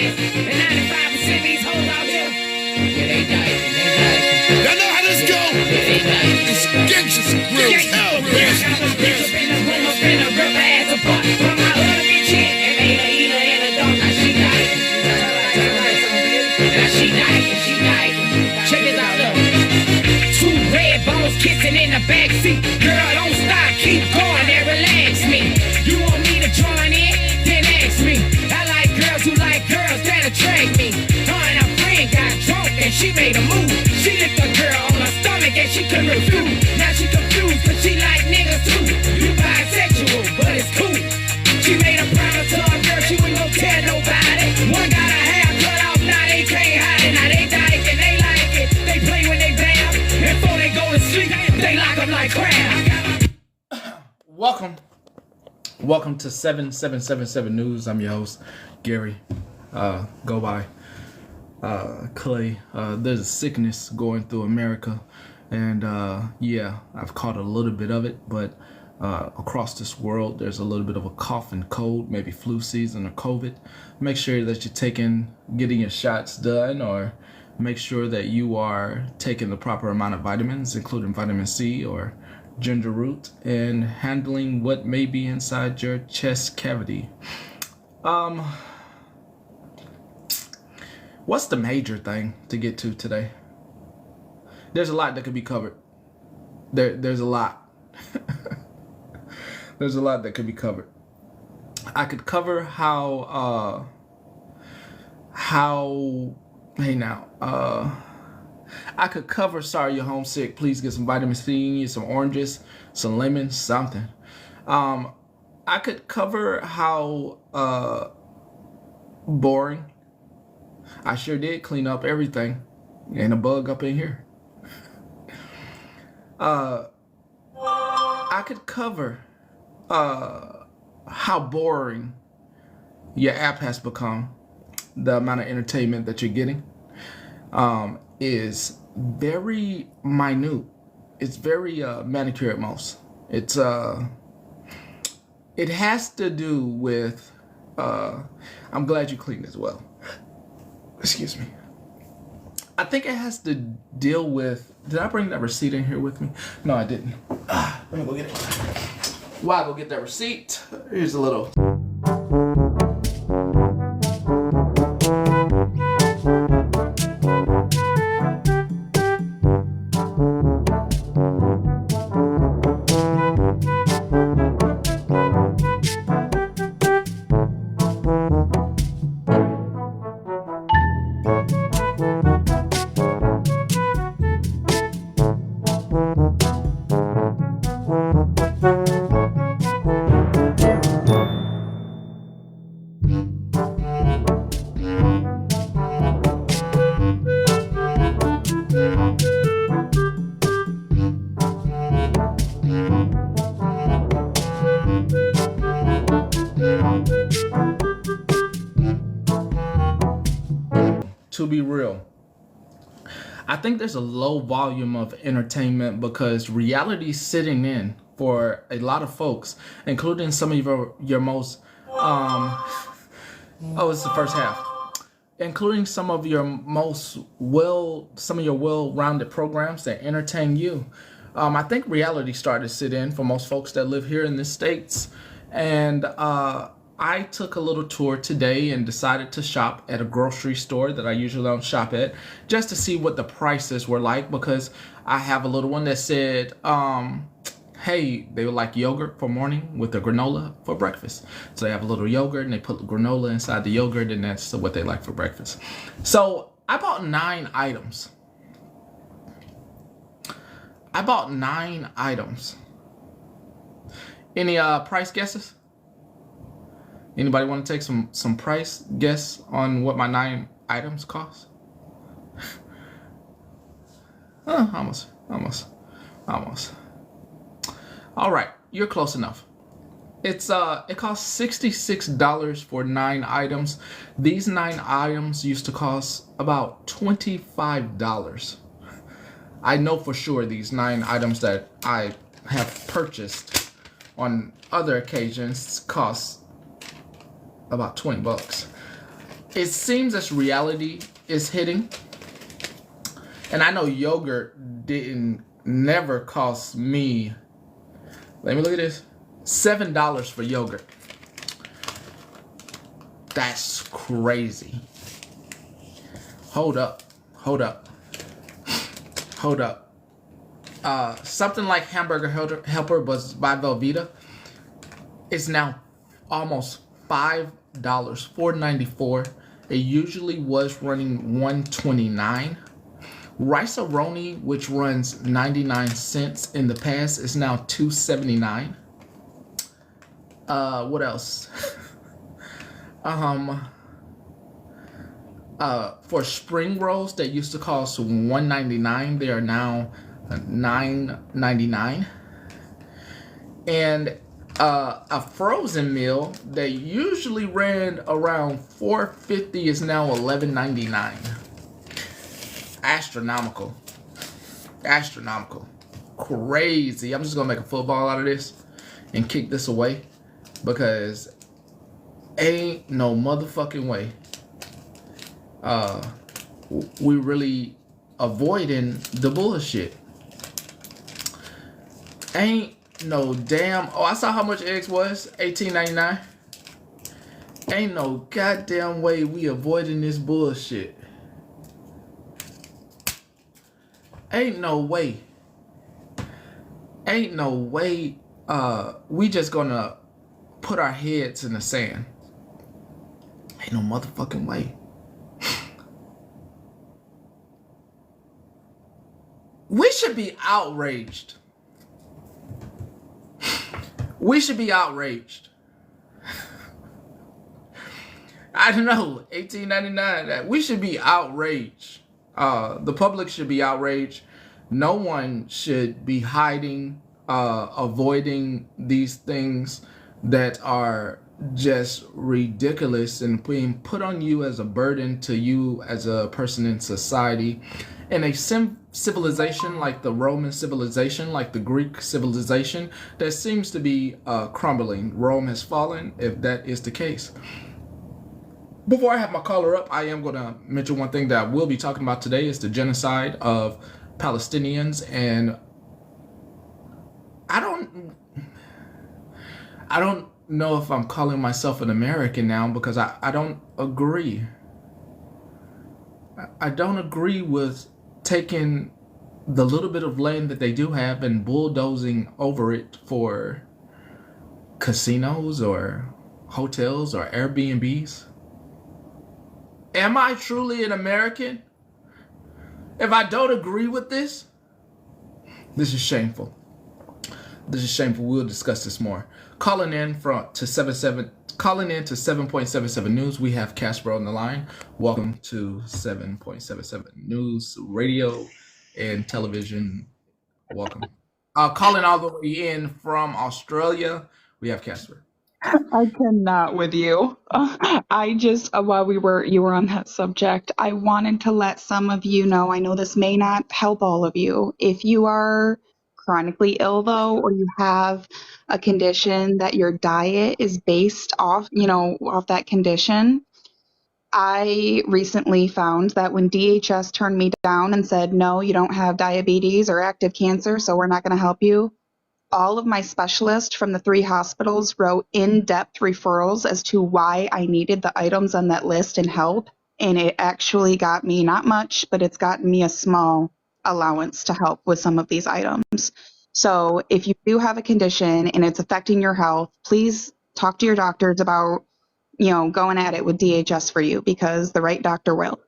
ass. And 95% of these hoes out here, yeah, they die. Y'all know how this go? It's gangsters, grills, hell, bitch. I was bitch up in the room, up in the rip her ass apart. From my other bitch hit and made her eat her in the dog. Now she died. Now she died. Check this out, look. Two red bones kissing in the backseat. Girl, don't stop, keep going and relax me. You want me to join in? Then ask me. I like girls who like girls that attract me. Her and her friend got drunk and she made a move. She licked a girl on her stomach and she couldn't refuse. Now she confused cause she like niggas too. You bisexual, but it's cool. She made a promise to her girl she wouldn't go tell nobody. One got her hair cut off, now they can't hide it. Now they like it, they like it. They play when they bam. And before they go to sleep, they lock them like crab. Welcome to 7777 News. I'm your host, Gary. Go by Clay. There's a sickness going through America, and yeah, I've caught a little bit of it, but across this world there's a little bit of a cough and cold, maybe flu season or COVID. Make sure that you're getting your shots done, or make sure that you are taking the proper amount of vitamins, including vitamin C or ginger root, and handling what may be inside your chest cavity. What's the major thing to get to today? There's a lot that could be covered. There's a lot. There's a lot that could be covered. I could cover how I could cover sorry you're homesick, please get some vitamin C in you, some oranges, some lemons, something. I could cover how boring. I sure did clean up everything. Ain't a bug up in here. I could cover how boring your app has become. The amount of entertainment that you're getting is very minute. It's very manicure at most. It has to do with I'm glad you cleaned as well. Excuse me. I think it has to deal with, did I bring that receipt in here with me? No, I didn't. Let me go get it. While I go get that receipt, here's a little. To be real, I think there's a low volume of entertainment because reality's sitting in for a lot of folks, including some of your most it's the first half, including some of your well-rounded programs that entertain you. I think reality started to sit in for most folks that live here in the States, and I took a little tour today and decided to shop at a grocery store that I usually don't shop at, just to see what the prices were like, because I have a little one that said, hey, they would like yogurt for morning with a granola for breakfast. So they have a little yogurt and they put the granola inside the yogurt, and that's what they like for breakfast. So I bought 9 items. Any price guesses? Anybody want to take some price guess on what my 9 items cost? Almost. All right, you're close enough. It costs $66 for 9 items. These 9 items used to cost about $25. I know for sure these 9 items that I have purchased on other occasions cost about $20. it seems as reality is hitting. And I know yogurt didn't never cost me. Let me look at this. $7 for yogurt. That's crazy. Hold up. Something like Hamburger Helper by Velveeta is now almost $5, $4.94. It usually was running $1.29. Rice-A-Roni, which runs 99 cents in the past, is now $2.79. What else? For spring rolls that used to cost $1.99, they are now $9.99. And a frozen meal that usually ran around $4.50 is now $11.99. Astronomical. Crazy. I'm just gonna make a football out of this and kick this away, because ain't no motherfucking way we really avoiding the bullshit. Ain't no damn. Oh, I saw how much eggs was. $18.99. Ain't no goddamn way we avoiding this bullshit. Ain't no way we just gonna put our heads in the sand. Ain't no motherfucking way. We should be outraged. I don't know, $18.99. We should be outraged. The public should be outraged. No one should be hiding, avoiding these things that are just ridiculous and being put on you as a burden to you as a person in society. In a civilization like the Roman civilization, like the Greek civilization, that seems to be crumbling. Rome has fallen, if that is the case. Before I have my caller up, I am going to mention one thing that I will be talking about today is the genocide of Palestinians. And I don't know if I'm calling myself an American now, because I don't agree. I don't agree with taking the little bit of land that they do have and bulldozing over it for casinos or hotels or Airbnbs. Am I truly an American if I don't agree with this? This is shameful. We'll discuss this more. Calling in to 7.77 News, we have Casper on the line. Welcome to 7.77 News, radio and television. Welcome. Calling all the way in from Australia, we have Casper. I cannot with you. I just, while you were on that subject, I wanted to let some of you know, I know this may not help all of you. If you are chronically ill though, or you have a condition that your diet is based off, off that condition, I recently found that when DHS turned me down and said, no, you don't have diabetes or active cancer, so we're not going to help you, all of my specialists from the 3 hospitals wrote in-depth referrals as to why I needed the items on that list and help. And it actually got me, not much, but it's gotten me a small allowance to help with some of these items. So if you do have a condition and it's affecting your health, please talk to your doctors about, going at it with DHS for you, because the right doctor will.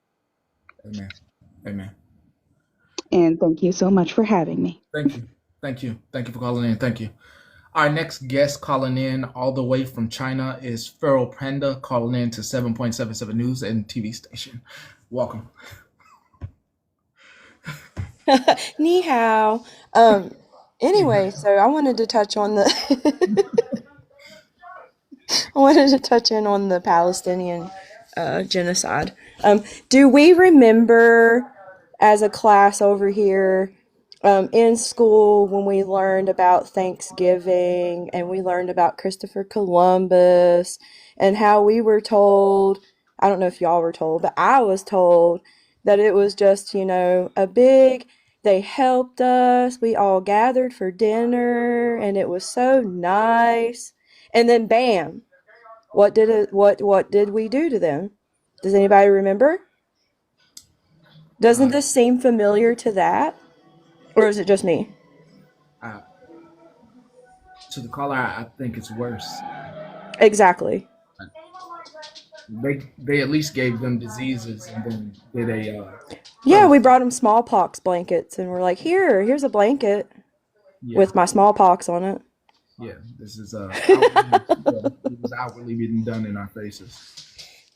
Amen. And thank you so much for having me. Thank you for calling in. Thank you. Our next guest calling in all the way from China is Feral Panda, calling in to 7.77 News and TV station. Welcome. Ni hao. Anyway, so I wanted to touch on the Palestinian genocide. Do we remember as a class over here in school when we learned about Thanksgiving and we learned about Christopher Columbus and how we were told I don't know if y'all were told, but I was told that it was just, a big, they helped us. We all gathered for dinner and it was so nice. And then bam, what did we do to them? Does anybody remember? Doesn't this seem familiar to that? Or is it just me? I, to the caller, I think it's worse. Exactly. They at least gave them diseases and then did a Yeah, we brought them smallpox blankets and we're like, here's a blanket yeah, with my smallpox on it. yeah. This is it was outwardly being done in our faces.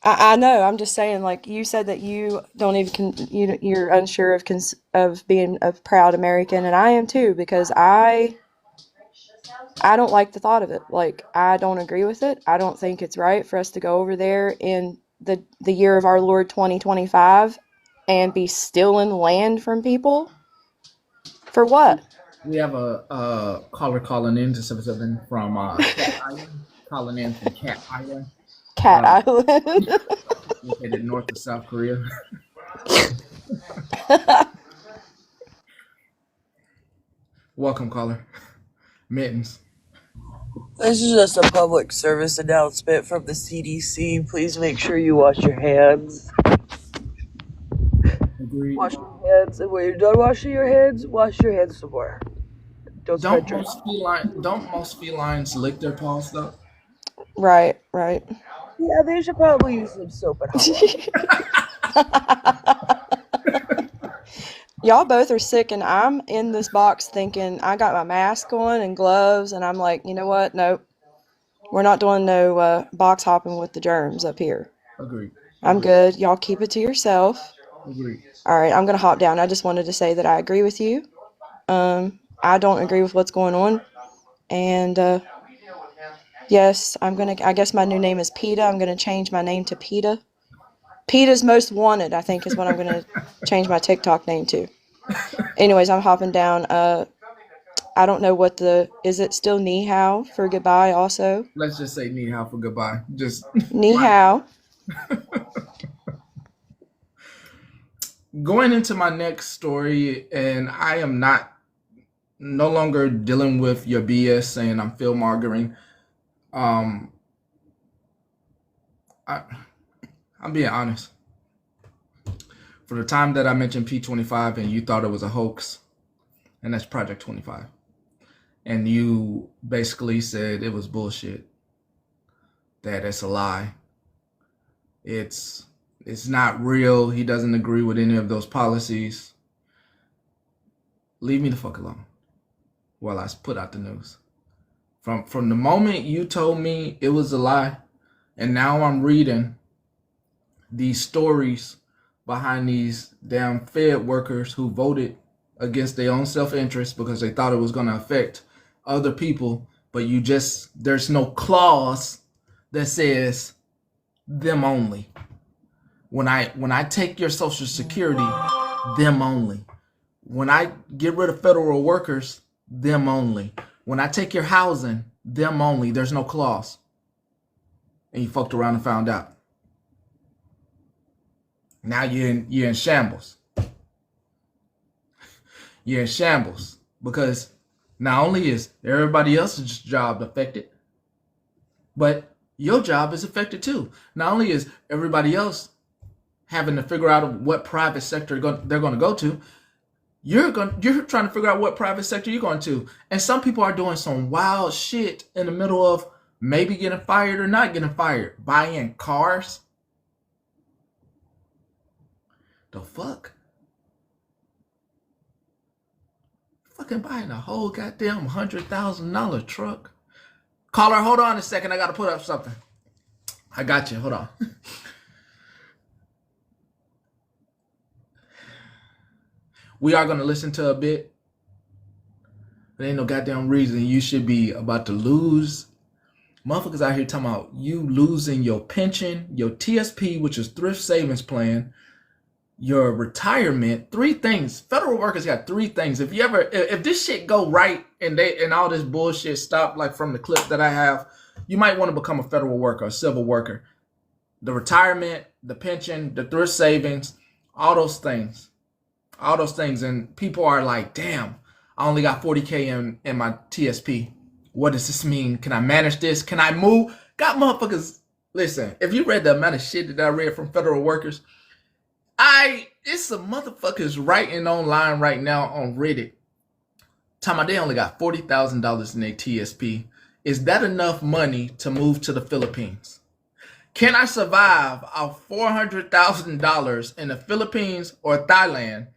I know. I'm just saying, like you said that you don't even you're unsure of being a proud American, and I am too because I don't like the thought of it. Like I don't agree with it. I don't think it's right for us to go over there in the year of our Lord 2025 and be stealing land from people. For what? We have a caller calling in to 77 from Cat Island, calling in from Cat Island, Cat Island. located north of South Korea. Welcome, caller. Mittens. This is just a public service announcement from the CDC. Please make sure you wash your hands. Agreed. Wash your hands, and when you're done washing your hands, wash your hands some more. Don't most felines lick their paws though? Right. Yeah, they should probably use some soap and hot water. Y'all both are sick, and I'm in this box thinking I got my mask on and gloves, and I'm like, you know what? Nope. We're not doing no box hopping with the germs up here. Agreed. I'm good. Y'all keep it to yourself. Agreed. All right, I'm going to hop down. I just wanted to say that I agree with you. I don't agree with what's going on. And yes, I guess my new name is PETA. I'm going to change my name to PETA. PETA's Most Wanted, I think, is what I'm going to change my TikTok name to. Anyways, I'm hopping down. I don't know is it still ni hao for goodbye also? Let's just say ni hao for goodbye. Just ni hao. Going into my next story, and I am no longer dealing with your BS saying I'm Phil Margaring. I'm being honest. For the time that I mentioned P25 and you thought it was a hoax, and that's Project 25, and you basically said it was bullshit, that it's a lie, it's not real, he doesn't agree with any of those policies, leave me the fuck alone while I put out the news. From the moment you told me it was a lie, and now I'm reading these stories behind these damn Fed workers who voted against their own self-interest because they thought it was going to affect other people, but there's no clause that says them only. When I take your Social Security, them only. When I get rid of federal workers, them only. When I take your housing, them only. There's no clause. And you fucked around and found out. Now you're in shambles. You're in shambles because not only is everybody else's job affected, but your job is affected too. Not only is everybody else having to figure out what private sector they're going to go to, you're trying to figure out what private sector you're going to. And some people are doing some wild shit in the middle of maybe getting fired or not getting fired. Buying cars. The fuck? Fucking buying a whole goddamn $100,000 truck. Caller, hold on a second. I got to put up something. I got you. Hold on. We are going to listen to a bit. There ain't no goddamn reason you should be about to lose. Motherfuckers out here talking about you losing your pension, your TSP, which is Thrift Savings Plan, your retirement. 3 things. Federal workers got 3 things. If this shit go right and all this bullshit stop, like from the clip that I have, you might want to become a federal worker, a civil worker. The retirement, the pension, the thrift savings, all those things. All those things. And people are like, damn, I only got 40K in my TSP. What does this mean? Can I manage this? Can I move? Got motherfuckers. Listen, if you read the amount of shit that I read from federal workers, it's some motherfuckers writing online right now on Reddit. Talking about they only got $40,000 in their TSP. Is that enough money to move to the Philippines? Can I survive off $400,000 in the Philippines or Thailand?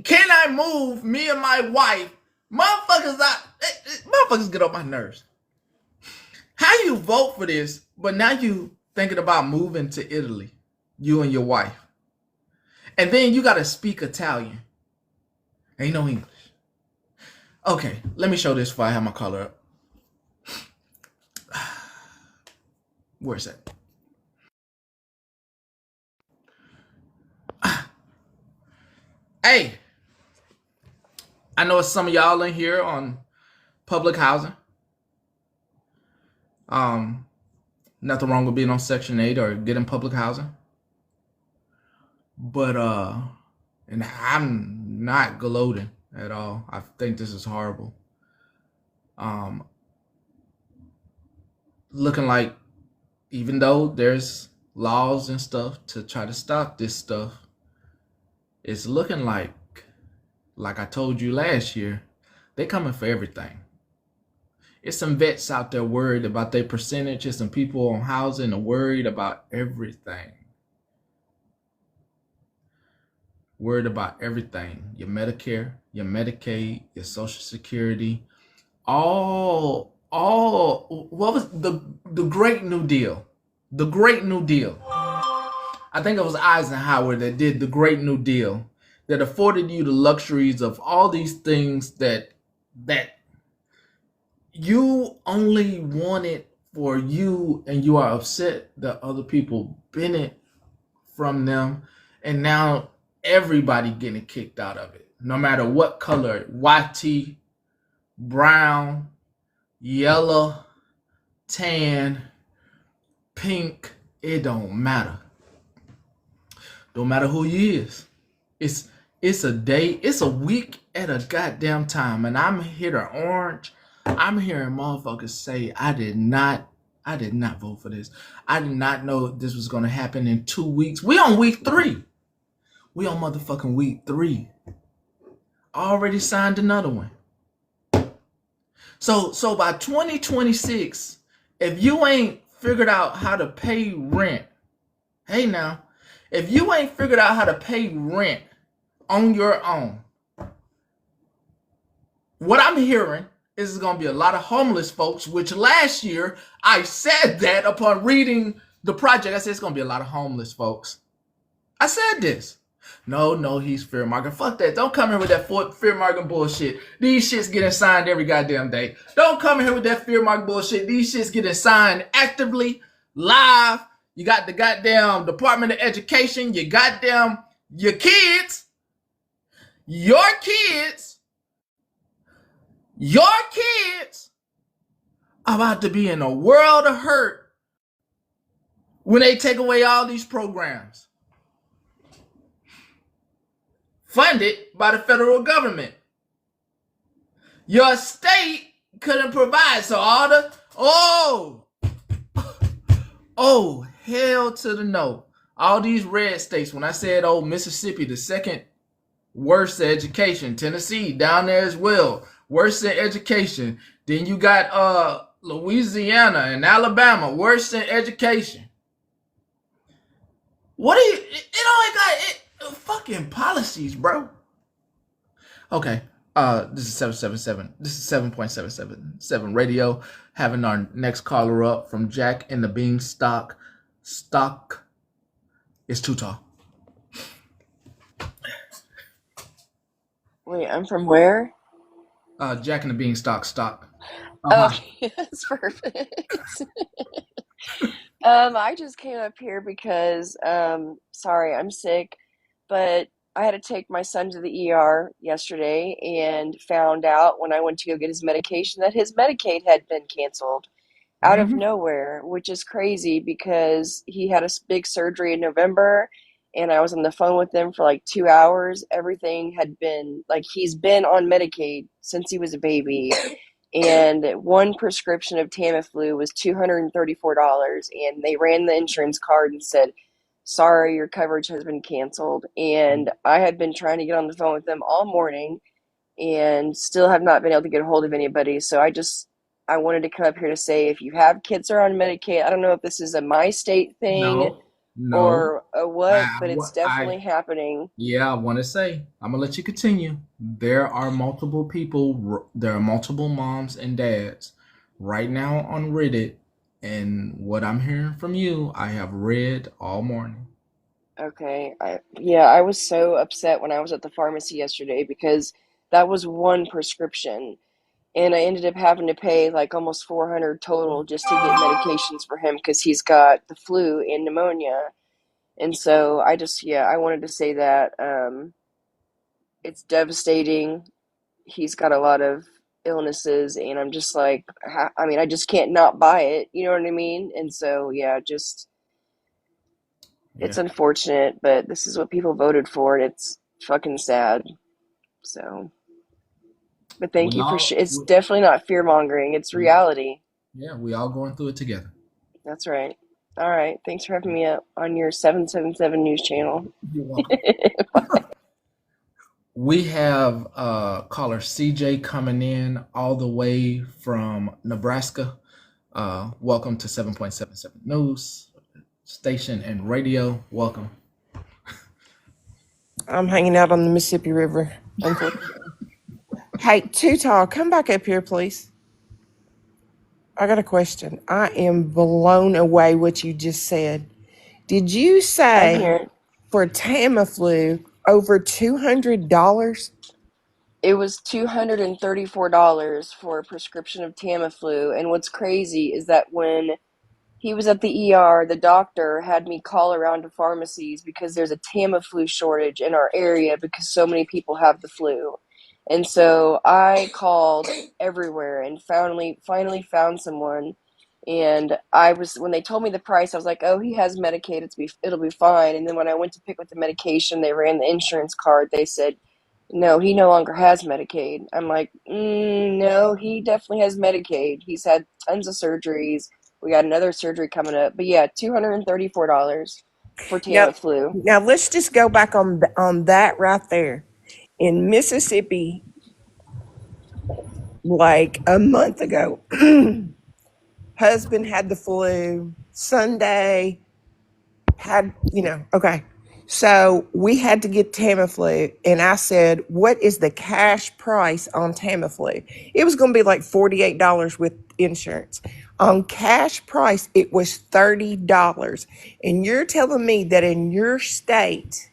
Can I move me and my wife? Motherfuckers get on my nerves. How you vote for this, but now you thinking about moving to Italy, you and your wife. And then you got to speak Italian. Ain't no English. Okay, let me show this before I have my collar up. Where's that? Hey, I know some of y'all in here on public housing. Nothing wrong with being on Section 8 or getting public housing. But, and I'm not gloating at all. I think this is horrible. Looking like, even though there's laws and stuff to try to stop this stuff, it's looking like I told you last year, they coming for everything. It's some vets out there worried about their percentages, and people on housing are worried about everything. Worried about everything. Your Medicare, your Medicaid, your Social Security, what was the Great New Deal? The Great New Deal. I think it was Eisenhower that did the Great New Deal that afforded you the luxuries of all these things that you only wanted for you, and you are upset that other people benefit from them, and now everybody getting kicked out of it, no matter what color, white, brown, yellow, tan, pink, it don't matter. Don't matter who you is. It's a day, it's a week at a goddamn time, and I'm here to orange. I'm hearing motherfuckers say, I did not vote for this. I did not know this was gonna happen in 2 weeks. We on week 3. We on motherfucking week 3. Already signed another one. So by 2026, if you ain't figured out how to pay rent, hey now, if you ain't figured out how to pay rent on your own, what I'm hearing is going to be a lot of homeless folks, which last year I said that upon reading the project. I said it's going to be a lot of homeless folks. I said this. No, he's fear mongering. Fuck that. Don't come here with that fear mongering bullshit. These shits getting signed every goddamn day. Don't come here with that fear mongering bullshit. These shits getting signed actively, live. You got the goddamn Department of Education. Your kids are about to be in a world of hurt when they take away all these programs funded by the federal government. Your state couldn't provide. So all the, hell to the no. All these red states, when I said, Mississippi, the second worst education, Tennessee down there as well, worst in education. Then you got Louisiana and Alabama, worst in education. What are you, fucking policies, bro. Okay, this is 777. This is 7.777 radio. Having our next caller up from Jack and the Beanstalk. Stock is too tall. Wait, I'm from where? Jack and the Beanstalk stock. Okay, that's perfect. I just came up here because, sorry, I'm sick, but I had to take my son to the ER yesterday and found out when I went to go get his medication that his Medicaid had been canceled out of nowhere, which is crazy because he had a big surgery in November, and I was on the phone with him for like 2 hours. Everything had been like he's been on Medicaid since he was a baby, and one prescription of Tamiflu was $234, and they ran the insurance card and said, "Sorry, your coverage has been canceled." And I had been trying to get on the phone with them all morning and still have not been able to get a hold of anybody. So I wanted to come up here to say if you have kids that are on Medicaid, I don't know if this is a my state thing No. or a what, but it's definitely happening. Yeah, I want to say, I'm gonna let you continue. There are multiple people, there are multiple moms and dads right now on Reddit, and what I'm hearing from you, I have read all morning. Okay. I was so upset when I was at the pharmacy yesterday because that was one prescription, and I ended up having to pay like almost 400 total just to get medications for him because he's got the flu and pneumonia. And so I wanted to say that it's devastating. He's got a lot of illnesses, and I'm just like, I mean, I just can't not buy it. You know what I mean? And so, yeah, just it's Yeah, unfortunate, but this is what people voted for, and it's fucking sad. So, but thank we you for all, it's definitely not fear mongering. It's we, reality. yeah, we all going through it together. That's right. All right. Thanks for having me up on your 777 news channel. You're welcome. We have caller CJ coming in all the way from Nebraska. Welcome to 7.77 News Station and Radio. Welcome. I'm hanging out on the Mississippi River, unfortunately. Hey, Too Tall, come back up here, please. I got a question. I am blown away what you just said. Did you I'm say here. for Tamiflu over $200? It was $234 for a prescription of Tamiflu. And what's crazy is that when he was at the ER, the doctor had me call around to pharmacies because there's a Tamiflu shortage in our area because so many people have the flu. And so I called everywhere and finally found someone. And when they told me the price, I was like, "Oh, he has Medicaid. It'll be fine." And then when I went to pick up the medication, they ran the insurance card. They said, "No, he no longer has Medicaid." I'm like, "No, he definitely has Medicaid. He's had tons of surgeries. We got another surgery coming up." But yeah, $234 for Now, Tamiflu. now let's just go back on that right there. In Mississippi, like a month ago, husband had the flu. Sunday, okay. So we had to get Tamiflu, and I said, "What is the cash price on Tamiflu?" It was going to be like $48 with insurance. On cash price, it was $30. And you're telling me that in your state,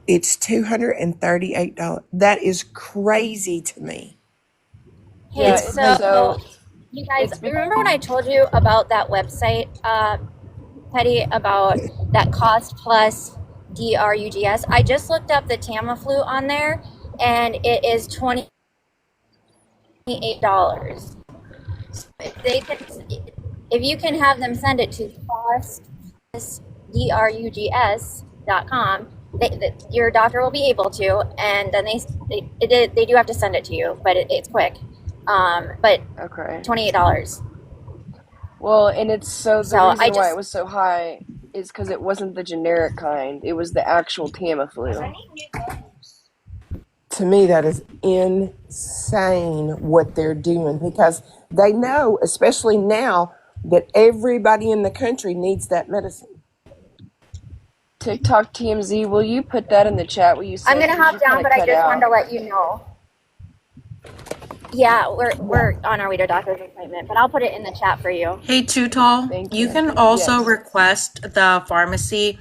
it's $238. That is crazy to me. Yeah, Hey, It's it's crazy. so so you guys it's be- remember when I told you about that website, Petty, about that cost plus drugs? I just looked up the Tamiflu on there, and it is $28. So if you can have them send it to cost plus drugs.com, your doctor will be able to, and then they do have to send it to you, but it's quick. But okay. $28. Well, and it's so the So I reason why it just was so high is because it wasn't the generic kind; it was the actual Tamiflu. To me, that is insane what they're doing because they know, especially now, that everybody in the country needs that medicine. TikTok TMZ, will you put that in the chat what you I'm said gonna because hop you kind down, of but I cut just wanted out. to let you know. Yeah, we're on our way to doctor's appointment, but I'll put it in the chat for you. Hey, Too Tall, Thank you you. can also Yes. request the pharmacy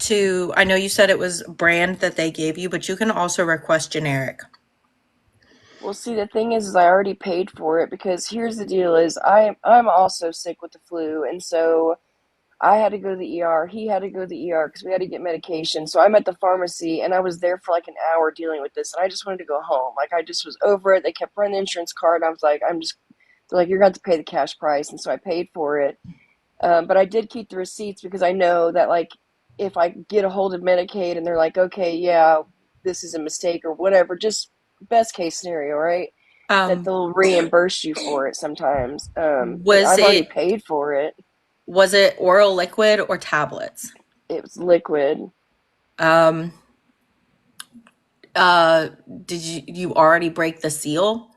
to, I know you said it was brand that they gave you, but you can also request generic. Well, see, the thing is I already paid for it because here's the deal: is I'm also sick with the flu, and so I had to go to the ER. He had to go to the ER because we had to get medication. So I'm at the pharmacy, and I was there for like an hour dealing with this, and I just wanted to go home. Like I just was over it. They kept running the insurance card. I was like, They're like, you're going to have to pay the cash price. And so I paid for it. But I did keep the receipts because I know that, like, if I get a hold of Medicaid and they're like, okay, yeah, this is a mistake or whatever, just best case scenario, right? That Um, they'll reimburse you for it sometimes. And was I've already it paid for it. was it oral liquid or tablets? It was liquid. Um, uh, did you already break the seal?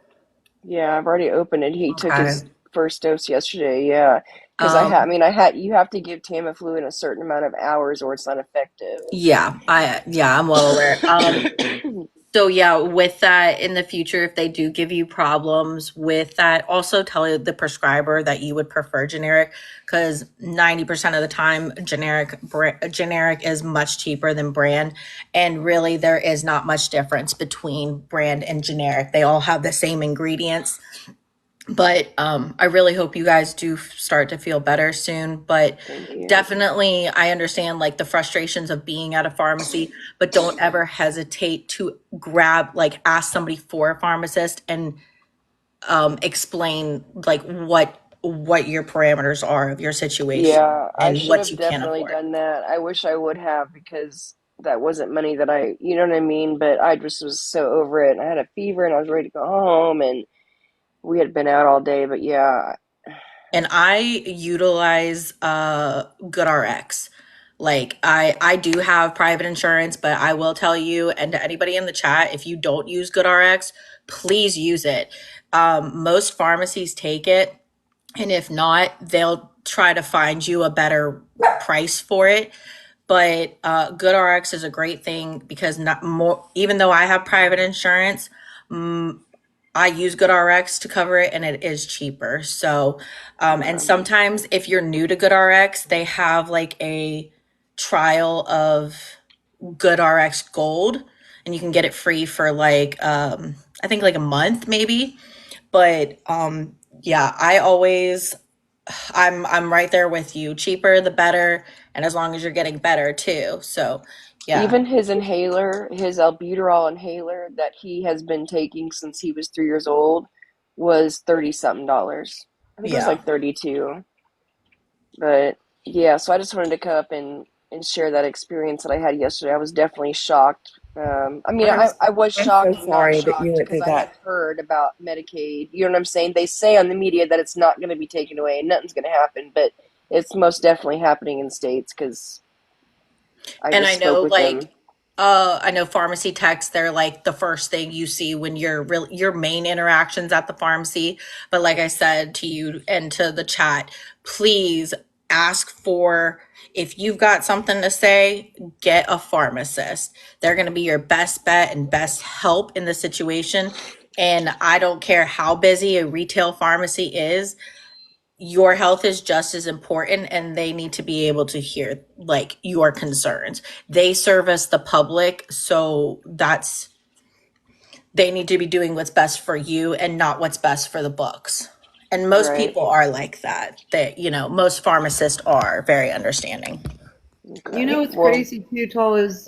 Yeah, I've already opened it. He took Okay. his first dose yesterday. Yeah, because I Um, mean, I had you have to give Tamiflu in a certain amount of hours or it's not effective. yeah, I'm well aware. So yeah, with that in the future, if they do give you problems with that, also tell the prescriber that you would prefer generic, because 90% of the time, generic is much cheaper than brand, and really there is not much difference between brand and generic. They all have the same ingredients. But I really hope you guys do start to feel better soon. But Thank you. definitely, I understand like the frustrations of being at a pharmacy, but don't ever hesitate to like ask somebody for a pharmacist and explain like what your parameters are of your situation Yeah, I and should what have you can definitely afford. done that. I wish I would have because that wasn't money that you know what I mean? But I just was so over it. And I had a fever and I was ready to go home and we had been out all day. But yeah, And I utilize GoodRx. Like I do have private insurance, but I will tell you and to anybody in the chat, if you don't use GoodRx, please use it. Most pharmacies take it, and if not, they'll try to find you a better price for it. But GoodRx is a great thing because not more. Even though I have private insurance, I use GoodRx to cover it and it is cheaper. So, and yeah, sometimes if you're new to GoodRx, they have like a trial of GoodRx Gold and you can get it free for like, I think like a month maybe. But yeah, I'm right there with you. Cheaper, the better. And as long as you're getting better too. So, yeah. even his inhaler, his albuterol inhaler that he has been taking since he was 3 years old, was 30 something dollars. I think it was Yeah. like 32. But yeah, so I just wanted to come up and share that experience that I had yesterday. I was definitely shocked. I mean, I'm, I was I'm so shocked and not sorry that you shocked went because through I had that. heard about Medicaid. You know what I'm saying? They say on the media that it's not going to be taken away and nothing's going to happen, but it's most definitely happening in states because I And just I spoke know with them. like I know pharmacy techs, they're like the first thing you see when you're really your main interactions at the pharmacy. But like I said to you and to the chat, please ask for if you've got something to say, get a pharmacist. They're going to be your best bet and best help in the situation. And I don't care how busy a retail pharmacy is, your health is just as important and they need to be able to hear like your concerns. They service the public, so they need to be doing what's best for you and not what's best for the books. And most Right. people are like that. Most pharmacists are very understanding. You Okay. know what's Well, crazy too, Tall, is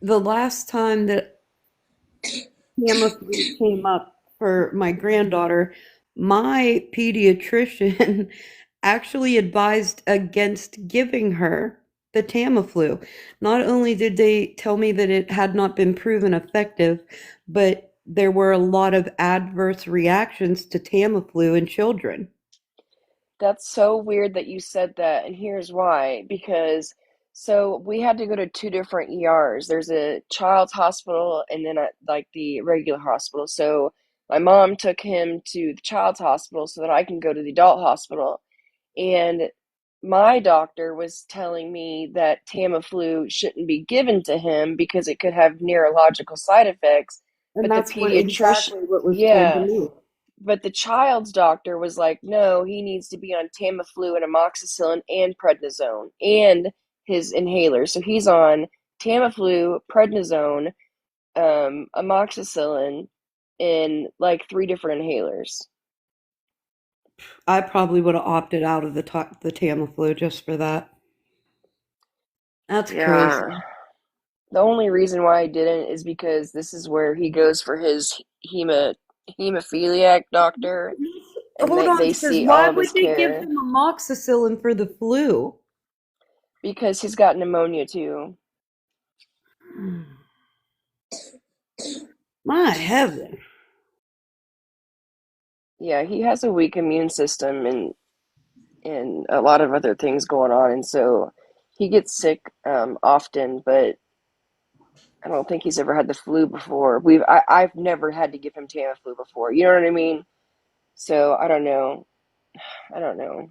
the last time that Tamiflu came up for my granddaughter, my pediatrician actually advised against giving her the Tamiflu. Not only did they tell me that it had not been proven effective, but there were a lot of adverse reactions to Tamiflu in children. that's so weird that you said that, and here's why. Because so we had to go to two different ERs. There's a child's hospital and then like the regular hospital. So my mom took him to the child's hospital so that I can go to the adult hospital. And my doctor was telling me that Tamiflu shouldn't be given to him because it could have neurological side effects. And But the that's what pediatrician, exactly what was told to yeah, me. but the child's doctor was like, no, he needs to be on Tamiflu and amoxicillin and prednisone and his inhaler. So he's on Tamiflu, prednisone, amoxicillin, and like three different inhalers. I probably would have opted out of the Tamiflu just for that. That's crazy. Yeah. The only reason why I didn't is because this is where he goes for his hemophiliac doctor. and Hold on, they because see all why of would his they give care him amoxicillin for the flu? because he's got pneumonia too. My heaven. Yeah, he has a weak immune system and a lot of other things going on, and so he gets sick often. But I don't think he's ever had the flu before. I've never had to give him Tamiflu before. You know what I mean? So I don't know. I don't know.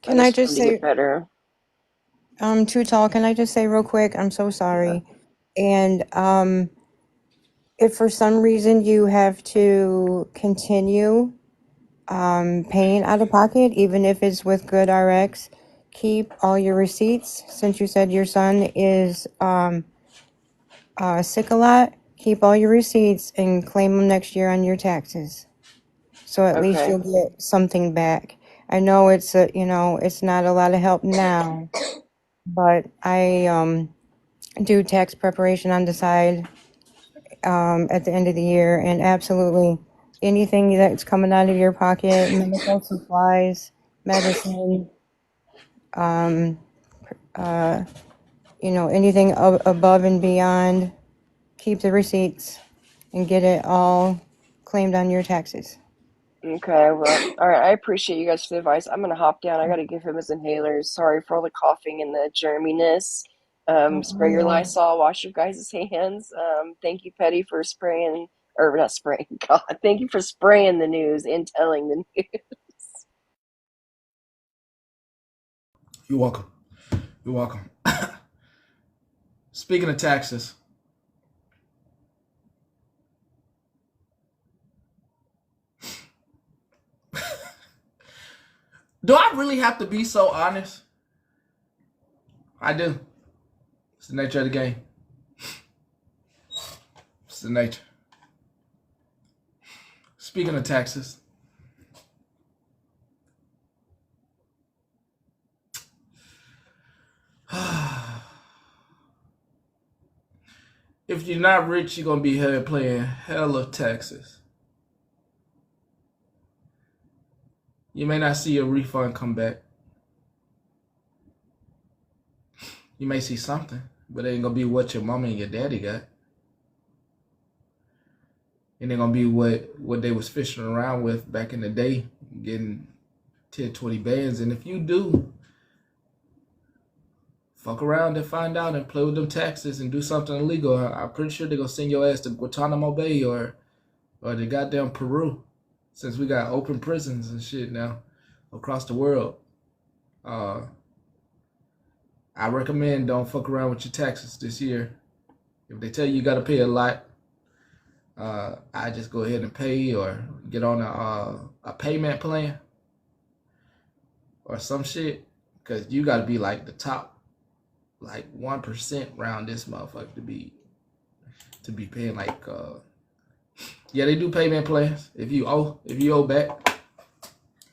I Can I just want him just to get say, better. Too tall, can I just say real quick? I'm so Yeah. sorry. And if for some reason you have to continue paying out of pocket, even if it's with Good RX, keep all your receipts. Since you said your son is sick a lot, keep all your receipts and claim them next year on your taxes. So at least Okay. you'll get something back. I know it's not a lot of help now, but I do tax preparation on the side at the end of the year, and absolutely anything that's coming out of your pocket, medical supplies, medicine, anything above and beyond, keep the receipts and get it all claimed on your taxes. Okay. Well, all right. I appreciate you guys for the advice. I'm gonna hop down. I gotta give him his inhalers. Sorry for all the coughing and the germiness. Spray your Lysol. Wash your guys' hands. Thank you, Petty, for spraying or not spraying. God, thank you for spraying the news and telling the news. You're welcome. You're welcome. Speaking of taxes, do I really have to be so honest? I do. It's the nature of the game. It's the nature. Speaking of taxes, if you're not rich, you're going to be here playing hella taxes. You may not see your refund come back. You may see something, but it ain't going to be what your mama and your daddy got. It ain't going to be what they was fishing around with back in the day, getting 10, 20 bands. And if you do, fuck around and find out and play with them taxes and do something illegal, I'm pretty sure they're going to send your ass to Guantanamo Bay or the goddamn Peru, since we got open prisons and shit now across the world. I recommend don't fuck around with your taxes this year. If they tell you got to pay a lot, I just go ahead and pay or get on a payment plan or some shit, because you got to be like the top, like 1% around this motherfucker to be paying like yeah, they do payment plans. If you owe back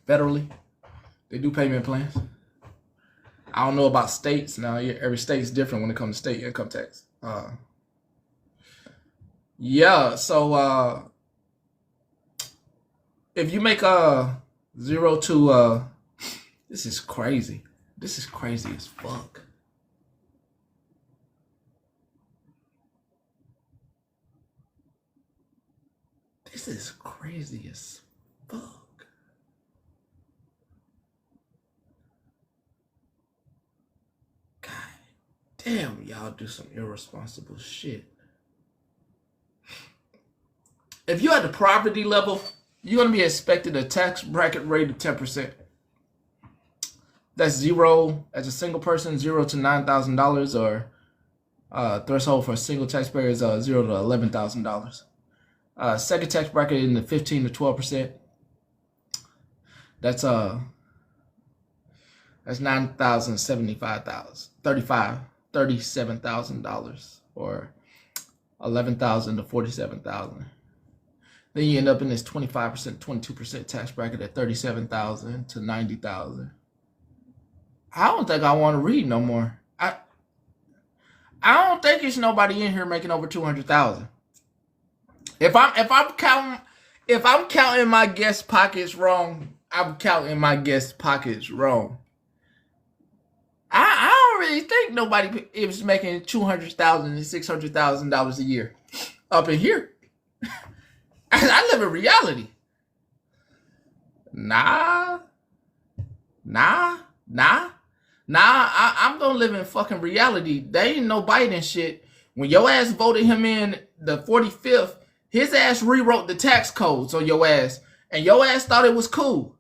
federally, they do payment plans. I don't know about states now. Every state's different when it comes to state income tax. Yeah, so if you make 0 to this is crazy. This is crazy as fuck. This is crazy as fuck. God damn, y'all do some irresponsible shit. If you're at the poverty level, you're going to be expected a tax bracket rate of 10%. That's 0 as a single person, 0 to $9,000, or threshold for a single taxpayer is 0 to $11,000. Second tax bracket in the 15 to 12%. That's $37,000 or $11,000 to $47,000. Then you end up in this 25%, 22% tax bracket at $37,000 to $90,000. I don't think I want to read no more. I don't think there's nobody in here making over $200,000. If I'm counting, if I'm counting my guest pockets wrong, I'm counting my guest pockets wrong. I don't really think nobody is making $200,000 and $600,000 a year up in here. I live in reality. Nah. I'm gonna live in fucking reality. They ain't no Biden shit. When your ass voted him in the 45th, his ass rewrote the tax codes on your ass, and your ass thought it was cool.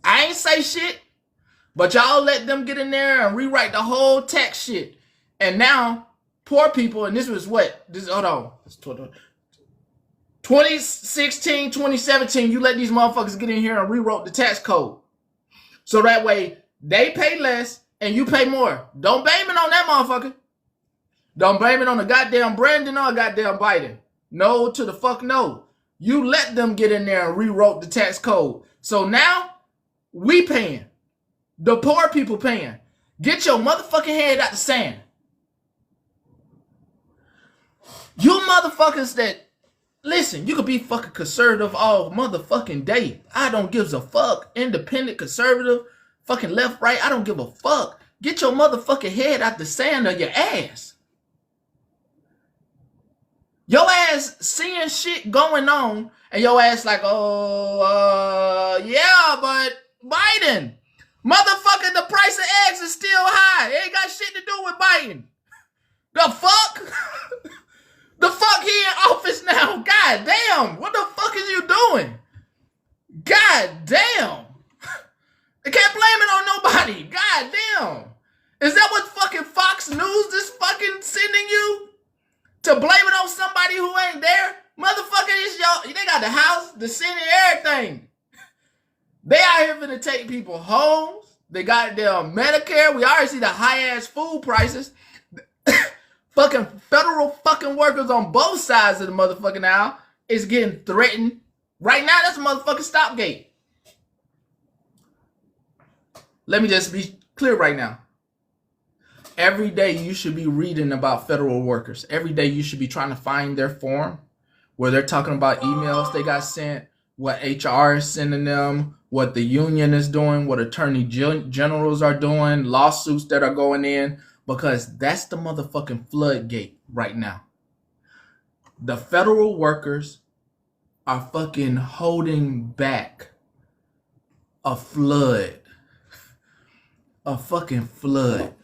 I ain't say shit, but y'all let them get in there and rewrite the whole tax shit. And now, poor people, and this was what? Hold on. 2016, 2017, you let these motherfuckers get in here and rewrote the tax code. So that way, they pay less and you pay more. Don't blame it on that motherfucker. Don't blame it on the goddamn Brandon or goddamn Biden. No to the fuck no. You let them get in there and rewrote the tax code. So now, we paying. The poor people paying. Get your motherfucking head out the sand. You motherfuckers that, listen, you could be fucking conservative all motherfucking day. I don't give a fuck. Independent, conservative, fucking left, right. I don't give a fuck. Get your motherfucking head out the sand of your ass. Your ass seeing shit going on and your ass like, yeah, but Biden. Motherfucker, the price of eggs is still high. It ain't got shit to do with Biden. The fuck? The fuck he in office now? God damn. What the fuck is you doing? God damn. I can't blame it on nobody. God damn. Is that what fucking Fox News is fucking sending you? To blame it on somebody who ain't there? Motherfucker, it's y'all. They got the House, the Senate, everything. They out here finna take people homes. They got their Medicare. We already see the high-ass food prices. Fucking federal fucking workers on both sides of the motherfucking aisle is getting threatened. Right now, that's a motherfucking stopgate. Let me just be clear right now. Every day you should be reading about federal workers. Every day you should be trying to find their form where they're talking about emails they got sent, what HR is sending them, what the union is doing, what attorney generals are doing, lawsuits that are going in, because that's the motherfucking floodgate right now. The federal workers are fucking holding back a flood. A fucking flood.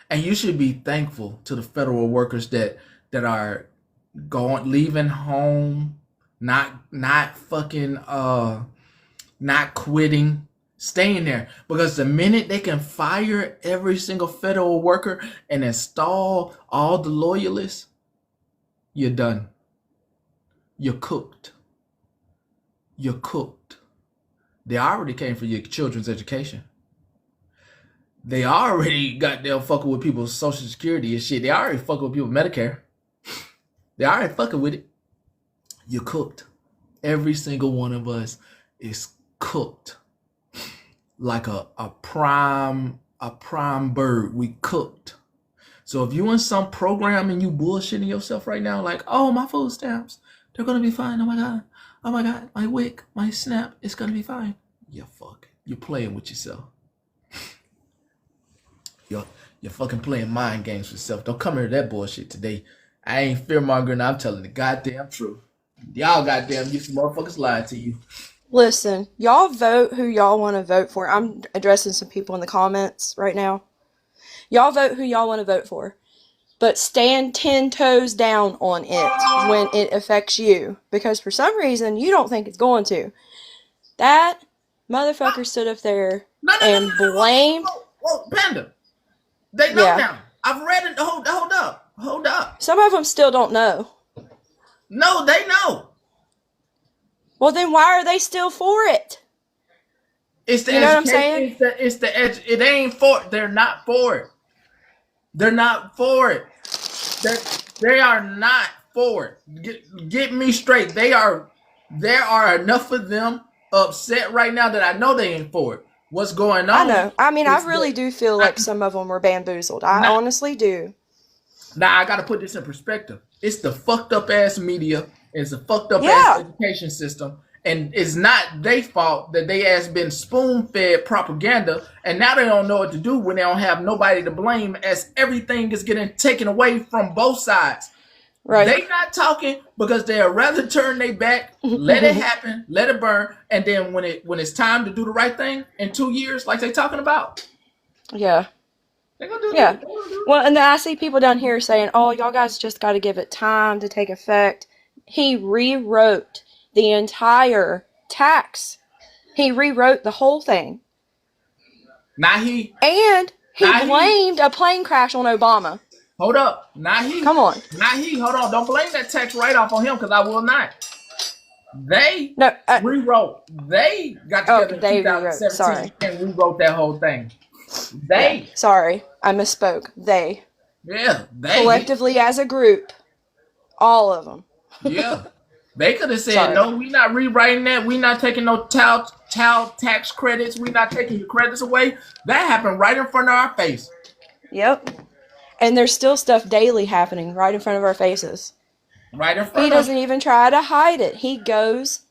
And you should be thankful to the federal workers that are leaving home, not fucking not quitting, staying there. Because the minute they can fire every single federal worker and install all the loyalists, you're done. You're cooked. You're cooked. They already came for your children's education. They already got them fucking with people's Social Security and shit. They already fucking with people's Medicare. They already fucking with it. You're cooked. Every single one of us is cooked. Like a prime bird. We cooked. So if you in some program and you bullshitting yourself right now, like, oh, my food stamps, they're gonna be fine. Oh my god, my WIC, my SNAP, it's gonna be fine. You're playing with yourself. You're fucking playing mind games with yourself. Don't come here to that bullshit today. I ain't fear-mongering. I'm telling the goddamn truth. Y'all goddamn you some motherfuckers lying to you. Listen, y'all vote who y'all want to vote for. I'm addressing some people in the comments right now. Y'all vote who y'all want to vote for. But stand 10 toes down on it when it affects you. Because for some reason, you don't think it's going to. That motherfucker stood up there and blamed... Whoa, Panda. They know now. I've read it. Hold up. Some of them still don't know. No, they know. Well, then why are they still for it? It's the you know what I'm saying? It's the edge. It ain't for it. They're not for it. They're not for it. They are not for it. Get me straight. There are enough of them upset right now that I know they ain't for it. What's going on? I know. I mean, I really do feel like some of them were bamboozled. I honestly do. Now, I got to put this in perspective. It's the fucked up ass media It's a fucked up ass Yeah. education system. And it's not their fault that they ass been spoon fed propaganda, and now they don't know what to do when they don't have nobody to blame, as everything is getting taken away from both sides. Right. They not talking because they'd rather turn their back, let it happen, let it burn, and then when it's time to do the right thing in 2 years, like they talking about, Yeah. they're gonna do Yeah. that. Well, and then I see people down here saying, "Oh, y'all guys just got to give it time to take effect." He rewrote the entire tax. He rewrote the whole thing. Now he And he Now he- blamed a plane crash on Obama. hold up. Now he Come on. Now he hold on. Don't blame that tax write off on him because I will not. They No, rewrote. They got Oh, together they in 2017 rewrote, sorry. and rewrote that whole thing. They yeah, sorry, I misspoke. They they collectively as a group, all of them. Yeah. They could have said, Sorry. no, we not rewriting that. We not taking no child tax credits. We not taking your credits away. That happened right in front of our face. Yep. And there's still stuff daily happening right in front of our faces. Right in front He of doesn't even try to hide it. He goes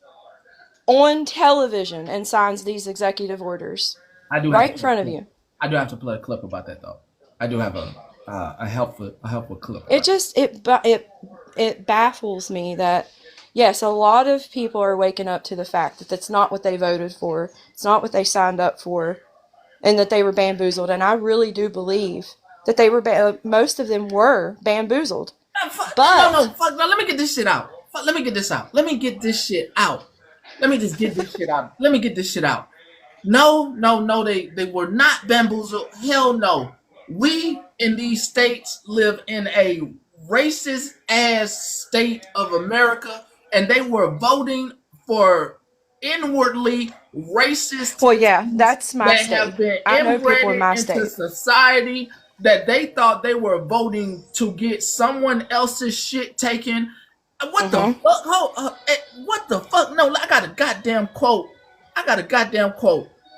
on television and signs these executive orders I do right in front of you. I do have to play a clip about that though. I do have a helpful clip. It just it baffles me that yes, a lot of people are waking up to the fact that that's not what they voted for. It's not what they signed up for, and that they were bamboozled. And I really do believe that they were. Most of them were bamboozled. No, let me get this shit out. Let me get this out. Let me get this shit out. Let me just get this shit out. Let me get this shit out. No, they were not bamboozled. Hell no. We in these states live in a racist ass state of America, and they were voting for inwardly racist. Well, yeah, that's my that state. have been I know people in inbred my into state. society that they thought they were voting to get someone else's shit taken. What the fuck? What the fuck? No, I got a goddamn quote.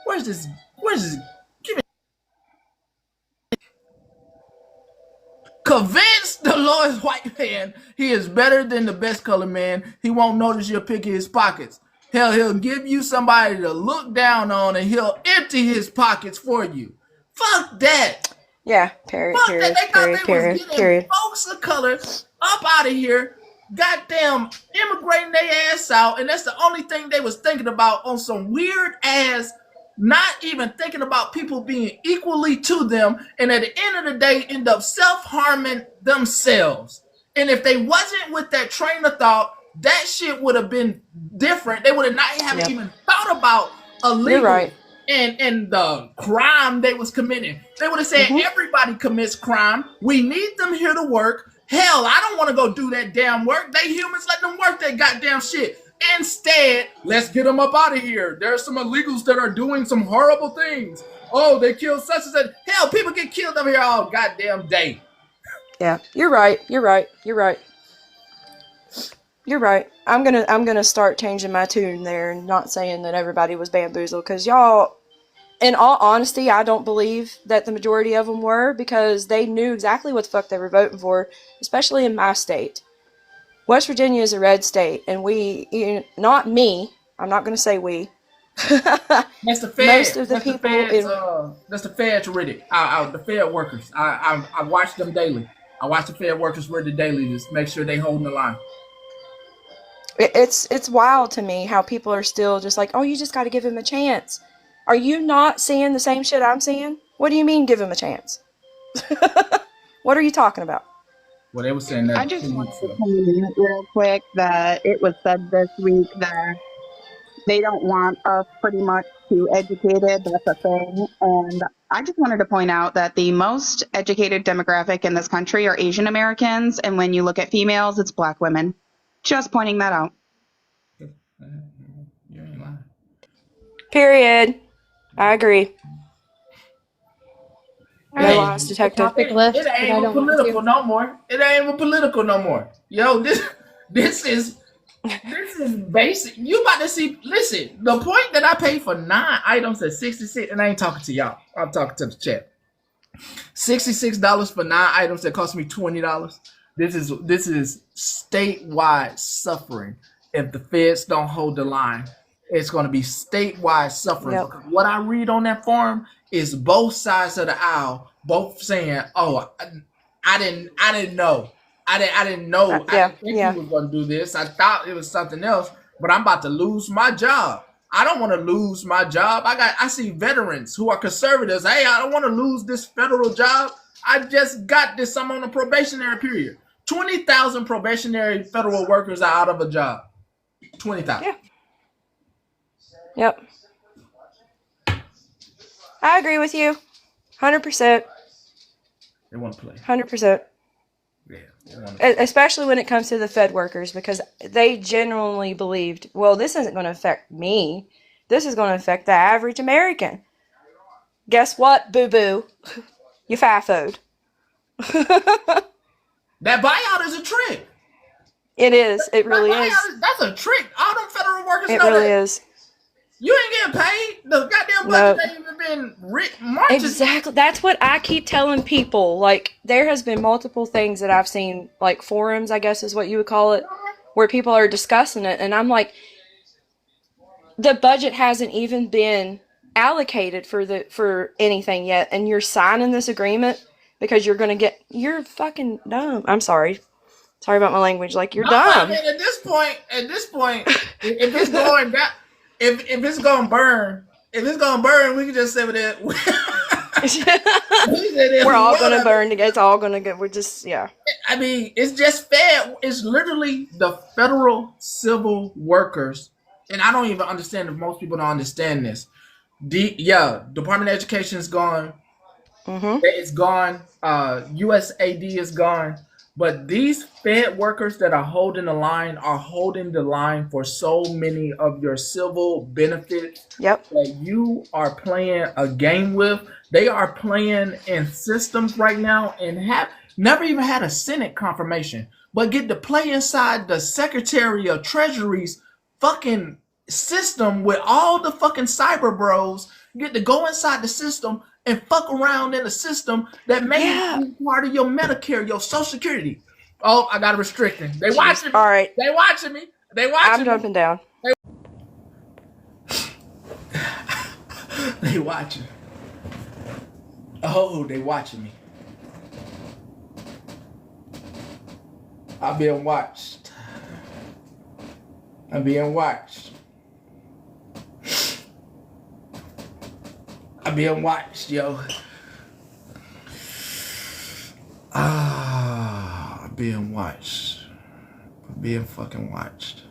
Where's this? Give me. Convince the lowest white man he is better than the best colored man. He won't notice you're picking his pockets. Hell, he'll give you somebody to look down on, and he'll empty his pockets for you. Fuck that. Yeah, period, Fuck period, that. They thought period, they period, was getting period. folks of color up out of here, goddamn immigrating their ass out, and that's the only thing they was thinking about on some weird ass, not even thinking about people being equally to them, and at the end of the day end up self-harming themselves. And if they wasn't with that train of thought, that shit would have been different. They would have not have even thought about illegal. You're right. And the crime they was committing. They would have said everybody commits crime. We need them here to work. Hell, I don't want to go do that damn work. They humans, let them work that goddamn shit. Instead, let's get them up out of here. There are some illegals that are doing some horrible things. Oh, they killed such and such. Hell, people get killed over here all goddamn day. Yeah, you're right. I'm gonna start changing my tune there and not saying that everybody was bamboozled, because y'all, in all honesty, I don't believe that the majority of them were, because they knew exactly what the fuck they were voting for, especially in my state. West Virginia is a red state, and not me, I'm not gonna say we. That's the feds. Most of the people that's the feds read it. The Fed workers. I watch them daily. I watch the Fed workers read it daily to make sure they holding the line. It's wild to me how people are still just like, oh, you just got to give him a chance. Are you not seeing the same shit I'm seeing? What do you mean give him a chance? What are you talking about? Well, they were saying that. I just wanted to comment real quick that it was said this week that they don't want us pretty much too educated. That's a thing. And I just wanted to point out that the most educated demographic in this country are Asian Americans. And when you look at females, it's black women. Just pointing that out. You ain't lying. Period. I agree. All No right. lies, detective. Topic list. It but I ain't even don't want political to. no more. It ain't even political no more. Yo, this is basic. You about to see. Listen, the point that I paid for 9 items at 66, and I ain't talking to y'all. I'm talking to the chat. $66 for 9 items that cost me $20. This is statewide suffering. If the feds don't hold the line, it's going to be statewide suffering. Yep. Because what I read on that forum is both sides of the aisle, both saying, "Oh, I didn't know. I didn't know. I Yeah, didn't think yeah. he was going to do this. I thought it was something else. But I'm about to lose my job. I don't want to lose my job. I see veterans who are conservatives. Hey, I don't want to lose this federal job. I just got this. I'm on a probationary period. 20,000 probationary federal workers are out of a job. 20,000. Yeah. Yep. I agree with you. 100%. They want to play. 100%. Yeah. They want to play. Especially when it comes to the Fed workers, because they genuinely believed, well, this isn't going to affect me. This is going to affect the average American. Guess what, boo-boo? You fafoed. That buyout is a trick. It is. It really That is. buyout that's a trick. All them federal workers It know really that. is. You ain't getting paid. The goddamn budget ain't even been marched. Exactly. That's what I keep telling people. Like, there has been multiple things that I've seen, like forums, I guess is what you would call it, where people are discussing it. And I'm like, the budget hasn't even been allocated for anything yet. And you're signing this agreement because you're fucking dumb. I'm sorry. Sorry about my language. Like, you're dumb. I mean, at this point, if it's going down, if it's gonna burn, we can just say with it. We're all gonna burn together. It's all gonna go. We're just, yeah. I mean, it's just fair. It's literally the federal civil workers, and I don't even understand if most people don't understand this. Department of Education is gone. Mm-hmm. It's gone. USAD is gone. But these Fed workers that are holding the line for so many of your civil benefits that you are playing a game with. They are playing in systems right now and have never even had a Senate confirmation, but get to play inside the Secretary of Treasury's fucking system with all the fucking cyber bros. Get to go inside the system and fuck around in a system that may be part of your Medicare, your Social Security. Oh, I got a restricting. They watching me. All right. They watching me. I'm jumping down. They watching. Oh, they watching me. I'm being watched. I'm being watched. I'm being watched, yo. I'm being watched. I'm being fucking watched.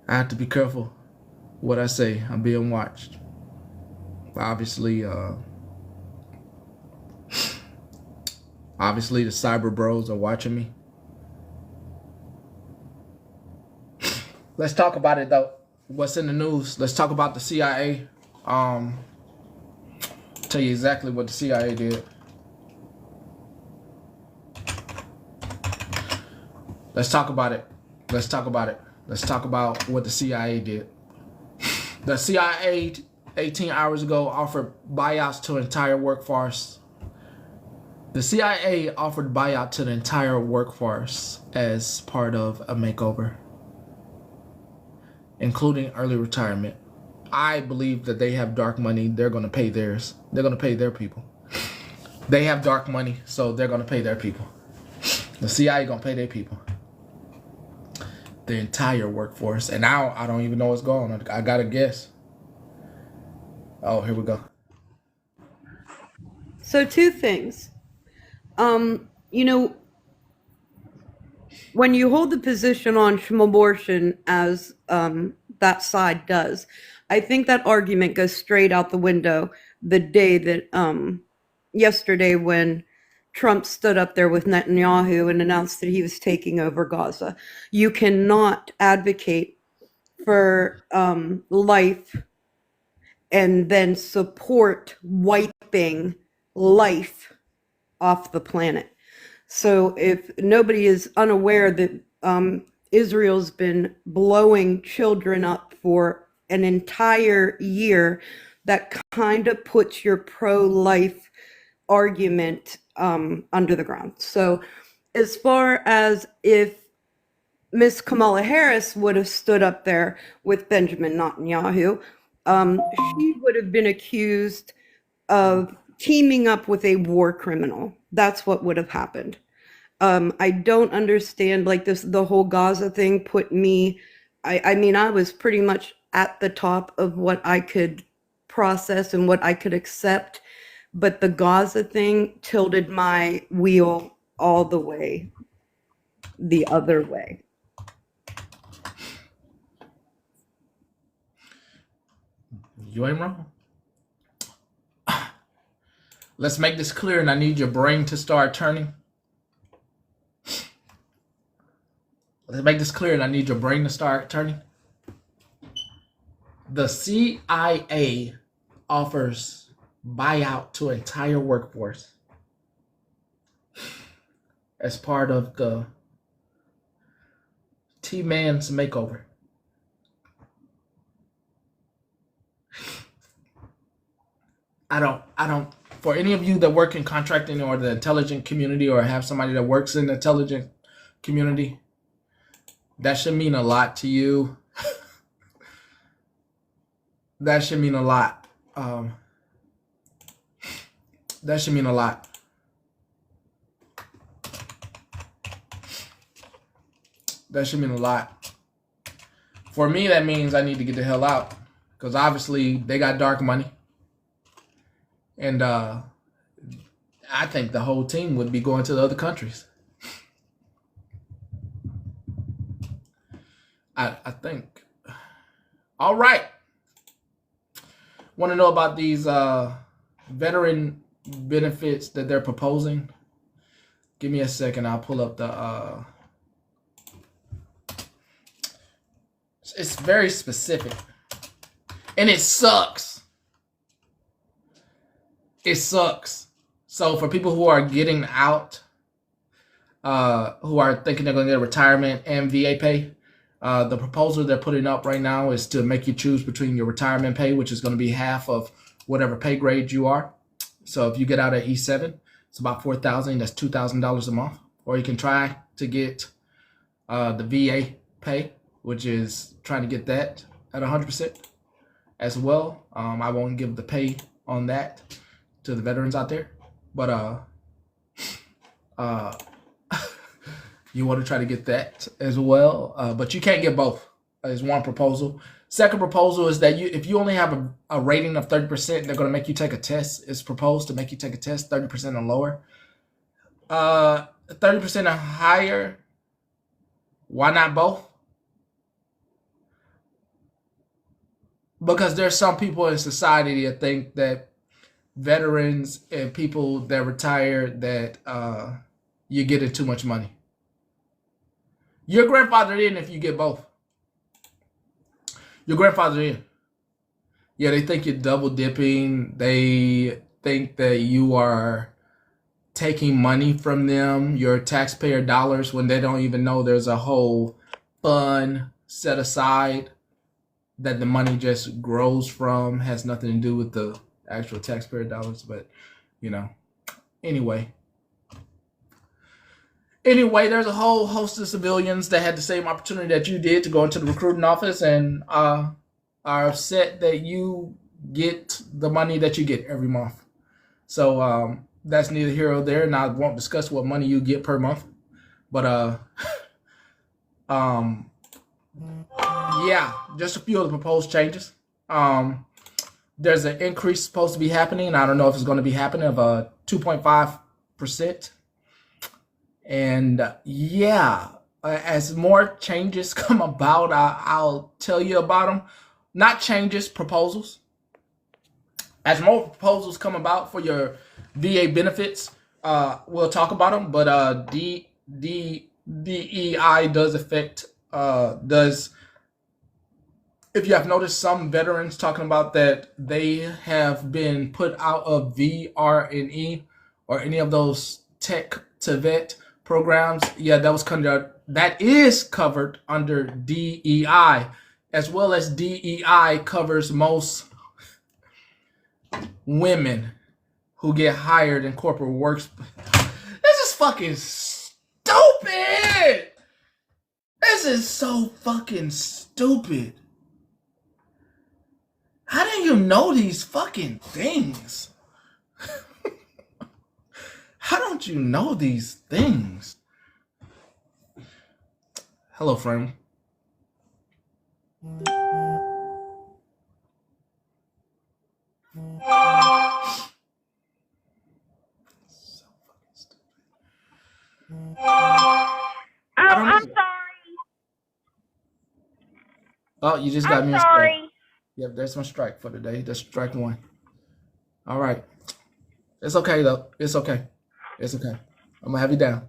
I have to be careful what I say. I'm being watched. Obviously, the cyber bros are watching me. Let's talk about it though. What's in the news? Let's talk about the CIA. Tell you exactly what the CIA did. Let's talk about it. Let's talk about what the CIA did. The CIA 18 hours ago offered buyouts to entire workforce. The CIA offered buyout to the entire workforce as part of a makeover, including early retirement. I believe that they have dark money. They're going to pay theirs. They're going to pay their people. They have dark money, so they're going to pay their people. The CIA going to pay their people. The entire workforce. And now I don't even know what's going on. I got to guess. Oh, here we go. So 2 things. You know, when you hold the position on abortion as that side does, I think that argument goes straight out the window the day that yesterday when Trump stood up there with Netanyahu and announced that he was taking over Gaza. You cannot advocate for life and then support wiping life off the planet. So if nobody is unaware that Israel's been blowing children up for an entire year. That kind of puts your pro-life argument under the ground. So as far as if Miss Kamala Harris would have stood up there with Benjamin Netanyahu, she would have been accused of teaming up with a war criminal. That's what would have happened. I don't understand, like, the whole Gaza thing put me, I mean, I was pretty much at the top of what I could process and what I could accept, but the Gaza thing tilted my wheel all the way the other way. You ain't wrong. Let's make this clear, and I need your brain to start turning. Let's make this clear, and I need your brain to start turning. The CIA offers buyout to entire workforce as part of the P.AME.C makeover. I don't, for any of you that work in contracting or the intelligence community or have somebody that works in the intelligence community, that should mean a lot to you. That should mean a lot. That should mean a lot. That should mean a lot. For me, that means I need to get the hell out, because obviously they got dark money. And I think the whole team would be going to the other countries. I think. All right. Want to know about these veteran benefits that they're proposing? Give me a second. I'll pull up the... It's very specific. And it sucks. It sucks. So for people who are getting out, who are thinking they're going to get retirement and VA pay, the proposal they're putting up right now is to make you choose between your retirement pay, which is going to be half of whatever pay grade you are. So if you get out at E7, it's about $4,000. That's $2,000 a month. Or you can try to get the VA pay, which is trying to get that at 100% as well. I won't give the pay on that to the veterans out there, but you want to try to get that as well, but you can't get both. Is one proposal. Second proposal is that if you only have a rating of 30%, they're going to make you take a test. It's proposed to make you take a test 30% or lower. 30% or higher. Why not both? Because there's some people in society that think that veterans and people that retire, that you're getting too much money. Your grandfather in if you get both. Your grandfather in. Yeah, they think you're double dipping. They think that you are taking money from them, your taxpayer dollars, when they don't even know there's a whole fund set aside that the money just grows from. Has nothing to do with the actual taxpayer dollars, but you know. Anyway, there's a whole host of civilians that had the same opportunity that you did to go into the recruiting office and are upset that you get the money that you get every month. So that's neither here or there, and I won't discuss what money you get per month. But yeah, just a few of the proposed changes. There's an increase supposed to be happening, and I don't know if it's going to be happening, of 2.5%. And yeah, as more changes come about, I'll tell you about them. Not changes, proposals. As more proposals come about for your VA benefits, we'll talk about them. But DEI does affect, if you have noticed, some veterans talking about that they have been put out of VRNE or any of those tech to vet programs. Yeah, that was that is covered under DEI, as well as DEI covers most women who get hired in corporate works. This is fucking stupid. This is so fucking stupid. How do you know these fucking things? How don't you know these things? Hello, friend. I'm sorry. Oh, you just got me a strike. Yep, there's my strike for today. That's strike one. All right. It's okay, though. It's okay. It's okay. I'm going to have you down.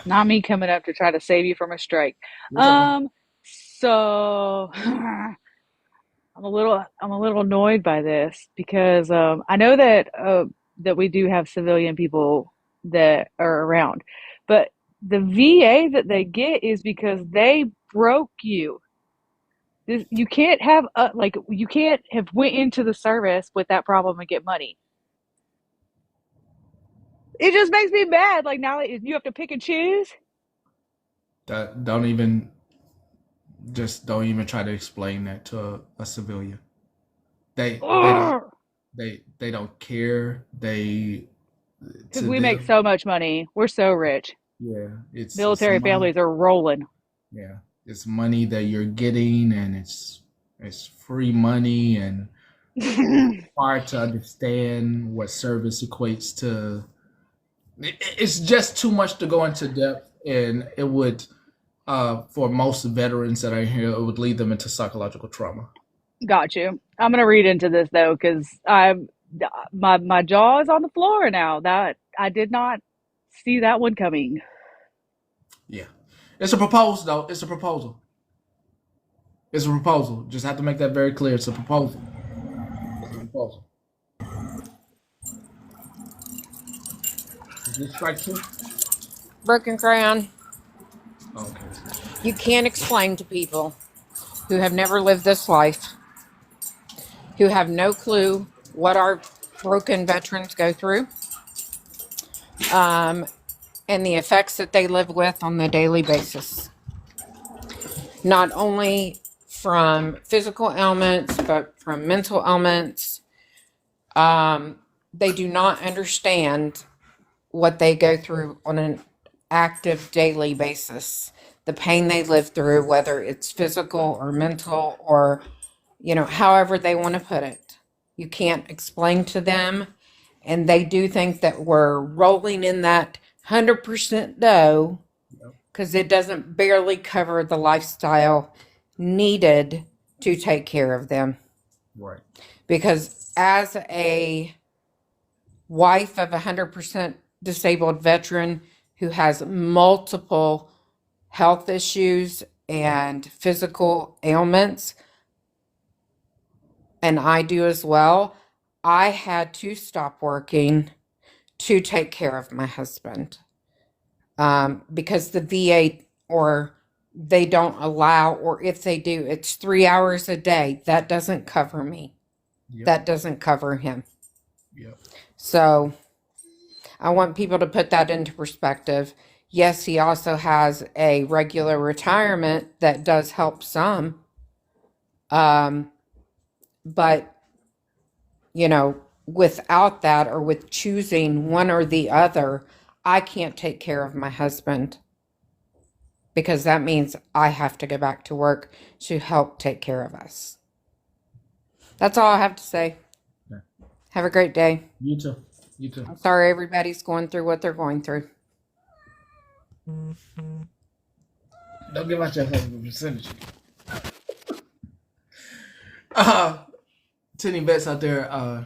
Not me coming up to try to save you from a strike. It's okay. So I'm a little annoyed by this because I know that we do have civilian people that are around, but the VA that they get is because they broke you. You can't have you can't have went into the service with that problem and get money. It just makes me mad. Like now you have to pick and choose. Don't even try to explain that to a civilian. They don't care. Because we make so much money. We're so rich. Yeah, it's Military money. families are rolling. Yeah, it's money that you're getting, and it's free money, and hard to understand what service equates to. It's just too much to go into depth, and it would, for most veterans that are here, it would lead them into psychological trauma. Got you. I'm gonna read into this though, because my jaw is on the floor now. That I did not see that one coming. Yeah, it's a proposal, though. It's a proposal. It's a proposal. Just have to make that very clear. It's a proposal. It's a proposal. Is this strike two? Broken Crown, Okay. you can't explain to people who have never lived this life, who have no clue what our broken veterans go through, and the effects that they live with on the daily basis. Not only from physical ailments, but from mental ailments. They do not understand what they go through on an active daily basis. The pain they live through, whether it's physical or mental or, however they want to put it. You can't explain to them. And they do think that we're rolling in that 100% dough because it doesn't barely cover the lifestyle needed to take care of them. Right. Because as a wife of a 100% disabled veteran who has multiple health issues and physical ailments, and I do as well, I had to stop working to take care of my husband. Because the VA, or they don't allow, or if they do, it's 3 hours a day. That doesn't cover me. Yep. That doesn't cover him. Yep. So I want people to put that into perspective. Yes, he also has a regular retirement that does help some. But, without that, or with choosing one or the other, I can't take care of my husband because that means I have to go back to work to help take care of us. That's all I have to say. Okay. Have a great day. You too. You too. I'm sorry everybody's going through what they're going through. Don't give out your husband percentage. To any vets out there, I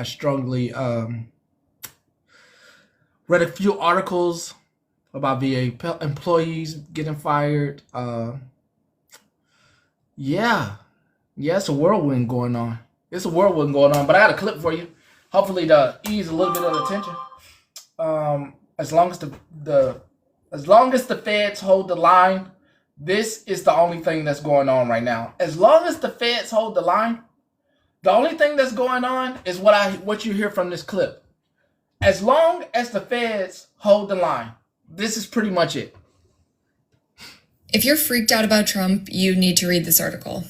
strongly read a few articles about VA employees getting fired. It's a whirlwind going on. But I got a clip for you. Hopefully to ease a little bit of the tension. As long as the feds hold the line, this is the only thing that's going on right now. As long as the feds hold the line, the only thing that's going on is what you hear from this clip. As long as the feds hold the line, this is pretty much it. If you're freaked out about Trump, you need to read this article.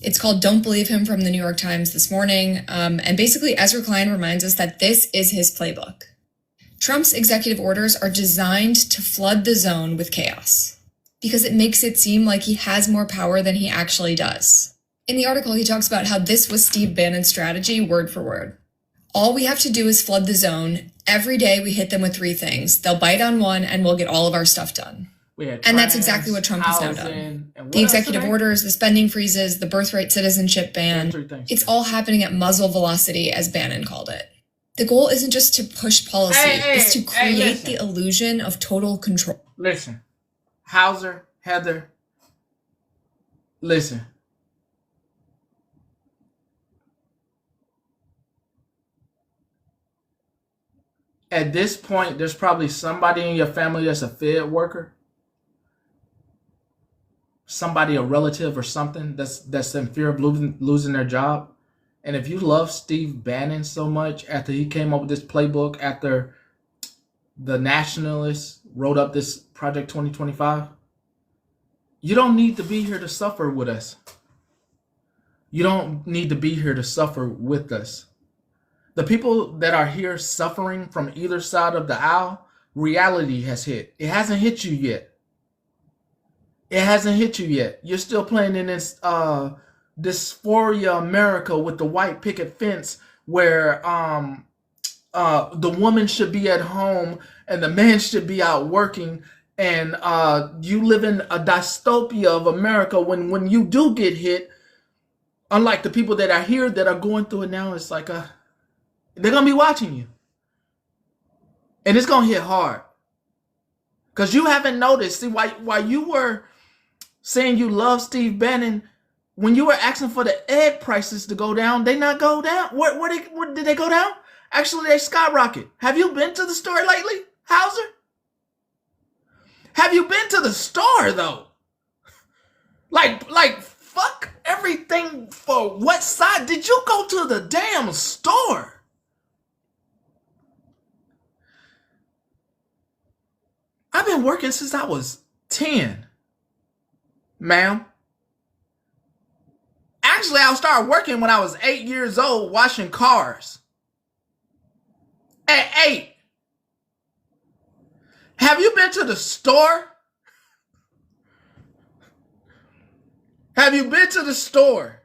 It's called Don't Believe Him from the New York Times this morning. And basically, Ezra Klein reminds us that this is his playbook. Trump's executive orders are designed to flood the zone with chaos because it makes it seem like he has more power than he actually does. In the article, he talks about how this was Steve Bannon's strategy word for word. All we have to do is flood the zone. Every day we hit them with 3 things. They'll bite on one and we'll get all of our stuff done. And that's exactly what Trump has now done. The executive orders, the spending freezes, the birthright citizenship ban, it's all happening at muzzle velocity, as Bannon called it. The goal isn't just to push policy, it's to create the illusion of total control. Listen, Hauser, Heather, listen. At this point, there's probably somebody in your family that's a Fed worker. Somebody, a relative or something that's in fear of losing their job. And if you love Steve Bannon so much after he came up with this playbook, after the nationalists wrote up this Project 2025, you don't need to be here to suffer with us. You don't need to be here to suffer with us. The people that are here suffering from either side of the aisle, reality has hit. It hasn't hit you yet. It hasn't hit you yet. You're still playing in this dysphoria America with the white picket fence where the woman should be at home and the man should be out working, and you live in a dystopia of America when you do get hit, unlike the people that are here that are going through it now, it's like they're going to be watching you. And it's going to hit hard. Because you haven't noticed. See, while you were saying you love Steve Bannon, when you were asking for the egg prices to go down, they not go down. Where did they go down? Actually, they skyrocket. Have you been to the store lately, Hauser? Have you been to the store, though? Like, fuck everything for what side? Did you go to the damn store? I've been working since I was 10, ma'am. Actually, I started working when I was 8 years old, washing cars. At 8. Have you been to the store? Have you been to the store?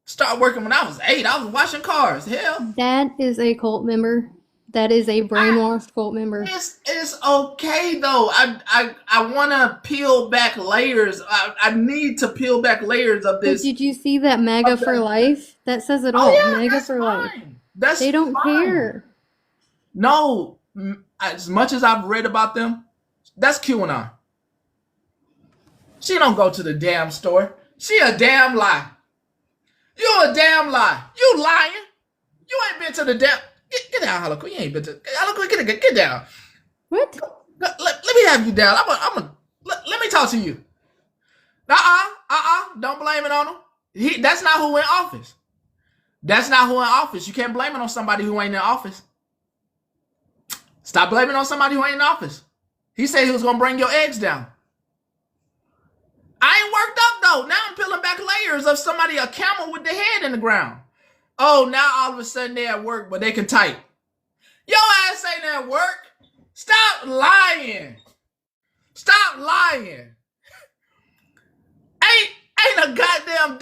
Started working when I was 8. I was washing cars. Hell. That is a cult member. That is a brainwashed cult member. It's okay though. I want to peel back layers. I need to peel back layers of this. But did you see that MAGA for life? That says it all. Yeah, MAGA for life. They don't care. No, as much as I've read about them, that's QAnon. She don't go to the damn store. She a damn lie. You a damn lie. You lying. You ain't been to the damn. Get down, Harlequin. You ain't been to Harlequin. Get down. What? Let me have you down. Let me talk to you. Don't blame it on him. That's not who in office. That's not who in office. You can't blame it on somebody who ain't in office. Stop blaming on somebody who ain't in office. He said he was gonna bring your eggs down. I ain't worked up though. Now I'm peeling back layers of somebody, a camel with the head in the ground. Oh, now all of a sudden they're at work, but they can type. Your ass ain't at work. Stop lying. Stop lying. Ain't a goddamn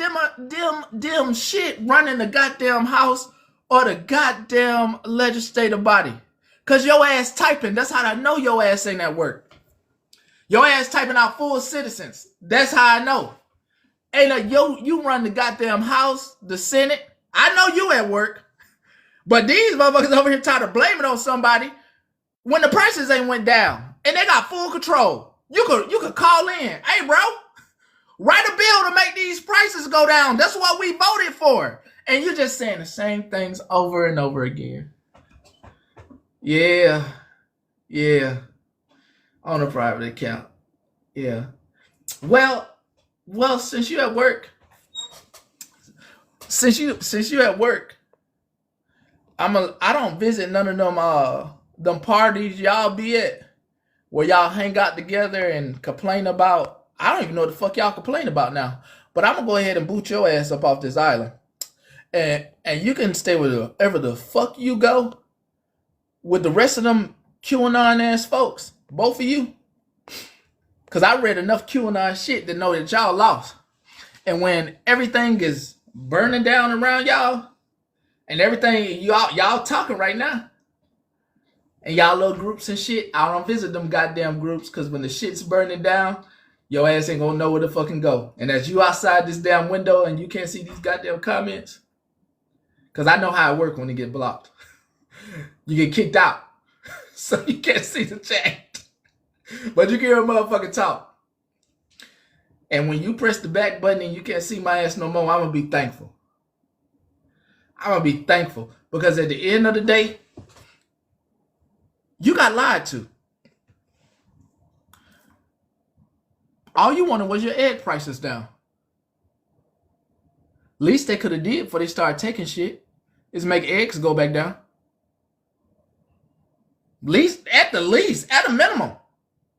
dim shit running the goddamn house or the goddamn legislative body. Cause your ass typing. That's how I know your ass ain't at work. Your ass typing out full citizens. That's how I know. You run the goddamn House, the Senate. I know you at work. But these motherfuckers over here trying to blame it on somebody when the prices ain't went down and they got full control. You could call in. Hey, bro, write a bill to make these prices go down. That's what we voted for. And you're just saying the same things over and over again. Yeah. Yeah, on a private account. Yeah. Well, since you at work, since you at work, I don't visit none of them parties y'all be at where y'all hang out together and complain about. I don't even know what the fuck y'all complain about now. But I'm gonna go ahead and boot your ass up off this island, and you can stay with wherever the fuck you go with the rest of them QAnon ass folks. Both of you, cause I read enough QAnon shit to know that y'all lost. And when everything is burning down around y'all, and everything y'all talking right now, and y'all little groups and shit, I don't visit them goddamn groups, because when the shit's burning down, your ass ain't gonna know where to fucking go. And as you outside this damn window and you can't see these goddamn comments, because I know how it works when it get blocked. You get kicked out. So you can't see the chat. But you can hear a motherfucker talk. And when you press the back button and you can't see my ass no more, I'm gonna be thankful. I'm gonna be thankful. Because at the end of the day, you got lied to. All you wanted was your egg prices down. Least they could have did before they started taking shit is make eggs go back down. At a minimum.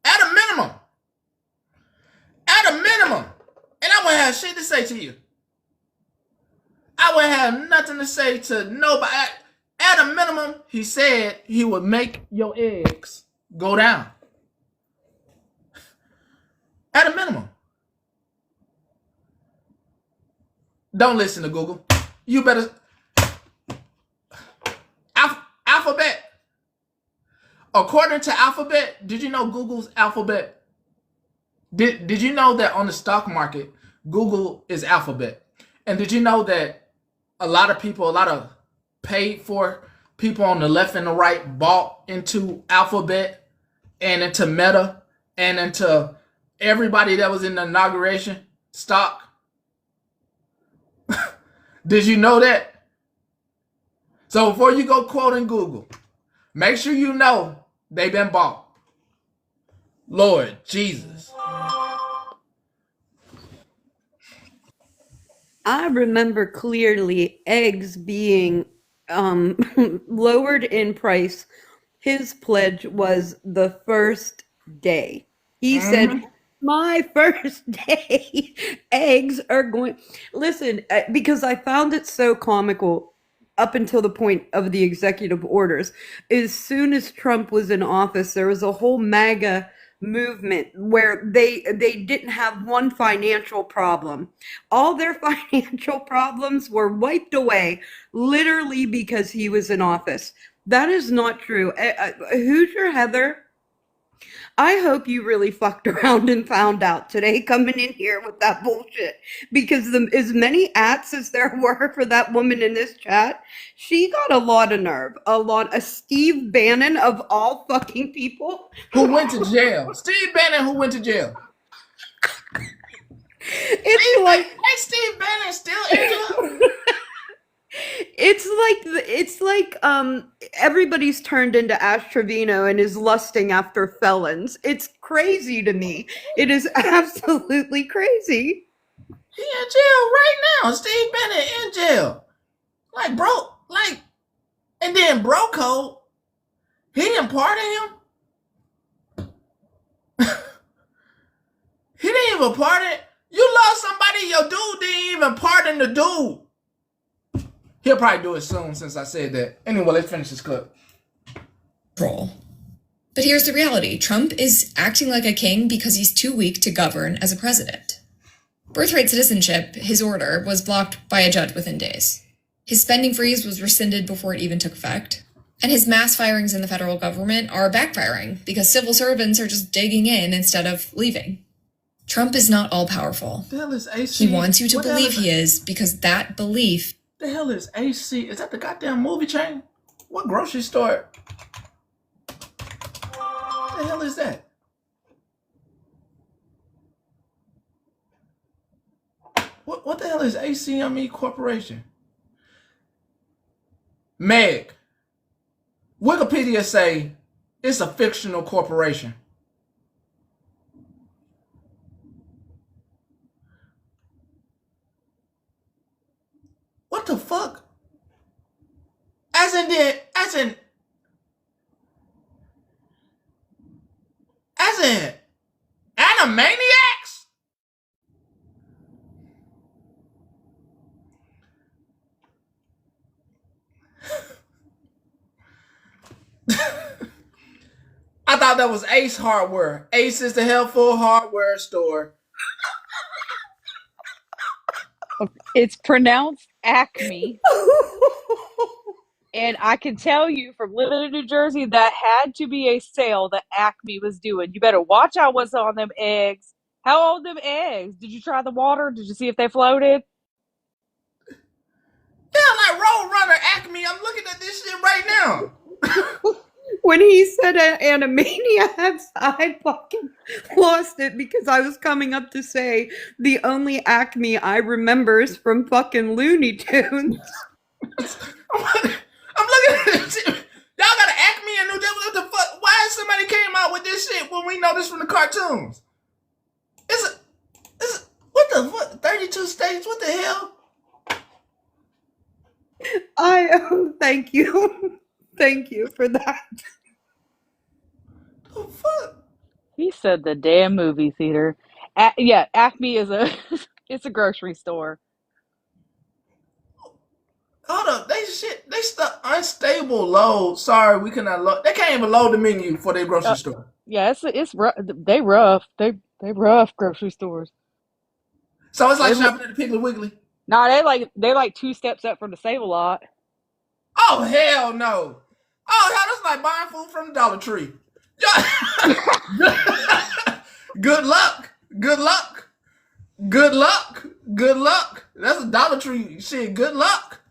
At a minimum. At a minimum. And I wouldn't have shit to say to you. I wouldn't have nothing to say to nobody. At a minimum, he said he would make your eggs go down. At a minimum. Don't listen to Google. You better... Alphabet. According to Alphabet, did you know Google's Alphabet? Did you know that on the stock market, Google is Alphabet? And did you know that a lot of paid for people on the left and the right bought into Alphabet and into Meta and into everybody that was in the inauguration stock? Did you know that? So before you go quoting Google, make sure you know they've been bought. Lord Jesus. I remember clearly eggs being lowered in price. His pledge was the first day. He said, my first day, eggs are going. Listen, because I found it so comical up until the point of the executive orders. As soon as Trump was in office, there was a whole MAGA movement where they didn't have one financial problem. All their financial problems were wiped away literally because he was in office. That is not true. Hoosier Heather, I hope you really fucked around and found out today coming in here with that bullshit, because as many ats as there were for that woman in this chat, she got a lot of nerve. A Steve Bannon of all fucking people. Who went to jail. Steve Bannon who went to jail. Hey, Steve Bannon still in jail? It's like everybody's turned into Ash Trevino and is lusting after felons. It's crazy to me. It is absolutely crazy. He in jail right now. Steve Bannon in jail. And then bro code, he didn't pardon him. He didn't even pardon. You lost somebody, your dude didn't even pardon the dude. He'll probably do it soon since I said that. Anyway, let's finish this clip. But here's the reality. Trump is acting like a king because he's too weak to govern as a president. Birthright citizenship, his order, was blocked by a judge within days. His spending freeze was rescinded before it even took effect. And his mass firings in the federal government are backfiring because civil servants are just digging in instead of leaving. Trump is not all-powerful. The hell is AC? He wants you to believe he is because that belief... The hell is AC? Is that the goddamn movie chain? What grocery store? The hell is that? What the hell is ACME Corporation? Meg. Wikipedia say It's a fictional corporation. What the fuck? As in Animaniacs? I thought that was Ace Hardware. Ace is the helpful hardware store. It's pronounced Acme. And I can tell you from living in New Jersey, that had to be a sale that Acme was doing. You better watch out what's on them eggs. How old them eggs? Did you try the water? Did you see if they floated? Yeah, like Roadrunner Acme. I'm looking at this shit right now. When he said Animaniacs, I fucking lost it because I was coming up to say the only Acme I remember is from fucking Looney Tunes. I'm looking at this shit. Y'all got an Acme and New Devil. What the fuck? Why has somebody came out with this shit when we know this from the cartoons? What the fuck? 32 states? What the hell? Thank you. Thank you for that. The fuck? He said the damn movie theater. Yeah, Acme is a it's a grocery store. Hold up, they stuck unstable load. Sorry, we cannot load. They can't even load the menu for their grocery store. Yeah, it's rough. They rough. They rough grocery stores. So it's like shopping at the Piggly Wiggly. Nah, they like 2 steps up from the Save-A-Lot. Oh hell no! Oh hell, that's like buying food from the Dollar Tree. Good luck. Good luck. Good luck. Good luck. That's a Dollar Tree shit. Good luck.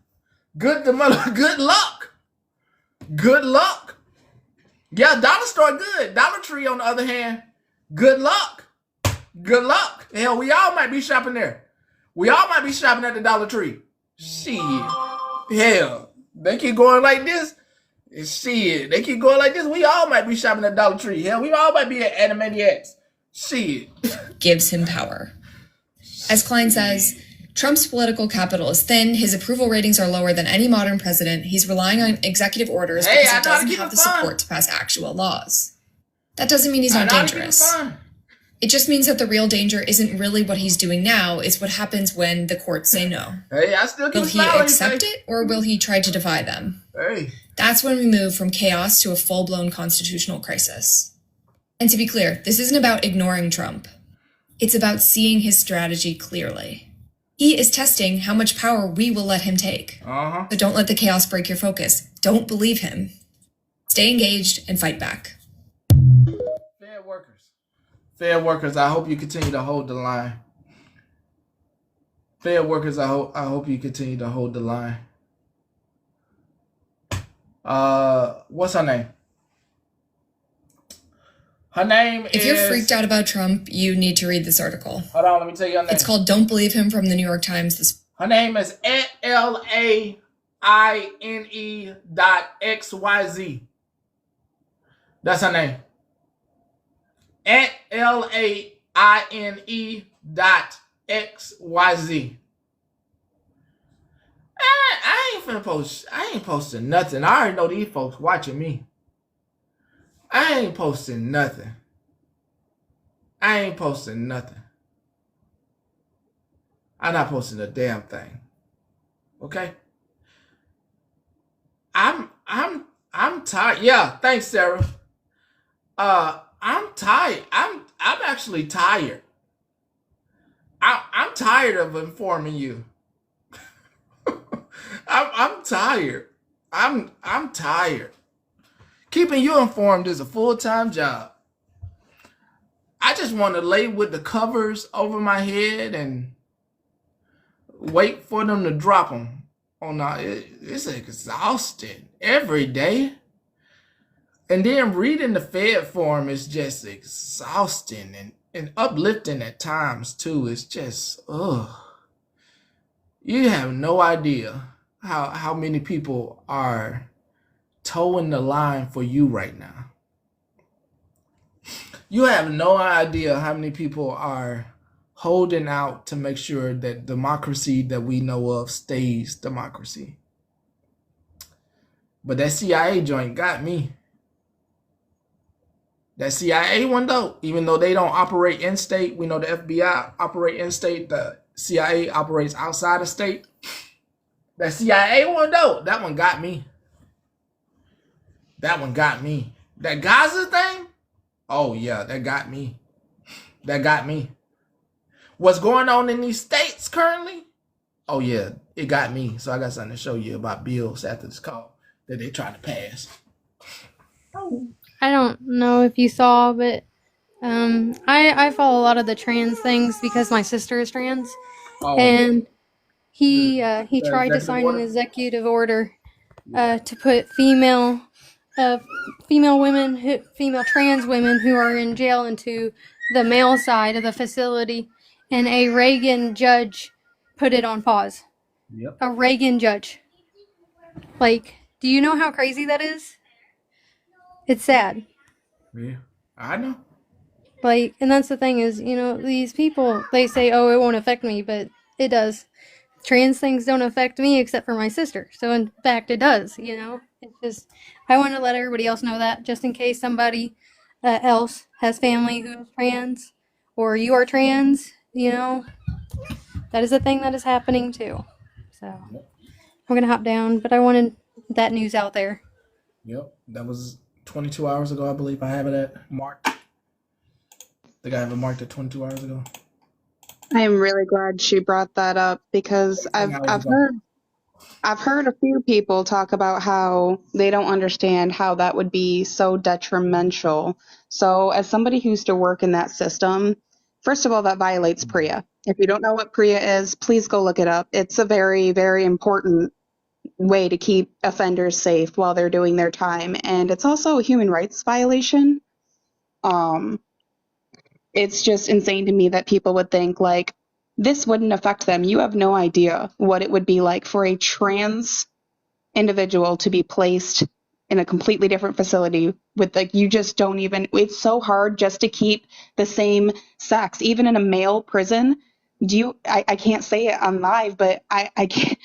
Good luck. Good luck. Yeah, Dollar Store good. Dollar Tree on the other hand, good luck. Good luck. Hell, we all might be shopping there. We all might be shopping at the Dollar Tree. Shit. Hell, they keep going like this. Shit, they keep going like this. We all might be shopping at Dollar Tree. Hell, we all might be at Animaniacs. Shit. Gives him power. As Klein says, Trump's political capital is thin, his approval ratings are lower than any modern president, he's relying on executive orders because he doesn't have the support to pass actual laws. That doesn't mean he's not dangerous. It just means that the real danger isn't really what he's doing now, it's what happens when the courts say no. Hey, I still keep Will he accept it, or will he try to defy them? Hey. That's when we move from chaos to a full-blown constitutional crisis. And to be clear, this isn't about ignoring Trump. It's about seeing his strategy clearly. He is testing how much power we will let him take. So don't let the chaos break your focus. Don't believe him. Stay engaged and fight back. Fair workers. Fair workers, I hope you continue to hold the line. Fair workers, I hope you continue to hold the line. What's her name? Her name If you're freaked out about Trump, you need to read this article. Hold on, let me tell you her name. It's called Don't Believe Him from the New York Times. Her name is @LAINE.XYZ. That's her name. @LAINE.XYZ. I ain't posting nothing. I already know these folks watching me. I ain't posting nothing. I'm not posting a damn thing. Okay? I'm tired. Yeah, thanks, Sarah. I'm tired. I'm actually tired. I'm tired of informing you. I'm tired. I'm tired. Keeping you informed is a full-time job. I just want to lay with the covers over my head and wait for them to drop them. Oh no, it's exhausting every day. And then reading the Fed form is just exhausting and uplifting at times too. It's just, you have no idea how many people are towing the line for you right now. You have no idea how many people are holding out to make sure that democracy that we know of stays democracy. But that CIA joint got me. That CIA one though, even though they don't operate in state, we know the FBI operate in state, the CIA operates outside of state. That CIA one though, that one got me. That one got me. That Gaza thing? Oh yeah, that got me. That got me. What's going on in these states currently? Oh yeah, it got me. So I got something to show you about bills after this call that they trying to pass. I don't know if you saw, but I follow a lot of the trans things because my sister is trans, Oh, and he the tried to executive sign an order? executive order to put uh, female trans women who are in jail into the male side of the facility, and a Reagan judge put it on pause. Yep. A Reagan judge. Like, do you know how crazy that is? It's sad. Yeah, I know. Like, and that's the thing is, these people, they say, oh, it won't affect me, but it does. Trans things don't affect me except for my sister. So, in fact, it does, It's just, I want to let everybody else know that just in case somebody else has family who is trans or you are trans, that is a thing that is happening too. So, I'm going to hop down, but I wanted that news out there. Yep. That was 22 hours ago, I believe. I have it at marked. I think I have it marked at 22 hours ago. I am really glad she brought that up because 16 hours ago. I've heard a few people talk about how they don't understand how that would be so detrimental. So, as somebody who used to work in that system, first of all, that violates PREA. If you don't know what PREA is, please go look it up. It's a very, very important way to keep offenders safe while they're doing their time, and it's also a human rights violation. Um, it's just insane to me that people would think like this wouldn't affect them. You have no idea what it would be like for a trans individual to be placed in a completely different facility with like you just don't even it's so hard just to keep the same sex even in a male prison. I can't say it on live, but I can't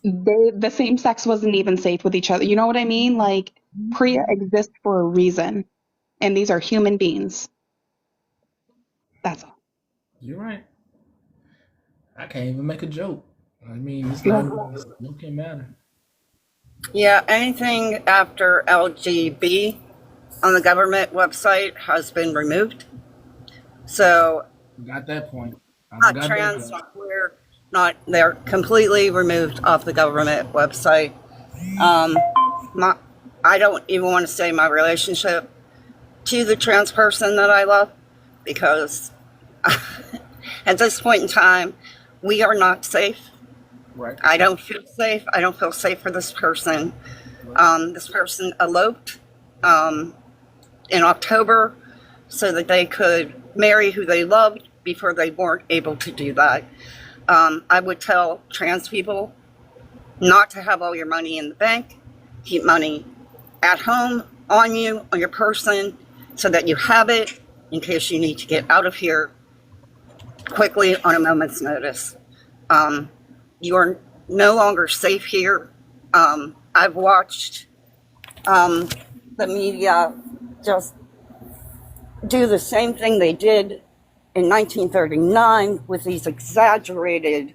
the same sex wasn't even safe with each other. You know what I mean? Like PREA exists for a reason, and these are human beings. That's all. You're right. I can't even make a joke. I mean, it's not even, it can't matter. Yeah, anything after LGB on the government website has been removed. So Got that point. not trans, not queer, not they're completely removed off the government website. I don't even want to say my relationship to the trans person that I love because at this point in time, we are not safe. Right. I don't feel safe. I don't feel safe for this person. This person eloped in October so that they could marry who they loved before they weren't able to do that. I would tell trans people not to have all your money in the bank. Keep money at home, on you, on your person, so that you have it in case you need to get out of here quickly on a moment's notice. You are no longer safe here. I've watched the media just do the same thing they did in 1939 with these exaggerated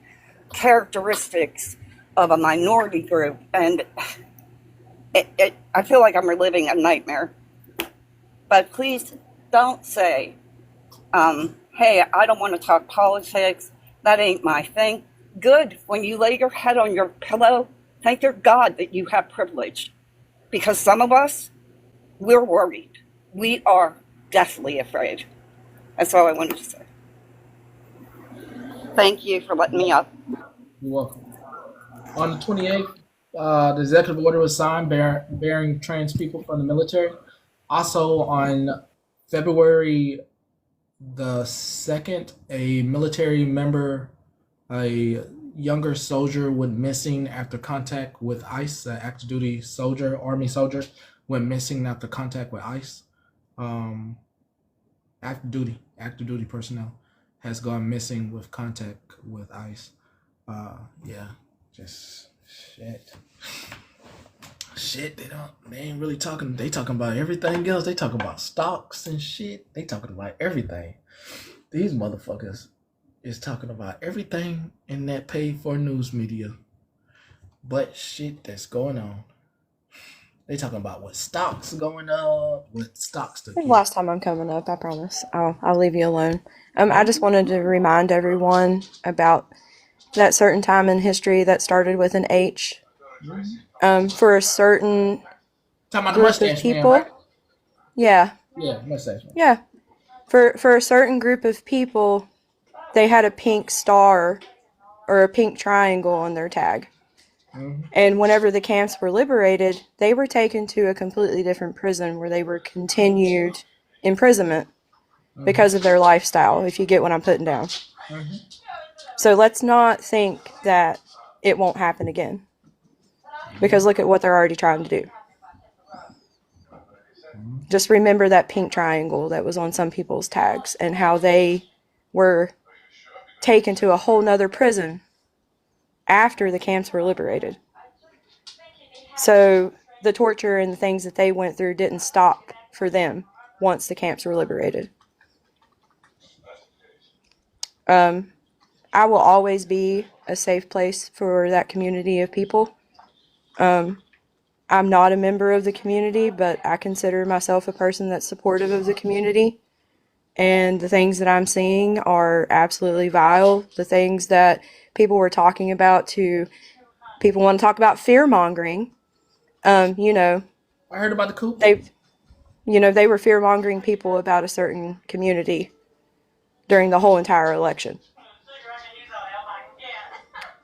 characteristics of a minority group. And I feel like I'm reliving a nightmare. But please don't say, hey, I don't want to talk politics. That ain't my thing. Good. When you lay your head on your pillow, thank your God that you have privilege. Because some of us, we're worried. We are deathly afraid. That's all I wanted to say. Thank you for letting me up. You're welcome. On the 28th, the executive order was signed bearing trans people from the military. Also on February the 2nd, a military member, a younger soldier, went missing after contact with ICE. An active duty soldier, Army soldier, went missing after contact with ICE. active duty personnel has gone missing with contact with ICE. Yeah, just shit. They ain't really talking. They talking about everything else. They talking about stocks and shit. They talking about everything. These motherfuckers is talking about everything in that paid for news media, but shit that's going on. They talking about what stocks going up, what stocks to The get. last time I'm coming up, I promise. I'll leave you alone. I just wanted to remind everyone about that certain time in history that started with an H. For a certain Talking about the group of mustache man, people. right? Yeah. Yeah, mustache man. Yeah. For a certain group of people, they had a pink star or a pink triangle on their tag. And whenever the camps were liberated, they were taken to a completely different prison where they were continued imprisonment because of their lifestyle, if you get what I'm putting down. So let's not think that it won't happen again. Because look at what they're already trying to do. Just remember that pink triangle that was on some people's tags and how they were taken to a whole nother prison after the camps were liberated. So the torture and the things that they went through didn't stop for them once the camps were liberated. I will always be a safe place for that community of people. I'm not a member of the community, but I consider myself a person that's supportive of the community. And the things that I'm seeing are absolutely vile. The things that people were talking about people want to talk about fear mongering. I heard about the coup. They were fear mongering people about a certain community during the whole entire election.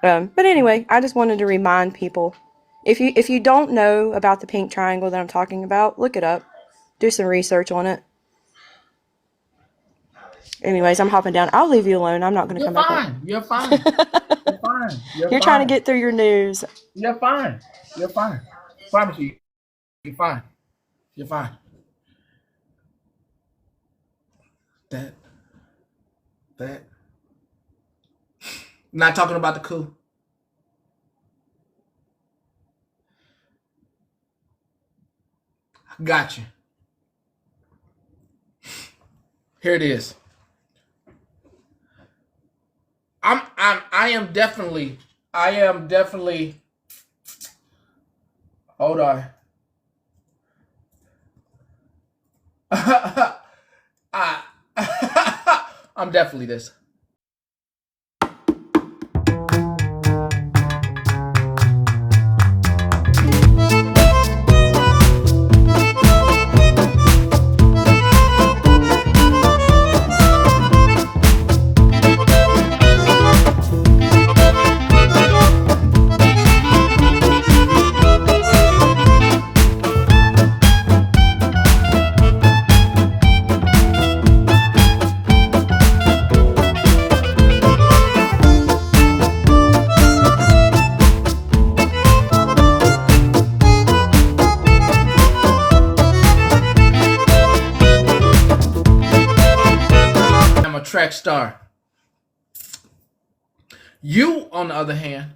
But anyway, I just wanted to remind people, if you don't know about the pink triangle that I'm talking about, look it up. Do some research on it. Anyways, I'm hopping down. I'll leave you alone. I'm not going to come back up. You're fine. You're fine. You're trying to get through your news. You're fine. You're fine. Promise you. You're fine. You're fine. That. Not talking about the coup. Got you. Here it is. I am definitely. Hold on. I'm definitely this. Track star. You, on the other hand,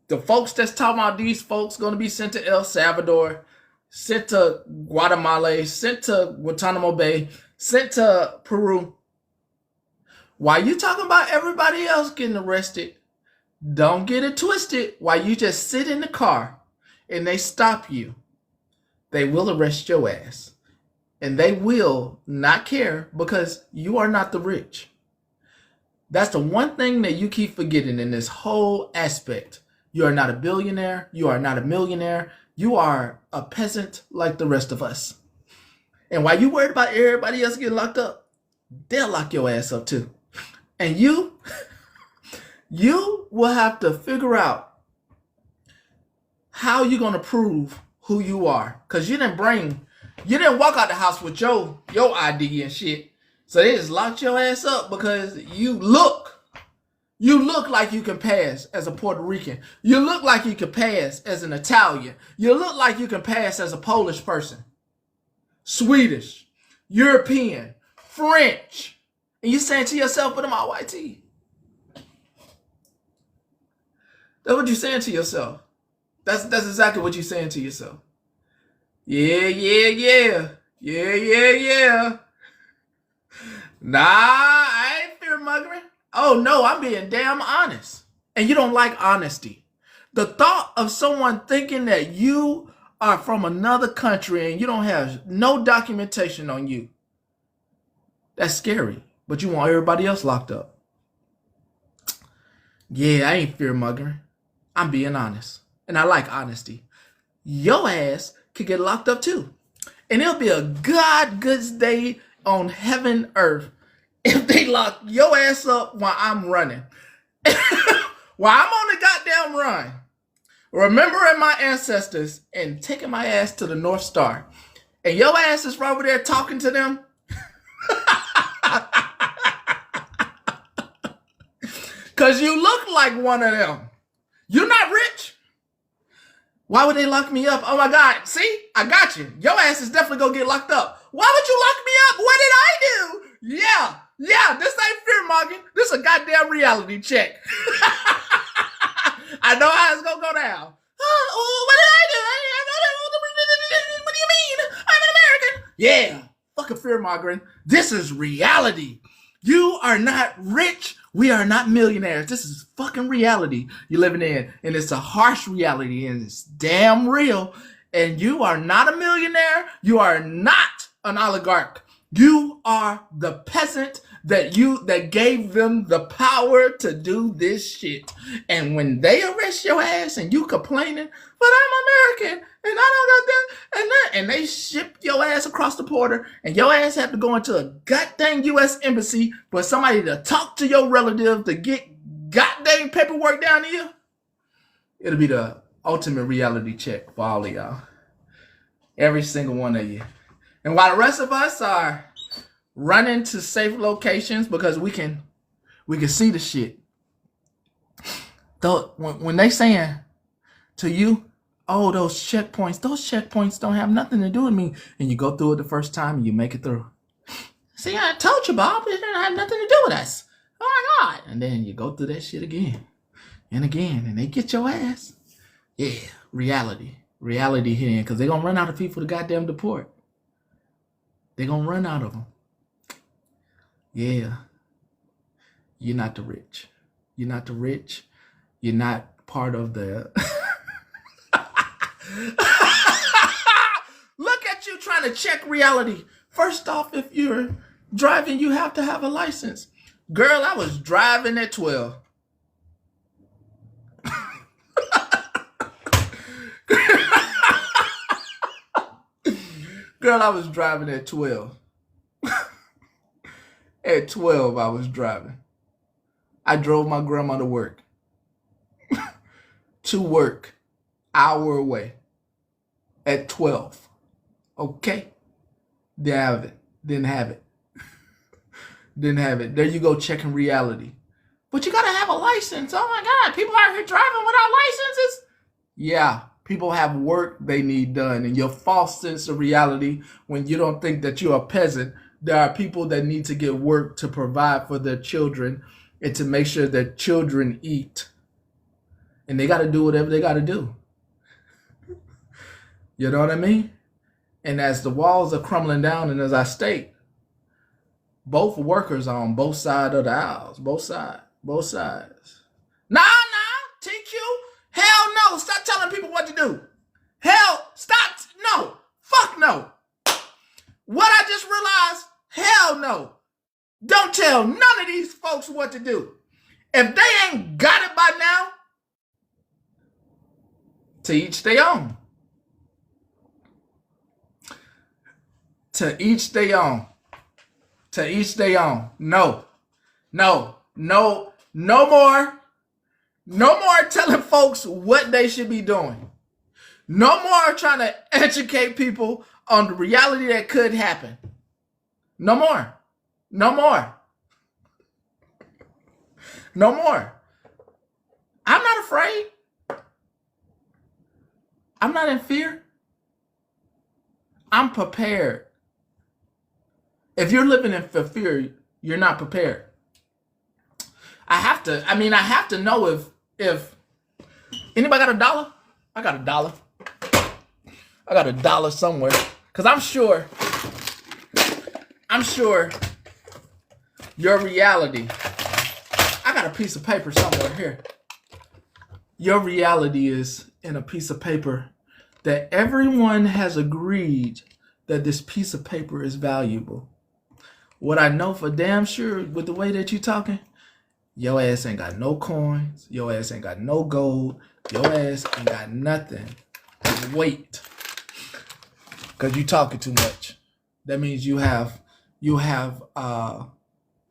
the folks that's talking about these folks going to be sent to El Salvador, sent to Guatemala, sent to Guantanamo Bay, sent to Peru. Why you talking about everybody else getting arrested? Don't get it twisted. While you just sit in the car and they stop you, they will arrest your ass. And they will not care because you are not the rich. That's the one thing that you keep forgetting in this whole aspect. You are not a billionaire. You are not a millionaire. You are a peasant like the rest of us. And while you worried about everybody else getting locked up, they'll lock your ass up too. And you will have to figure out how you're going to prove who you are. Because you didn't walk out the house with your ID and shit. So they just locked your ass up because you look like you can pass as a Puerto Rican. You look like you can pass as an Italian. You look like you can pass as a Polish person. Swedish, European, French. And you saying to yourself, but I'm all white tea. That's what you're saying to yourself. That's exactly what you're saying to yourself. Yeah, yeah, yeah. Yeah, yeah, yeah. Nah, I ain't fear mongering. Oh no, I'm being damn honest. And you don't like honesty. The thought of someone thinking that you are from another country and you don't have no documentation on you, that's scary. But you want everybody else locked up. Yeah, I ain't fear mongering. I'm being honest. And I like honesty. Your ass could get locked up too. And it'll be a God goods day on heaven earth if they lock your ass up while I'm running. While I'm on the goddamn run, remembering my ancestors and taking my ass to the North Star. And your ass is right over there talking to them. Because you look like one of them. You're not rich. Why would they lock me up? Oh my God. See, I got you. Your ass is definitely going to get locked up. Why would you lock me up? What did I do? Yeah, this ain't fear mongering. This is a goddamn reality check. I know how it's going to go down. Oh, what did I do? What do you mean? I'm an American. Yeah, fucking fear mongering. This is reality. You are not rich. We are not millionaires. This is fucking reality you're living in. And it's a harsh reality and it's damn real. And you are not a millionaire. You are not an oligarch. You are the peasant that gave them the power to do this shit. And when they arrest your ass and you complaining, but I'm American and I don't got that and they ship your ass across the border and your ass have to go into a goddamn U.S. embassy for somebody to talk to your relative to get goddamn paperwork down here, it'll be the ultimate reality check for all of y'all. Every single one of you. And while the rest of us are running to safe locations because we can see the shit. Though when they saying to you, oh, those checkpoints don't have nothing to do with me. And you go through it the first time and you make it through. See, I told you, Bob, it didn't have nothing to do with us. Oh my God. And then you go through that shit again and again and they get your ass. Yeah, reality hitting because they're going to run out of people to goddamn deport. They're going to run out of them. Yeah. You're not the rich. You're not the rich. You're not part of the... Look at you trying to check reality. First off, if you're driving, you have to have a license. Girl, I was driving at 12. Girl, I was driving at 12. At 12, I was driving. I drove my grandma to work. To work. Hour away. At 12. Okay? Didn't have it. Didn't have it. There you go, checking reality. But you gotta have a license. Oh my God, people out here driving without licenses? Yeah, people have work they need done. And your false sense of reality, when you don't think that you're a peasant, there are people that need to get work to provide for their children and to make sure that children eat. And they gotta do whatever they gotta do. You know what I mean? And as the walls are crumbling down, and as I state, both workers are on both sides of the aisles. Both sides. Nah, TQ. Hell no. Stop telling people what to do. Hell, stop. No. Fuck no. What I just realized, hell no. Don't tell none of these folks what to do. If they ain't got it by now, to each their own. To each their own. To each their own. No more telling folks what they should be doing. No more trying to educate people on the reality that could happen. No more. I'm not afraid. I'm not in fear. I'm prepared. If you're living in fear, you're not prepared. I have to know if anybody got a dollar? I got a dollar. I got a dollar somewhere. Cause I'm sure your reality. I got a piece of paper somewhere here. Your reality is in a piece of paper that everyone has agreed that this piece of paper is valuable. What I know for damn sure with the way that you talking, your ass ain't got no coins. Your ass ain't got no gold. Your ass ain't got nothing. Wait. Because you talking too much. That means you have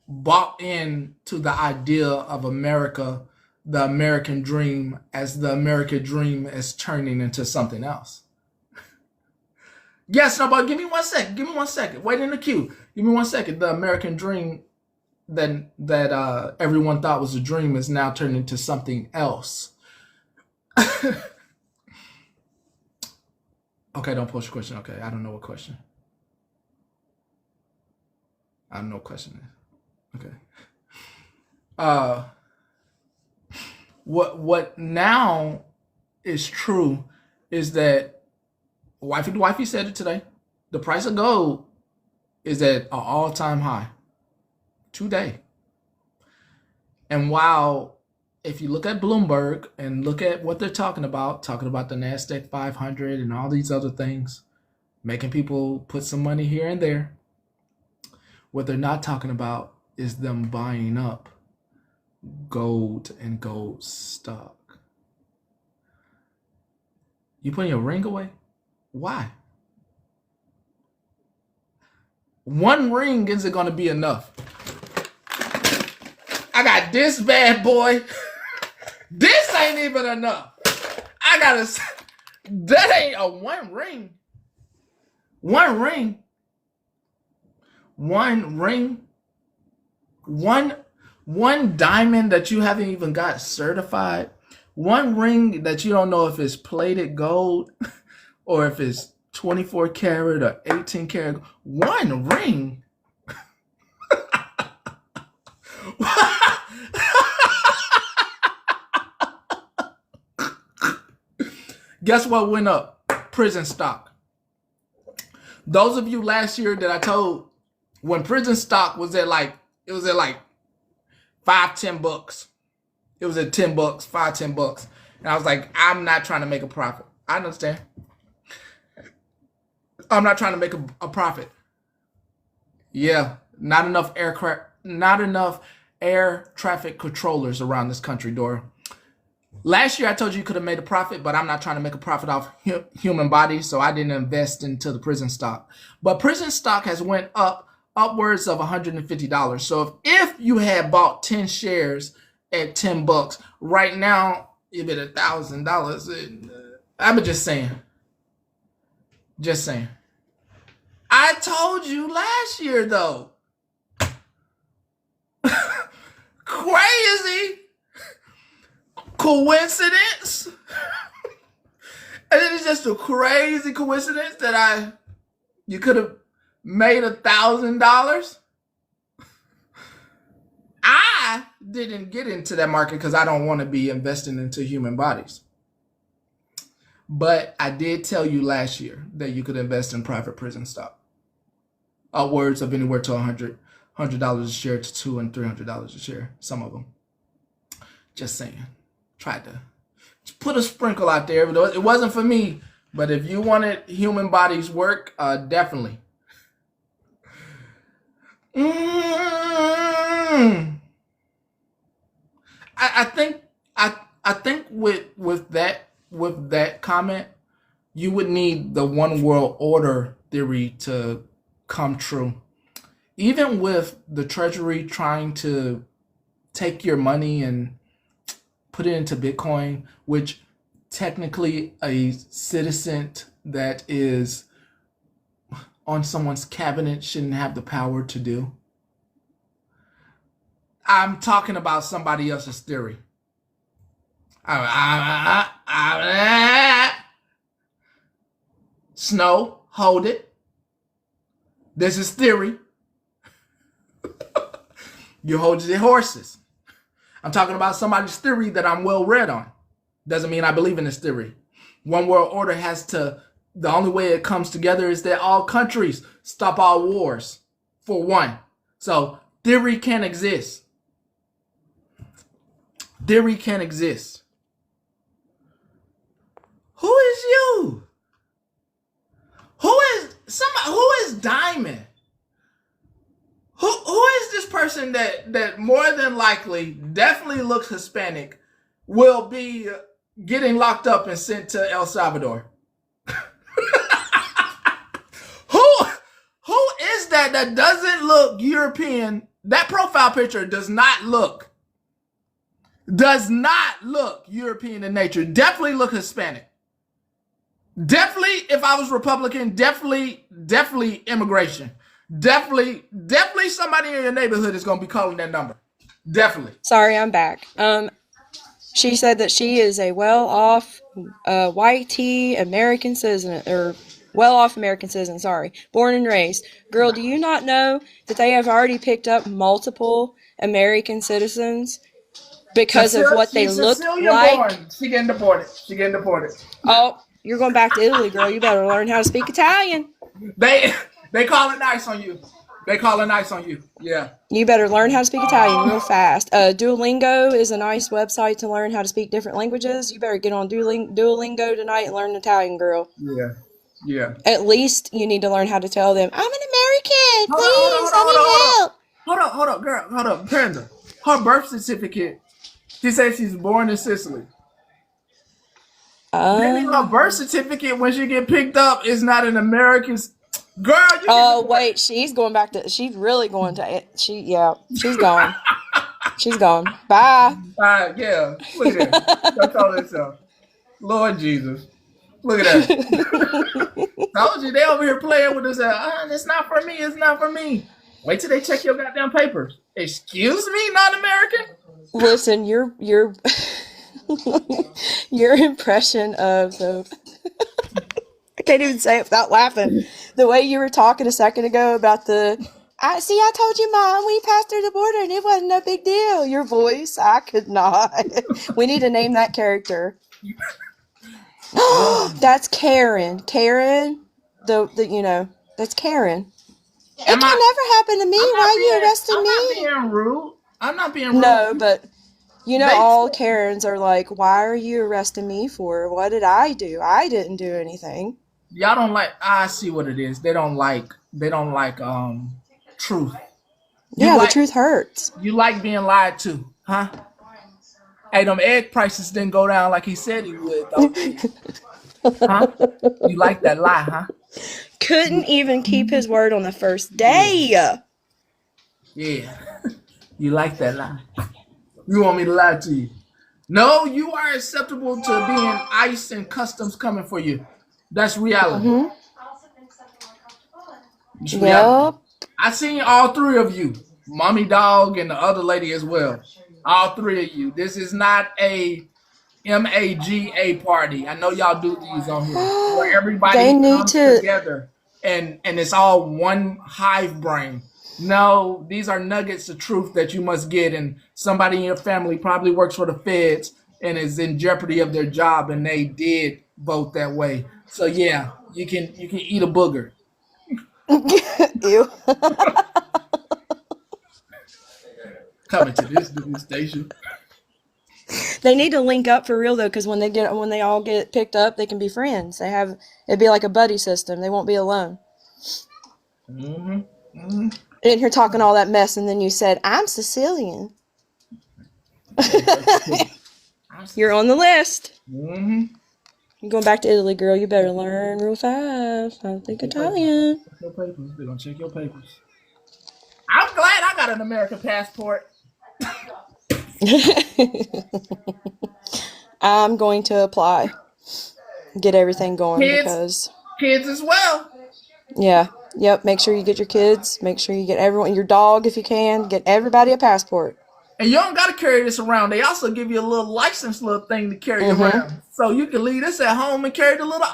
bought into the idea of America, the American dream, as the American dream is turning into something else. Yes, no, but give me 1 second. Give me 1 second. Wait in the queue. Give me 1 second. The American dream that everyone thought was a dream is now turned into something else. Okay, don't post your question. Okay, I don't know what question. I don't know what question is. Okay. What now is true is that wifey said it today. The price of gold is at an all-time high today. And while if you look at Bloomberg and look at what they're talking about the NASDAQ 500 and all these other things, making people put some money here and there, what they're not talking about is them buying up gold and gold stock. You putting your ring away? Why? One ring isn't going to be enough. I got this bad boy. This ain't even enough. That ain't a one ring. One ring. One diamond that you haven't even got certified. One ring that you don't know if it's plated gold or if it's 24 karat or 18 karat. One ring. Guess what went up? Prison stock. Those of you last year that I told when prison stock was at like $5, $10. It was at $10, $5, $10. And I was like, I'm not trying to make a profit. I understand. I'm not trying to make a profit. Yeah, not enough air traffic controllers around this country, Dora. Last year, I told you could have made a profit, but I'm not trying to make a profit off human bodies, so I didn't invest into the prison stock. But prison stock has went upwards of $150. So if you had bought 10 shares at $10, right now, you'd be at $1,000. I'm just saying. Just saying. I told you last year, though. Crazy coincidence. And it is just a crazy coincidence that you could have made $1,000. I didn't get into that market because I don't want to be investing into human bodies. But I did tell you last year that you could invest in private prison stock. Upwards of anywhere to $100 a share to $200 and $300 a share. Some of them. Just saying. Tried to put a sprinkle out there. It wasn't for me. But if you wanted human bodies work, definitely. I think with that comment, you would need the one world order theory to come true. Even with the Treasury trying to take your money and put it into Bitcoin, which technically a citizen that is on someone's cabinet shouldn't have the power to do. I'm talking about somebody else's theory. Snow, hold it. This is theory. You hold your horses. I'm talking about somebody's theory that I'm well read on. Doesn't mean I believe in this theory. One world order the only way it comes together is that all countries stop all wars, for one. So theory can't exist. Theory can't exist. Who is you? Who is Diamond? Who is this person that more than likely definitely looks Hispanic, will be getting locked up and sent to El Salvador? Who is that doesn't look European? That profile picture does not look European in nature. Definitely look Hispanic. Definitely, if I was Republican, definitely immigration. Definitely somebody in your neighborhood is going to be calling that number. Definitely. Sorry, I'm back. She said that she is a well-off white American citizen, or well-off American citizen, sorry, born and raised. Girl, do you not know that they have already picked up multiple American citizens because of what they look like? Born. She getting deported. Oh, you're going back to Italy, girl. You better learn how to speak Italian. They call it nice on you. Yeah. You better learn how to speak Italian real fast. Duolingo is a nice website to learn how to speak different languages. You better get on Duolingo tonight and learn Italian, girl. Yeah. At least you need to learn how to tell them, I'm an American, please, I need help. Hold up, girl. Hold up. Panda. Her birth certificate, she says she's born in Sicily. Maybe her birth certificate, when she get picked up, is not an American. Girl, wait, she's going back to, she's really going to, she's gone. She's gone. Bye. Yeah. Look at that. That's all itself. Lord Jesus. Look at that. Told you, they over here playing with us. It's not for me. It's not for me. Wait till they check your goddamn papers. Excuse me, non-American? Listen, your your impression of the I can't even say it without laughing. The way you were talking a second ago about I told you, Mom, we passed through the border and it wasn't no big deal. Your voice, I could not. We need to name that character. That's Karen. Karen, that's Karen. It can never happen to me. Why are you arresting me? I'm not being rude. No, but all Karens are like, why are you arresting me for? What did I do? I didn't do anything. Y'all don't like, I see what it is. They don't like truth. The truth hurts. You like being lied to, huh? Hey, them egg prices didn't go down like he said he would, though. Huh? You like that lie, huh? Couldn't even keep his word on the first day. Yeah. You like that lie. You want me to lie to you? No, you are acceptable to being ICE and customs coming for you. That's reality. Mm-hmm. It's reality. Yep. I seen all three of you. Mommy Dog and the other lady as well. All three of you. This is not a MAGA party. I know y'all do these on here where everybody comes together and it's all one hive brain. No, these are nuggets of truth that you must get, and somebody in your family probably works for the feds and is in jeopardy of their job, and they did vote that way. So yeah, you can eat a booger. Ew. Coming to this news station. They need to link up for real though, because when they all get picked up, they can be friends. It'd be like a buddy system. They won't be alone. Mm-hmm. Mm-hmm. In here talking all that mess, and then you said, I'm Sicilian. You're on the list. Mm-hmm. You're going back to Italy, girl. You better learn real fast. I think Italian. Check your papers. They're going to check your papers. I'm glad I got an American passport. I'm going to apply. Get everything going because... Kids as well. Yeah. Yep, make sure you get your kids. Make sure you get everyone, your dog if you can. Get everybody a passport. And you don't got to carry this around. They also give you a little little thing to carry around. So you can leave this at home and carry the little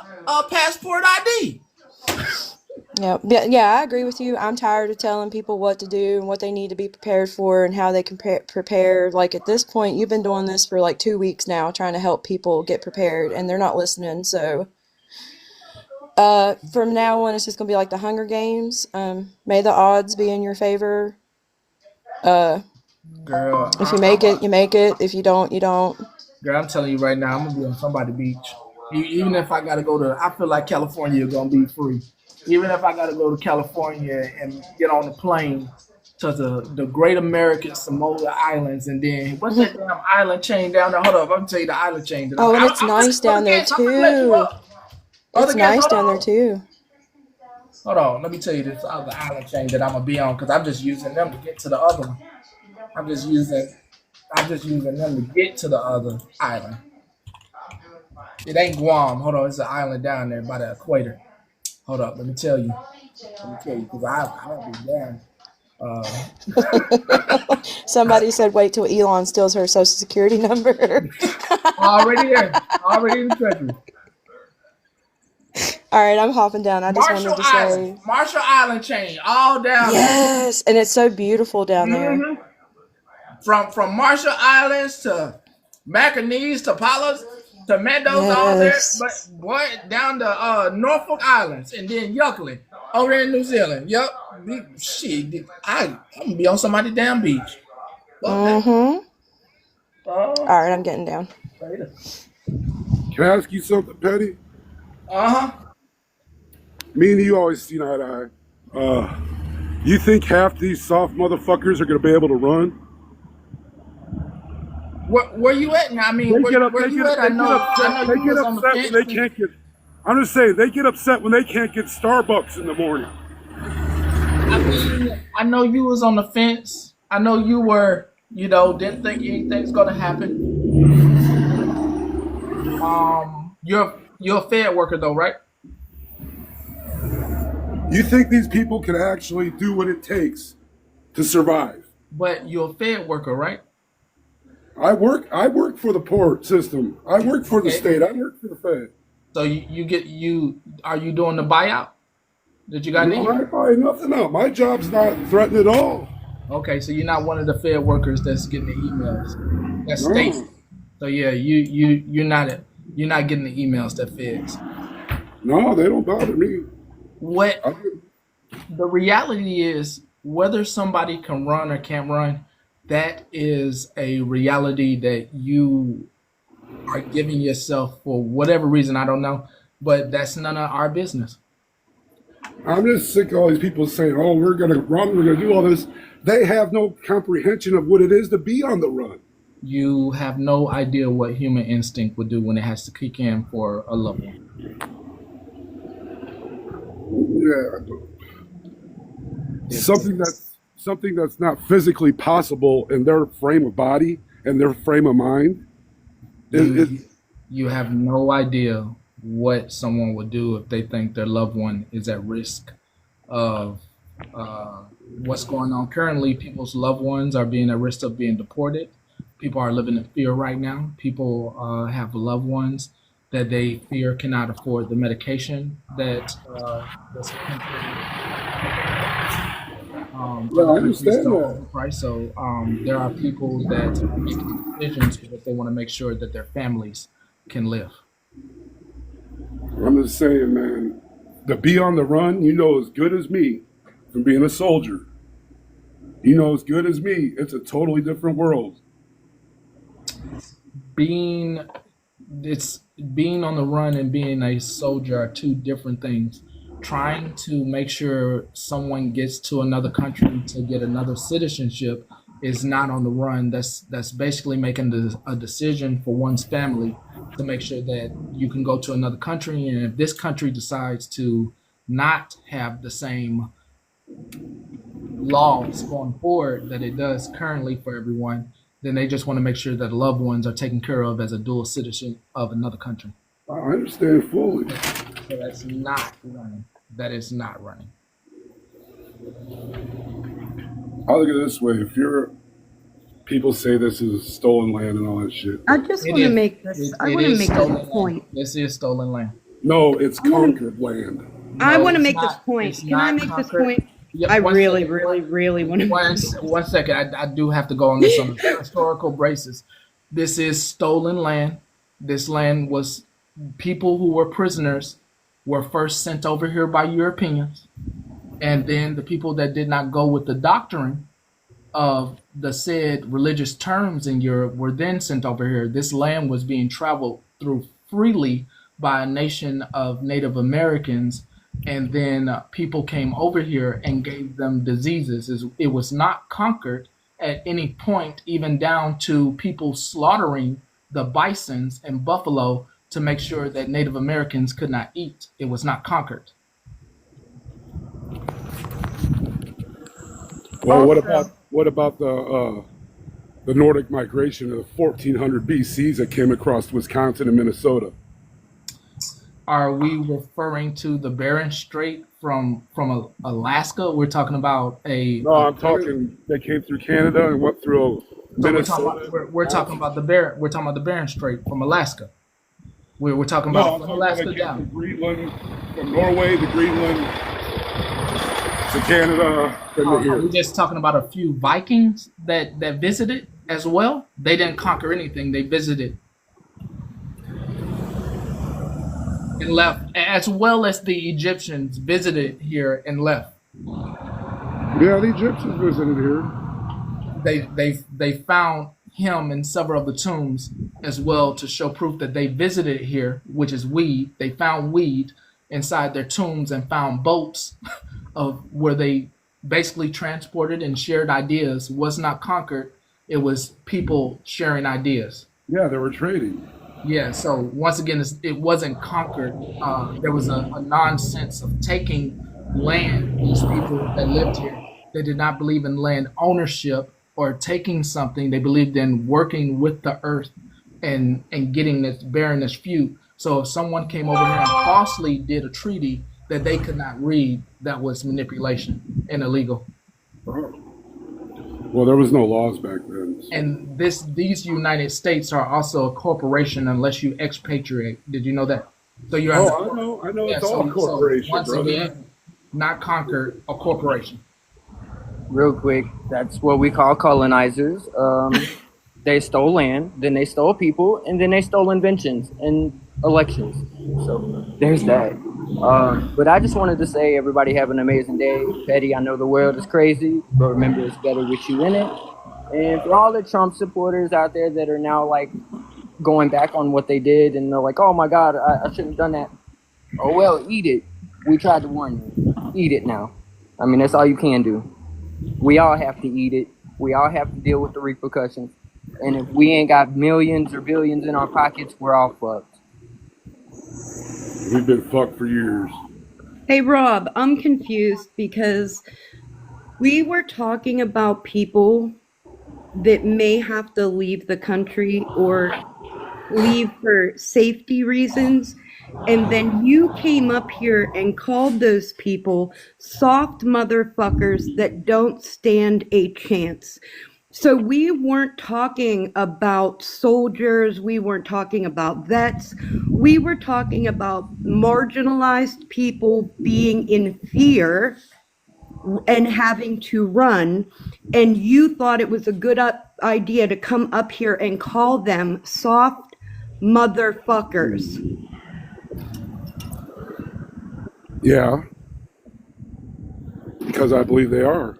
passport ID. Yeah, I agree with you. I'm tired of telling people what to do and what they need to be prepared for and how they can prepare. Like at this point, you've been doing this for like 2 weeks now, trying to help people get prepared, and they're not listening. So, from now on, it's just gonna be like the Hunger Games. May the odds be in your favor. Girl, If you make it, you make it. If you don't, you don't. girl, I'm telling you right now, I'm gonna be on somebody beach. Even if I gotta go to, I feel like California is gonna be free. Even if I gotta go to California and get on the plane to the Great American Samoa Islands, and then what's that damn island chain down there? Hold up, I'm gonna tell you the island chain. That Oh, and I'm it's nice down other there guests, I'm gonna let you too. up. Other It's guests, nice hold down there on. too. Hold on, let me tell you this other island chain that I'm gonna be on because I'm just using them to get to the other one. I'm just using them to get to the other island. It ain't Guam. Hold on, it's an island down there by the equator. Hold up, let me tell you. Because I don't be damn. Somebody said, "Wait till Elon steals her social security number." Already there, already in the country. All right, I'm hopping down. I just wanted to say, Marshall Island chain, all down there. yes, and it's so beautiful down there. Mm-hmm. From Marshall Islands to Macanese to Palos to Meadows, all there, Yes. but boy, down to Norfolk Islands and then Yucklin over there in New Zealand. Yup, shit, I'm gonna be on somebody's damn beach. Mm-hmm. All right, I'm getting down. Can I ask you something, Petty? Uh-huh. Me and you always seen eye to eye. You think half these soft motherfuckers are gonna be able to run? Where you at now? I mean, where you at? I know you was on the fence. When they can't get. I'm just saying they get upset when they can't get Starbucks in the morning. I mean, I know you was on the fence. I know you were, didn't think anything's gonna happen. You're a Fed worker though, right? You think these people can actually do what it takes to survive? But you're a Fed worker, right? I work for the port system. I work for the state. I work for the Fed. So are you doing the buyout? Did you got any? No, I buy nothing out. My job's not threatened at all. Okay, so you're not one of the Fed workers that's getting the emails. That's state. So yeah, you're not getting the emails that Feds. No, they don't bother me. What the reality is, whether somebody can run or can't run, that is a reality that you are giving yourself for whatever reason, I don't know, but that's none of our business. I'm just sick of all these people saying, "Oh, we're gonna run, we're gonna do all this." They have no comprehension of what it is to be on the run. You have no idea what human instinct would do when it has to kick in for a loved one. Yeah, something that's not physically possible in their frame of body and their frame of mind. You have no idea what someone would do if they think their loved one is at risk of what's going on currently. People's loved ones are being at risk of being deported. People are living in fear right now. People have loved ones that they fear cannot afford the medication that this country. I understand that. Price. So there are people that are making decisions because they want to make sure that their families can live. I'm just saying, man, to be on the run, you know as good as me from being a soldier. You know as good as me, it's a totally different world. Being on the run and being a soldier are two different things. Trying to make sure someone gets to another country to get another citizenship is not on the run. That's basically making a decision for one's family to make sure that you can go to another country. And if this country decides to not have the same laws going forward that it does currently for everyone, then they just want to make sure that loved ones are taken care of as a dual citizen of another country. I understand fully. So that's not running. That is not running. I'll look at it this way. People say this is stolen land and all that shit. I just want to make this. I want to make this point. This is stolen land. No, it's conquered land. I No, want to it's make this not. point. It's Can I not make this conquered. point? Yep. I One really, second. really, really want to make this. 1 second. I do have to go on this on a historical basis. This is stolen land. This land was people who were prisoners were first sent over here by Europeans, and then the people that did not go with the doctrine of the said religious terms in Europe were then sent over here. This land was being traveled through freely by a nation of Native Americans, and then people came over here and gave them diseases. It was not conquered at any point, even down to people slaughtering the bisons and buffalo to make sure that Native Americans could not eat. It was not conquered. Well, Also, what about the Nordic migration of the 1400 BCs that came across Wisconsin and Minnesota? Are we referring to the Bering Strait from Alaska? We're talking about No, I'm talking they came through Canada and went through so Minnesota. we're talking about the Bering Strait from Alaska. We're talking No, about I'm from talking about they Alaska came from down. Greenland, from Norway to Greenland to Canada, then to Are we here. just talking about a few Vikings that visited as well? They didn't conquer anything. They visited and left, as well as the Egyptians visited here and left. Yeah, the Egyptians visited here. They found him in several of the tombs as well to show proof that they visited here, which is weed. They found weed inside their tombs and found boats of where they basically transported and shared ideas. Was not conquered. It was people sharing ideas. Yeah, they were trading. Yeah, so once again, it wasn't conquered. There was a nonsense of taking land. These people that lived here, they did not believe in land ownership or taking something. They believed in working with the earth and getting this, bearing this few. So if someone came over here and falsely did a treaty that they could not read, that was manipulation and illegal. Oh. Well, there was no laws back then. So. And these United States are also a corporation unless you expatriate. Did you know that? So you're under. Oh, I know, Yeah. it's all a So corporation, once brother. again, not conquered, a corporation. Real quick, that's what we call colonizers. They stole land, then they stole people, and then they stole inventions and elections. So there's that. But I just wanted to say, everybody have an amazing day. Petty, I know the world is crazy, but remember, it's better with you in it. And for all the Trump supporters out there that are now like going back on what they did, and they're like, "Oh my God, I shouldn't have done that." Oh well, eat it. We tried to warn you. Eat it now. I mean, that's all you can do. We all have to eat it. We all have to deal with the repercussions. And if we ain't got millions or billions in our pockets, we're all fucked. We've been fucked for years. hey Rob, I'm confused because we were talking about people that may have to leave the country or leave for safety reasons. And then you came up here and called those people soft motherfuckers that don't stand a chance. So we weren't talking about soldiers. We weren't talking about vets. We were talking about marginalized people being in fear and having to run, and you thought it was a good idea to come up here and call them soft motherfuckers. Yeah, because I believe they are.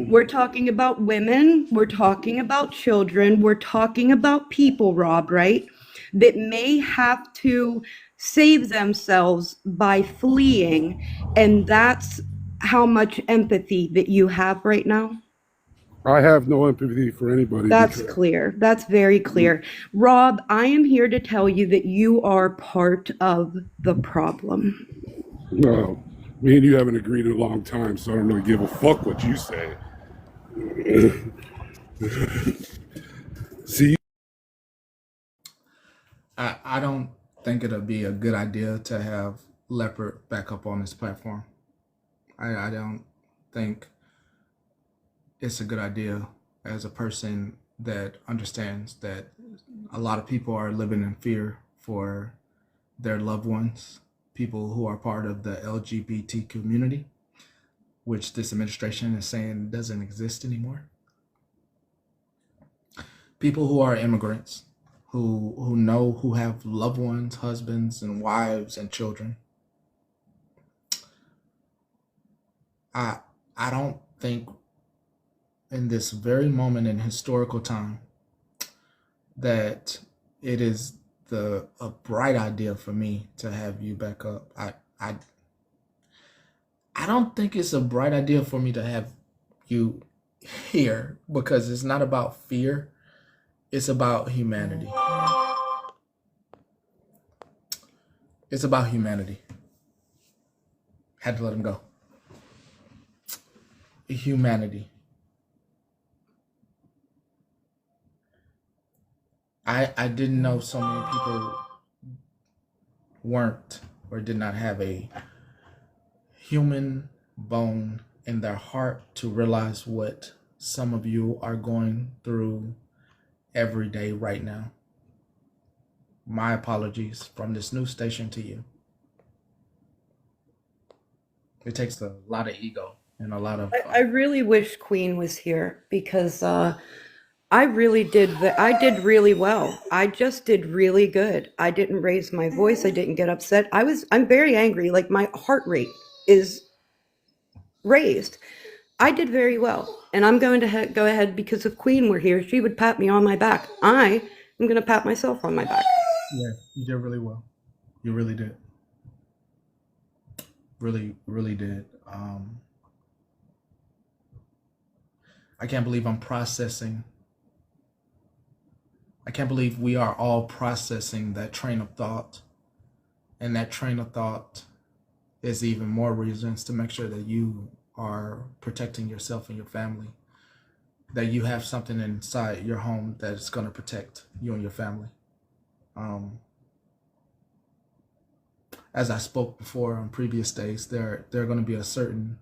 We're talking about women, we're talking about children, we're talking about people, Rob, right? That may have to save themselves by fleeing, and that's how much empathy that you have right now. I have no empathy for anybody That's because clear. That's very clear. Rob, I am here to tell you that you are part of the problem. no, me and you haven't agreed in a long time, so I don't really give a fuck what you say. See, I don't think it'll be a good idea to have Leopard back up on this platform. I don't think it's a good idea as a person that understands that a lot of people are living in fear for their loved ones, people who are part of the LGBT community, which this administration is saying doesn't exist anymore. People who are immigrants, who have loved ones, husbands and wives and children. I don't think in this very moment in historical time that it is a bright idea for me to have you back up. I don't think it's a bright idea for me to have you here, because it's not about fear, it's about humanity. It's about humanity. Had to let him go. Humanity. I didn't know so many people weren't or did not have a human bone in their heart to realize what some of you are going through every day right now. My apologies from this news station to you. It takes a lot of ego and a lot of... I really wish Queen was here, because I did really well. I just did really good. I didn't raise my voice. I didn't get upset. I'm very angry. Like, my heart rate is raised. I did very well. And I'm going to go ahead, because if Queen were here, she would pat me on my back. I am going to pat myself on my back. Yeah, you did really well. You really did. Really, really did. I can't believe I'm processing. I can't believe we are all processing that train of thought. And that train of thought is even more reasons to make sure that you are protecting yourself and your family. That you have something inside your home that's going to protect you and your family. As I spoke before on previous days, there are going to be a certain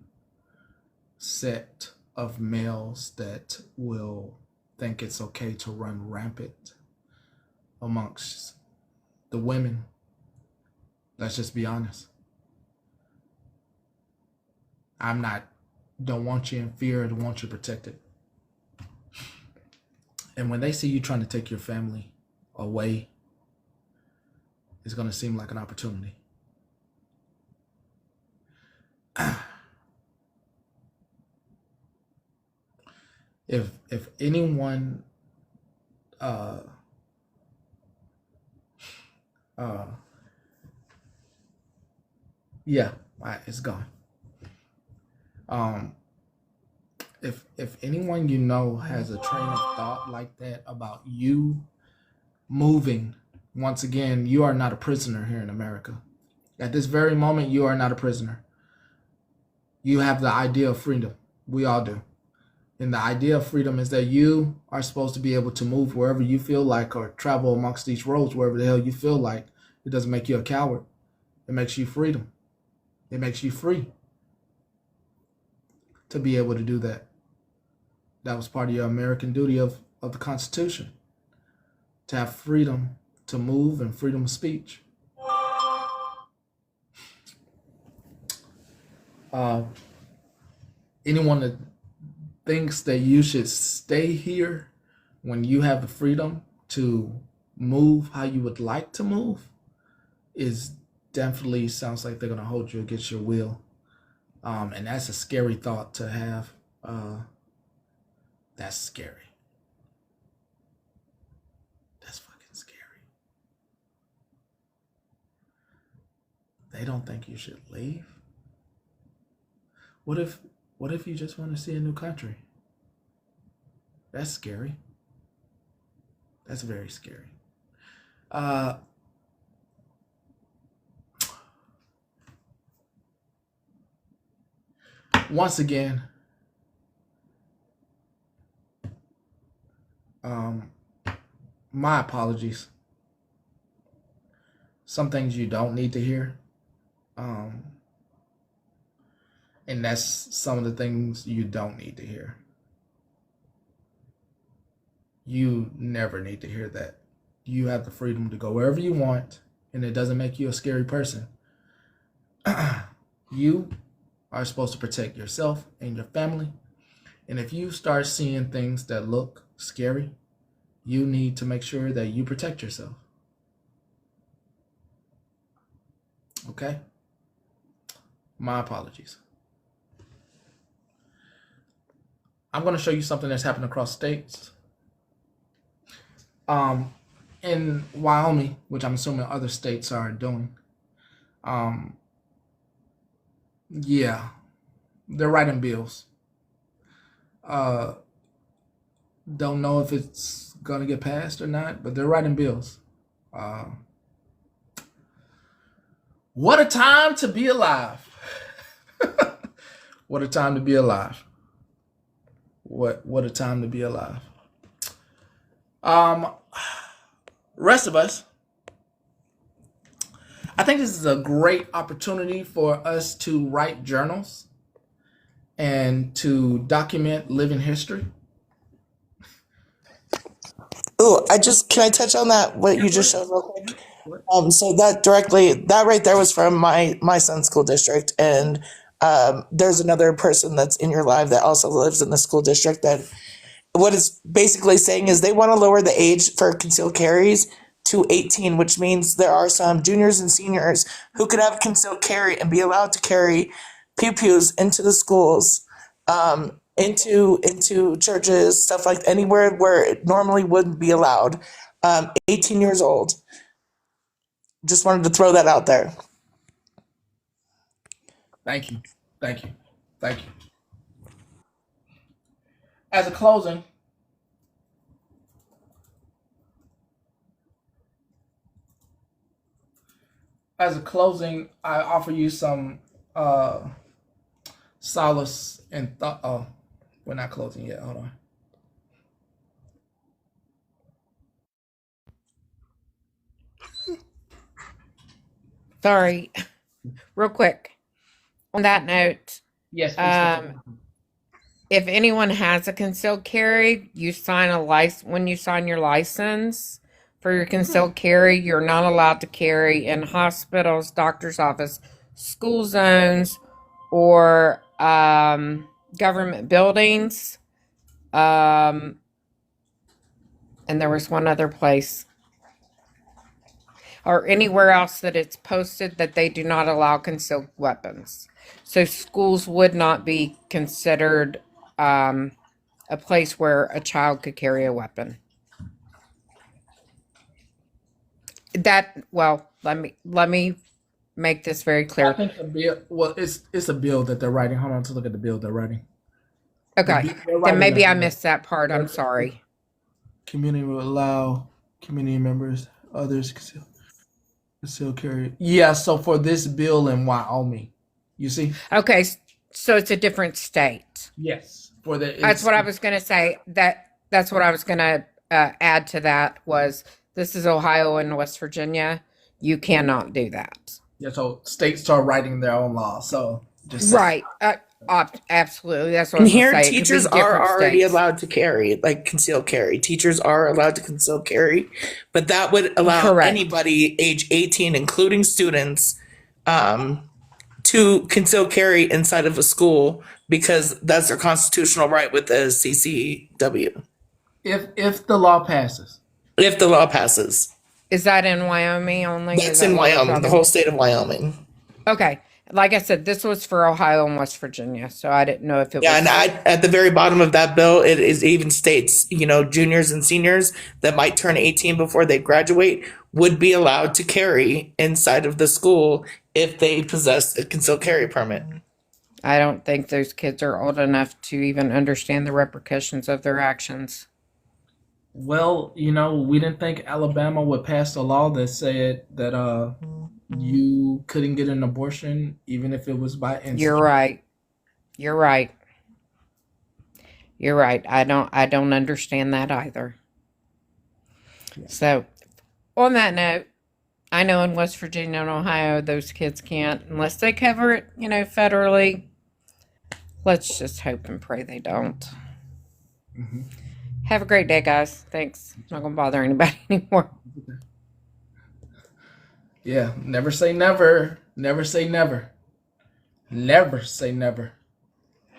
set of males that will think it's okay to run rampant amongst the women. Let's just be honest. Don't want you in fear, I want you protected. And when they see you trying to take your family away, it's going to seem like an opportunity. If anyone it's gone. If anyone you know has a train of thought like that about you moving, once again, you are not a prisoner here in America. At this very moment, you are not a prisoner. You have the idea of freedom. We all do. And the idea of freedom is that you are supposed to be able to move wherever you feel like, or travel amongst these roads wherever the hell you feel like. It doesn't make you a coward. It makes you freedom. It makes you free to be able to do that. That was part of your American duty of the Constitution, to have freedom to move and freedom of speech. Anyone that thinks that you should stay here when you have the freedom to move how you would like to move is definitely sounds like they're going to hold you against your will. And that's a scary thought to have. That's scary. That's fucking scary. They don't think you should leave. What if you just want to see a new country? That's scary. That's very scary. Once again, my apologies. Some things you don't need to hear. And that's some of the things you don't need to hear. You never need to hear that. You have the freedom to go wherever you want and it doesn't make you a scary person. You are supposed to protect yourself and your family. And if you start seeing things that look scary, you need to make sure that you protect yourself. Okay? My apologies. I'm going to show you something that's happened across states. In Wyoming, which I'm assuming other states are doing. Yeah, they're writing bills. Don't know if it's gonna get passed or not, but they're writing bills. What a time to be alive! What a time to be alive! What a time to be alive! Rest of us, I think this is a great opportunity for us to write journals and to document living history. Oh, can I touch on that? What you just showed real quick. So that right there was from my son's school district, and there's another person that's in your live that also lives in the school district. That what it's basically saying is they want to lower the age for concealed carries to 18, which means there are some juniors and seniors who could have concealed carry and be allowed to carry pew-pews into the schools, into churches, stuff like anywhere where it normally wouldn't be allowed. 18 years old. Just wanted to throw that out there. Thank you. Thank you. Thank you. As a closing, I offer you some solace and thought. Oh, we're not closing yet. Hold on. Sorry. Real quick. On that note, Yes, please. if anyone has a concealed carry, you sign when you sign your license for your concealed carry, you're not allowed to carry in hospitals, doctor's office, school zones, or government buildings. And there was one other place. Or anywhere else that it's posted that they do not allow concealed weapons. So schools would not be considered a place where a child could carry a weapon. Let me make this very clear. I think the bill. Well, it's a bill that they're writing. Hold on to look at the bill they're writing. Okay, then maybe I missed that part. I'm sorry. Community will allow community members, others conceal carry. Yeah, so for this bill in Wyoming, you see. Okay, so it's a different state. Yes, that's what I was going to say. That's what I was going to add to that was this is Ohio and West Virginia. You cannot do that. Yeah, so states start writing their own laws. So just right. Absolutely. That's what and I was here say. Teachers are already allowed to carry, like concealed carry. Teachers are allowed to conceal carry, but that would allow anybody age 18, including students, to conceal carry inside of a school because that's their constitutional right with the CCW. If the law passes. If the law passes. Is that in Wyoming only? That's in Wyoming, the whole state of Wyoming. Okay. Like I said, this was for Ohio and West Virginia, so I didn't know if it was. Yeah, and at the very bottom of that bill, it even states, juniors and seniors that might turn 18 before they graduate would be allowed to carry inside of the school if they possess a concealed carry permit. I don't think those kids are old enough to even understand the repercussions of their actions. Well, we didn't think Alabama would pass a law that said that you couldn't get an abortion even if it was by instinct. You're right. I don't understand that either. Yeah. So, on that note, I know in West Virginia and Ohio, those kids can't unless they cover it, federally. Let's just hope and pray they don't. Mm-hmm. Have a great day, guys. Thanks. I'm not going to bother anybody anymore. Yeah, never say never. Never say never. Never say never.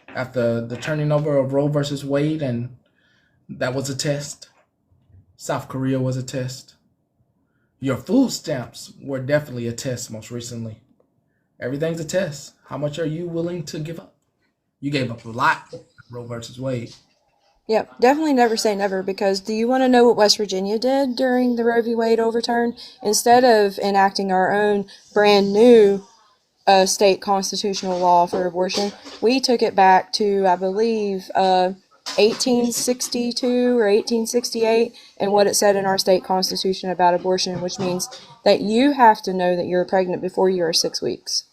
After the turning over of Roe versus Wade, and that was a test. South Korea was a test. Your food stamps were definitely a test most recently. Everything's a test. How much are you willing to give up? You gave up a lot, Roe versus Wade. Yep, definitely never say never, because do you want to know what West Virginia did during the Roe v. Wade overturn? Instead of enacting our own brand new state constitutional law for abortion, we took it back to, I believe, 1862 or 1868, and what it said in our state constitution about abortion, which means that you have to know that you're pregnant before you are 6 weeks.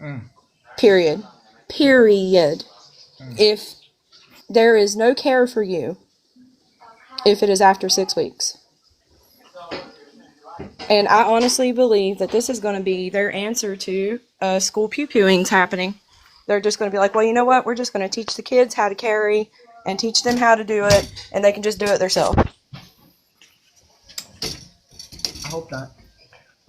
Mm, Period. Period. mm. If there is no care for you if it is after 6 weeks. And I honestly believe that this is going to be their answer to school pew-pewings happening. They're just going to be like, well, you know what? We're just going to teach the kids how to carry and teach them how to do it, and they can just do it themselves. I hope not.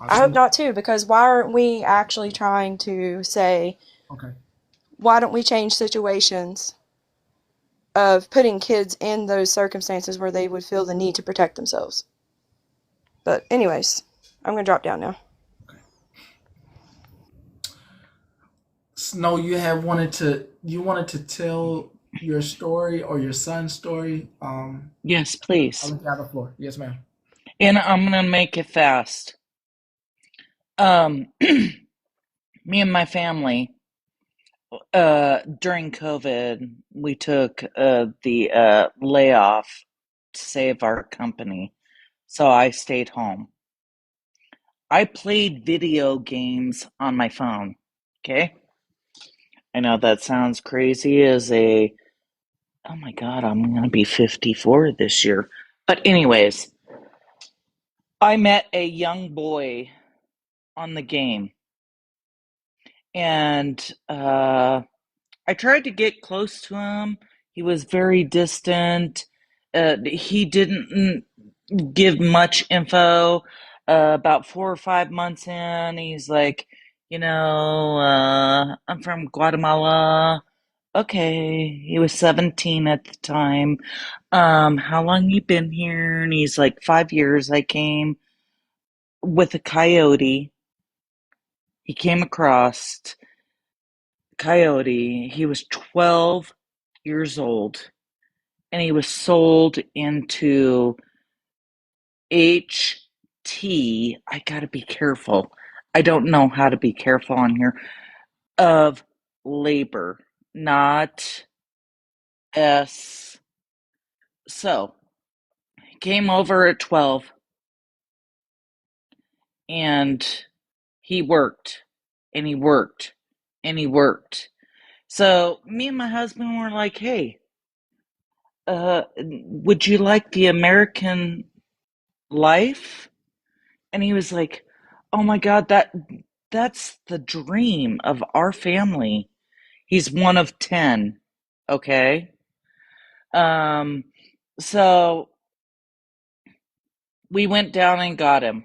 I hope not too, because why aren't we actually trying to say, Okay. why don't we change situations of putting kids in those circumstances where they would feel the need to protect themselves? But anyways, I'm going to drop down now. Snow, you wanted to tell your story or your son's story. Yes, I'll please. let you have the floor. Yes, ma'am. And I'm gonna make it fast. Me and my family, during COVID, we took the layoff to save our company. So I stayed home. I played video games on my phone. Okay? I know that sounds crazy oh my God, I'm gonna be 54 this year. But anyways, I met a young boy on the game, and I tried to get close to him. He was very distant. He didn't give much info. About 4 or 5 months in, he's like, I'm from Guatemala. Okay, he was 17 at the time. How long you been here? And he's like, 5 years. I came with a coyote. He came across coyote. He was 12 years old, and he was sold into I gotta be careful. I don't know how to be careful on here. Of labor, not S. So, he came over at 12, and he worked, and he worked, and he worked. So, me and my husband were like, hey, would you like the American life? And he was like, oh my God, that's the dream of our family. He's one of 10. Okay. Um, so we went down and got him.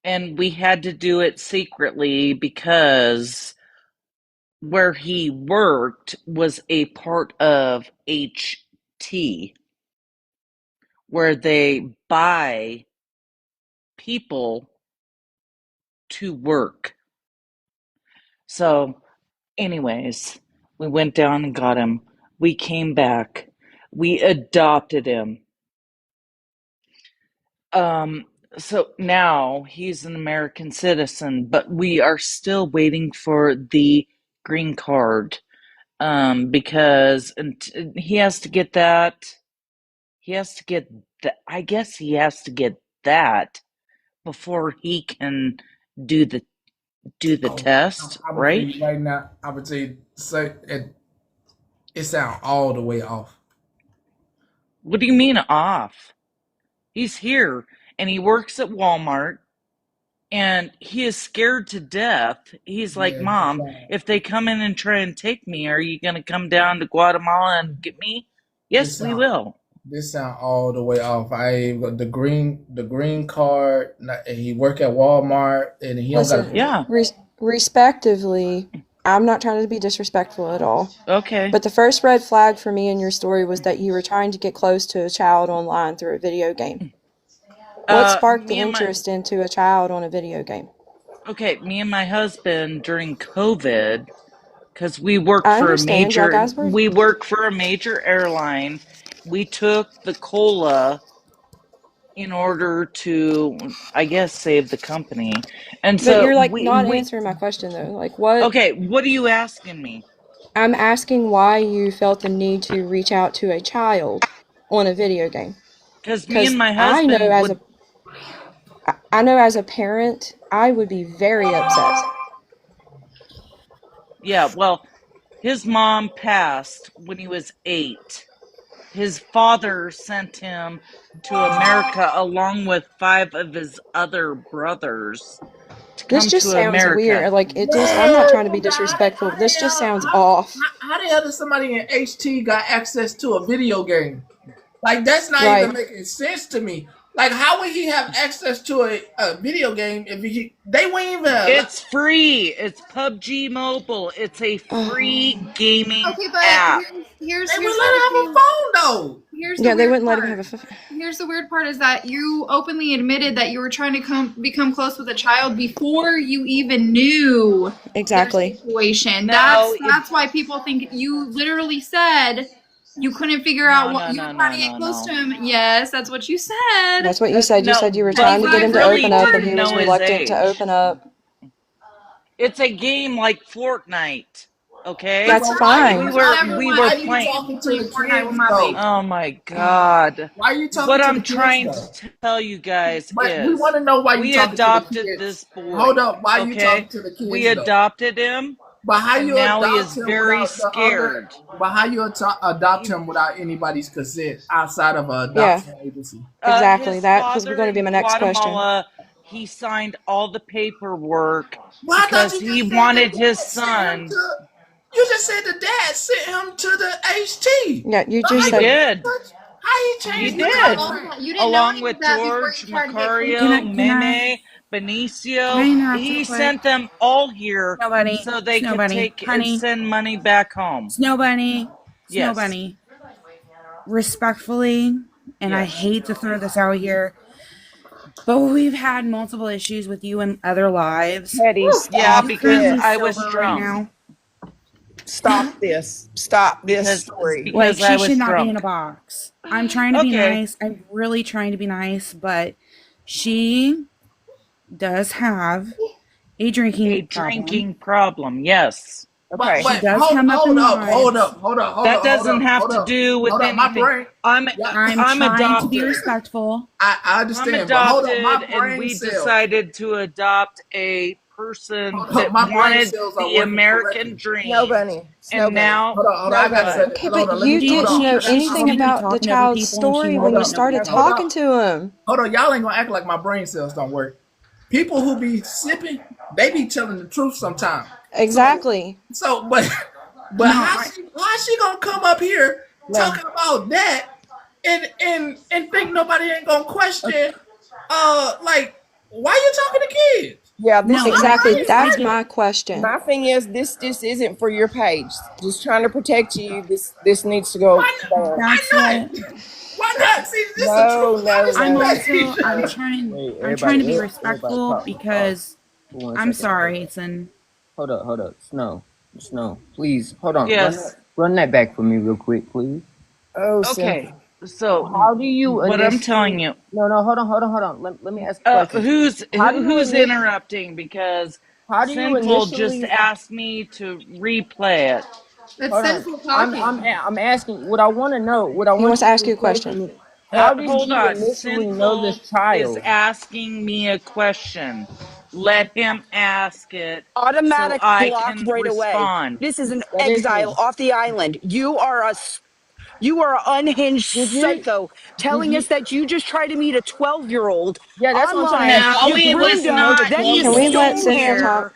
And we had to do it secretly because where he worked was a part of HT, where they buy people to work. So, anyways, we went down and got him. We came back. We adopted him. Um, so now he's an American citizen, but we are still waiting for the green card. Because he has to get that. He has to get that. I guess he has to get that before he can do the Oh, test, I would tell right? you right now. I would say it sound all the way off. What do you mean off? He's here and he works at Walmart and he is scared to death. He's like, Yeah, it Mom, sound. if they come in and try and take me, are you going to come down to Guatemala and get me? It Yes, we sound. will. This sound all the way off. I got the green card. He work at Walmart, and he don't got. Listen, Yeah. respectively, I'm not trying to be disrespectful at all. Okay. But the first red flag for me in your story was that you were trying to get close to a child online through a video game. What sparked the Me and my interest into a child on a video game? Okay, me and my husband during COVID, because we work I for a understand y'all major guys were. we work for a major airline. We took the cola in order to, I guess, save the company. And But so you're like we not we answering my question though. Like what? okay, what are you asking me? I'm asking why you felt the need to reach out to a child on a video game. Because me and Because my husband would, I know as a parent, I would be very upset. yeah, well, his mom passed when he was 8. His father sent him to America along with 5 of his other brothers to This come just to sounds America. weird. Like it just. I'm not trying to be disrespectful. But this just sounds off. How the hell does somebody in HT got access to a video game? Like that's not Right. even making sense to me. Like how would he have access to a video game if they wouldn't even? It's free. It's PUBG Mobile. It's a free gaming Okay, but app. here's They would the let him have a thing. phone though. Here's the Yeah, they weird wouldn't let him part. have a. Here's the weird part is that you openly admitted that you were trying to become close with a child before you even knew Exactly. their situation. No, That's why people think you literally said you couldn't figure out what you were trying to get close to him. Yes, that's what you said. That's what you said. You no, said you were but trying to get we him to really open up, and didn't he was know his reluctant to age. open up. It's a game like Fortnite. Okay, That's fine. we Never we want were Why you playing. anything talking to to play the Fortnite with kids my though? baby. Oh my God! Why you talking What to the I'm kids trying though? to tell you guys But we is, want to know why you we talking to the adopted kids. this boy. Hold up, why you talking Okay, to the we kids though? adopted him, But how and you now he adopt is him very without the other? scared. But how you adopt him without anybody's consent outside of an Yeah, adoption agency? exactly. His That was father going to be in my next question. Guatemala, he signed all the paperwork Well, I thought because you he just said the wanted his dad sent him son. to. You just said the dad sent him to the HT. Yeah, you So just He said. How he changed You the didn't know did, any of that. contract? You didn't know along any of with that before George you tried to get close Can to I Macario, him. can I Meme, can I Benicio. interrupt real He quick? sent them all here Snow Bunny, so they Snow could Bunny, take and honey, send money back home. Snow Bunny, Snow Yes, Bunny. Respectfully, and I yes. hate to throw this out here, but we've had multiple issues with you in other lives. Petty, Yeah, stop She's because currently I this. was sober right drunk. now. Stop this. Stop this Because story. Like, because I she was should not be in a drunk. box. I'm trying to be Okay. nice. I'm really trying to be nice, but she does have a A drinking problem. drinking problem, yes. Okay. She But does hold come up in lives. hold up, That doesn't have to do with hold up. My anything. brain. I'm Yeah, I'm I'm trying to be adopted. respectful. I I'm understand, but hold up, adopted, my and brain we cells. decided to adopt a person Hold up, that my brain wanted cells are the working American correctly. Snow dream. bunny. Snow And bunny. now, Hold on. Snow I gotta say bunny. that. Okay, Hold but on. Let you me. Hold didn't on. know She's anything supposed to be about the talking to other child's people, and she story won't when you let nobody started Hold talk. talking up. to him. Hold on. Y'all ain't gonna act like my brain cells don't work. People who be sipping, they be telling the truth sometimes. Exactly. But No, how she gonna come up here No. talking about that and think nobody ain't gonna question? Like why you talking to kids? Yeah, this no, is I, Exactly. this I That's get, my question. my thing is this isn't for your page. Just trying to protect you. This needs to go down. Why that's not? what Why not? See, this is the No, truth, no, honest I'm no. debate. also, Wait, I'm trying to be everybody respectful pause because for one I'm second. sorry, it's an, Hold up. Snow. Please, hold on. yes. Run that back for me real quick, please. Oh, Okay. sinful. So How do you what I'm telling initially you, No, hold on. Let me ask a question. How do you who's initially interrupting? Because how do you Sinful just initially asked me to replay it. That's hold on. sinful I'm talking. I'm asking what I want to know. What I He want wants you to to ask you a explain to question. me. How did Hold you on. initially know Sinful this is child? asking me a question. Let him ask it so Automatic I block can right away. respond. This is an That is exile me. off the island. You are an unhinged Did you psycho did telling you us that you just tried to meet a 12-year-old Yeah, that's what I'm saying. online. No, How You did it you was groomed initially him, know the not then you Can 12-year-old? we easy let in stoned Sinful him. talk? here.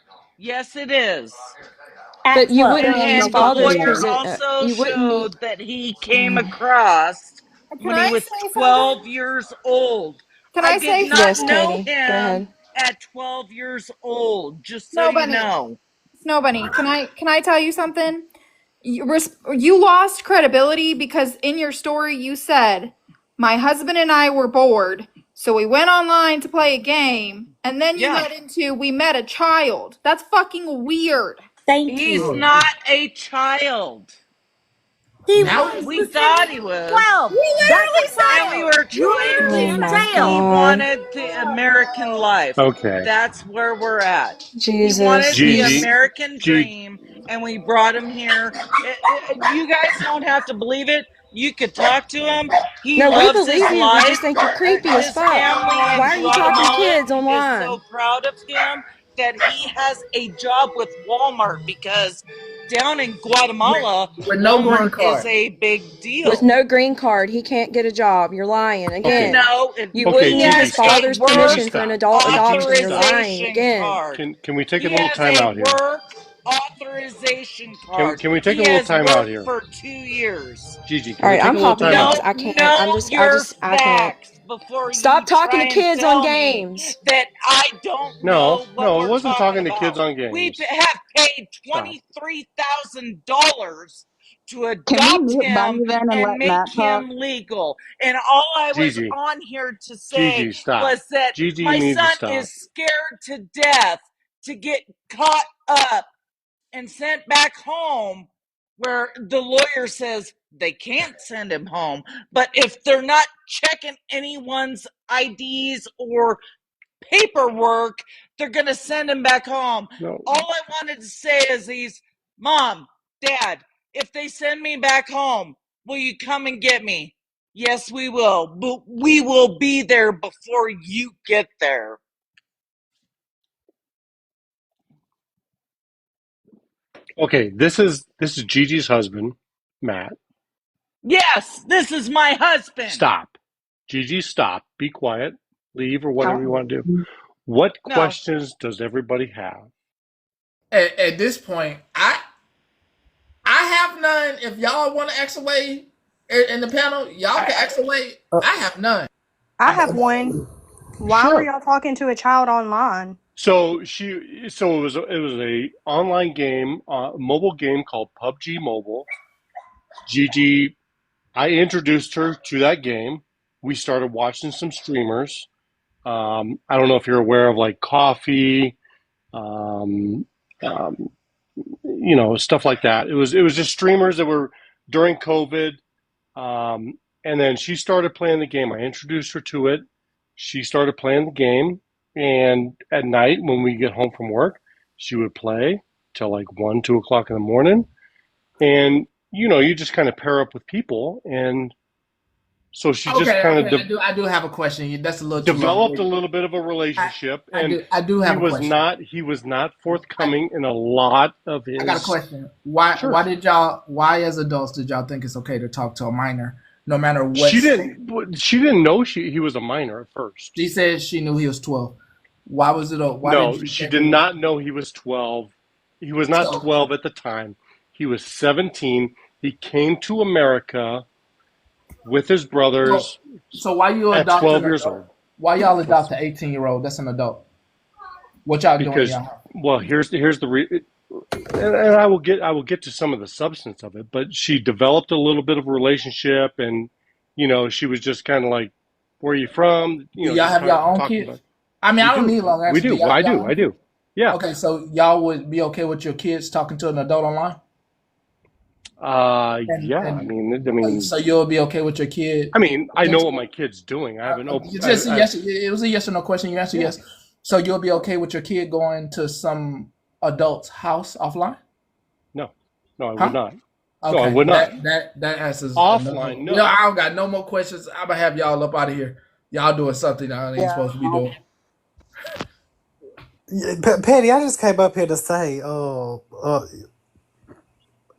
Yes, it is. But you 12. wouldn't need his And the father's lawyer present. also You wouldn't need. showed that he came across Can when he I was say something? 12 years old. Can I I did say not Yes, something? know Katie. Go him ahead. at 12 years old, just so Snow you Bunny. know. Snow Bunny. Can I tell you something? You lost credibility because in your story you said my husband and I were bored, so we went online to play a game, and then you Yeah. led into we met a child. That's fucking weird. Thank He's you. not a child. He Now was. We You said he thought he was was. 12. You That's literally a And we child. were You trying literally Oh to, in my he jail. God. wanted the American life. Okay. That's where we're at. He Jesus. wanted the He's. Gigi. American G. dream, and we brought him here. You guys don't have to believe it. You could talk to him. He No, we loves his believe you. We life. just think you're creepy as His fuck. family Why in are you talking to Guatemala kids is online? so proud of him that he has a job with Walmart because down in with, Guatemala, with no green Walmart is card. a big With deal. no green card, he can't get a job. You're lying. Okay. Again, No, you Okay, wouldn't he need Gigi, his has a stop. father's Gigi, work permission for an stop. adult Gigi, adoption. You're stop. lying. authorization Again. card. Can we take a He little has time a out here? work authorization card. Can we take He a little has time out worked here? for 2 years. Gigi, All can we right, take I'm a little hopping time off because out? I can't. Know your I can't. facts before Stop you talking try to and kids on tell me games. that I don't No, know what no, it we're wasn't talking talking to kids about. on We games. have paid Stop. $23,000 to Can we adopt mute him Bunny then and and let make Matt talk? him legal. And all I was Gigi, on here to say Gigi, stop. was that Gigi, you my need to son stop. is scared to death to get caught up and sent back home where the lawyer says they can't send him home. But if they're not checking anyone's IDs or paperwork, they're going to send him back home. No. All I wanted to say is Mom, Dad, if they send me back home, will you come and get me? Yes, we will. But we will be there before you get there. Okay, this is Gigi's husband, Matt. Yes, this is my husband. Stop. Gigi, stop. Be quiet. Leave or whatever you want to do. How? What No. questions does everybody have? At this point, I have none. If y'all want to ask away in the panel, y'all can ask away. I have none. I have one. Why were Sure. y'all talking to a child online? So it was a online game, mobile game called PUBG Mobile. Gigi, I introduced her to that game. We started watching some streamers. I don't know if you're aware of like Coffee, um, um, stuff like that. It was just streamers that were during COVID. And then she started playing the game. I introduced her to it. She started playing the game, and at night when we get home from work, she would play till like 1, 2 o'clock in the morning. And you just kind of pair up with people, and so she just Okay, kind of okay. I do have a question. That's a little too long developed a winded. little bit of a relationship, I and do I do he have a was question. not I, forthcoming in a lot of I got a his. question. Why Sure. why as adults did y'all think it's okay to talk to a minor no matter what She state? didn't know he was a minor at first. She said she knew he was 12. Why did No, you she think it did was not know he was 12. He was not so 12 at the time. He was 17. He came to America with his so, brothers so why you at adopt an 12 years adult? old. Why y'all adopt an 18-year-old that's an adult? What y'all doing in Because, y'all house? well, here's and I will get to some of the substance of it, but she developed a little bit of a relationship, and she was just kind of like, "Where are you from?" Do y'all Just have y'all own talking kids? about. I mean, We I don't do, need long we answer. Do do. y'all Well, have I y'all do, own I kids? do. Yeah. Okay, so y'all would be okay with your kids talking to an adult online? And Yeah. I and mean, so you'll be okay with your kid I know what potentially? my kid's doing. I have an open. It's just a I yes. It was a yes or no question. You answer Yeah. yes. So you'll be okay with your kid going to some adult's house offline? No, no, I would Huh? not. No, I Okay, would not. that answers enough. Offline, I no. don't got no more questions. I'm gonna have y'all up out of here. Y'all doing something y'all ain't Yeah. supposed to be doing. Yeah, Patty, I just came up here to say,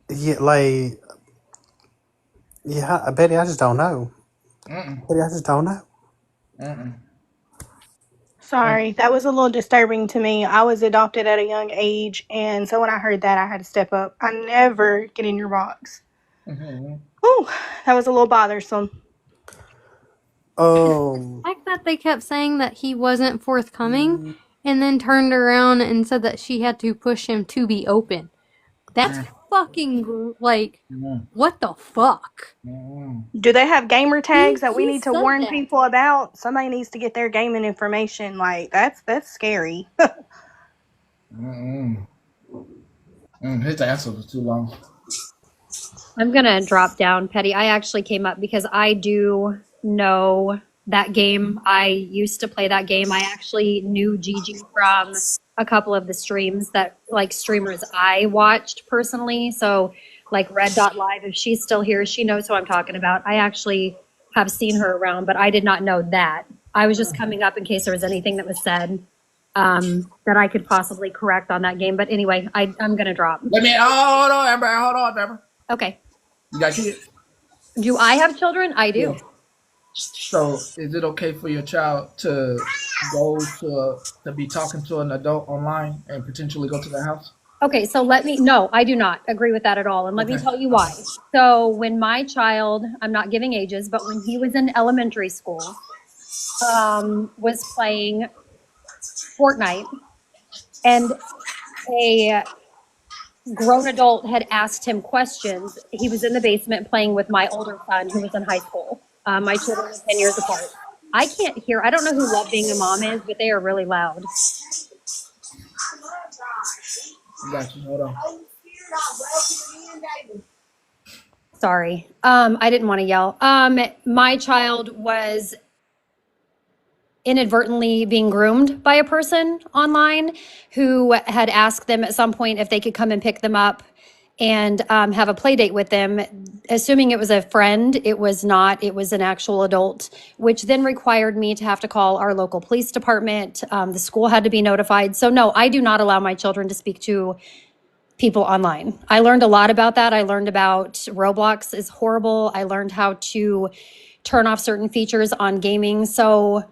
yeah, like, yeah, Betty, I just don't know. Mm-mm. Betty, I just don't know. Mm-mm. Sorry, that was a little disturbing to me. I was adopted at a young age, and so when I heard that, I had to step up. I never get in your box. Mm-hmm. Whew, that was a little bothersome. Um, The fact that they kept saying that he wasn't forthcoming and then turned around and said that she had to push him to be open. That's fucking like, what the fuck? Do they have gamer tags that we He need to said warn that. people about? Somebody needs to get their gaming information. Like that's scary. His answer was too long. I'm gonna drop down, Petty. I actually came up because I do know that game. I used to play that game. I actually knew Gigi from a couple of the streams that like streamers I watched personally. So like Red Dot Live, if she's still here, she knows who I'm talking about. I actually have seen her around, but I did not know that. I was just coming up in case there was anything that was said that I could possibly correct on that game. But anyway, I'm gonna drop. Hold on, Amber. Okay. You got kids? Do I have children? I Yeah. do. So, is it okay for your child to go to be talking to an adult online and potentially go to their house? Okay, so no, I do not agree with that at all. And let me Okay. tell you why. So when my child, I'm not giving ages, but when he was in elementary school, was playing Fortnite and a grown adult had asked him questions. He was in the basement playing with my older son who was in high school. My children are 10 years apart. I can't hear. I don't know who Love Being a Mom is, but they are really loud. Got you. Hold on. Sorry. I didn't want to yell. My child was inadvertently being groomed by a person online who had asked them at some point if they could come and pick them up and have a play date with them, assuming it was a friend. It was not. It was an actual adult, which then required me to have to call our local police department. The school had to be notified. So no, I do not allow my children to speak to people online. I learned a lot about that. I learned about Roblox is horrible. I learned how to turn off certain features on gaming. So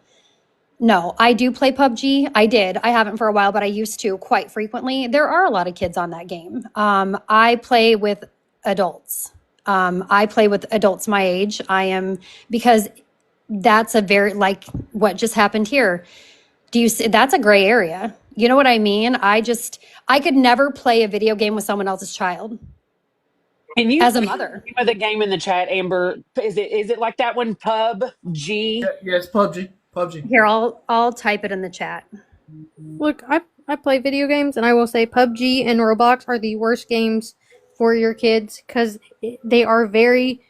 no, I do play PUBG. I did. I haven't for a while, but I used to quite frequently. There are a lot of kids on that game. I play with adults. I play with adults my age. Because that's a very, like what just happened here. Do you see, that's a gray area. You know what I mean? I could never play a video game with someone else's child Can you as a put mother. the name of the game in the chat, Amber? Is it like that one? PUBG? Yeah, it's PUBG. PUBG. Here, I'll type it in the chat. Look, I play video games, and I will say PUBG and Roblox are the worst games for your kids because they are very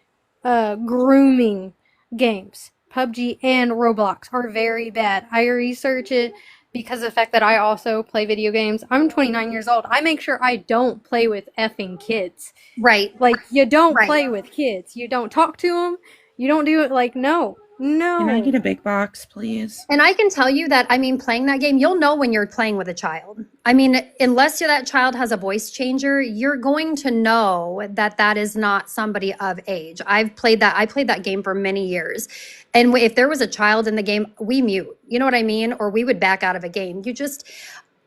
grooming games. PUBG and Roblox are very bad. I research it because of the fact that I also play video games. I'm 29 years old. I make sure I don't play with effing kids. Right. Like, you don't Right. play with kids. You don't talk to them. You don't do it. Like, no. Can I get a big box, please? And I can tell you that, I mean, playing that game, you'll know when you're playing with a child. I mean, unless that child has a voice changer, you're going to know that that is not somebody of age. I played that game for many years. And if there was a child in the game, we mute. You know what I mean? Or we would back out of a game.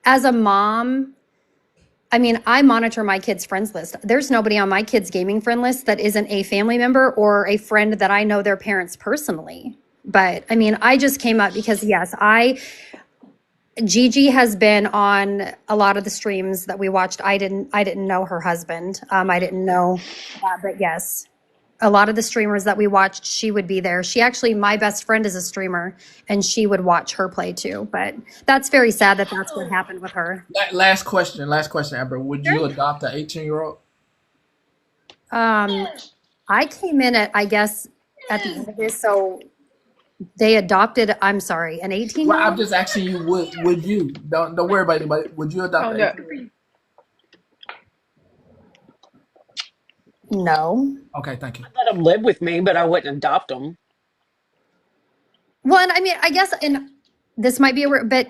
As a mom, I mean, I monitor my kids' friends list. There's nobody on my kids' gaming friend list that isn't a family member or a friend that I know their parents personally. But I mean, I just came up because yes, Gigi has been on a lot of the streams that we watched. I didn't know her husband. I didn't know that, but yes, a lot of the streamers that we watched, she would be there. My best friend is a streamer and she would watch her play too. But that's very sad that that's what happened with her. Last question, Amber. Would you adopt an 18-year-old? I came in I guess, at the end of this, so they adopted, I'm sorry, an 18-year-old? Well, I'm just asking you, would you? Don't worry about anybody. Would you adopt an 18-year-old? No. Okay, thank you. I'd let them live with me, but I wouldn't adopt them. Well, and I mean, I guess, and this might be but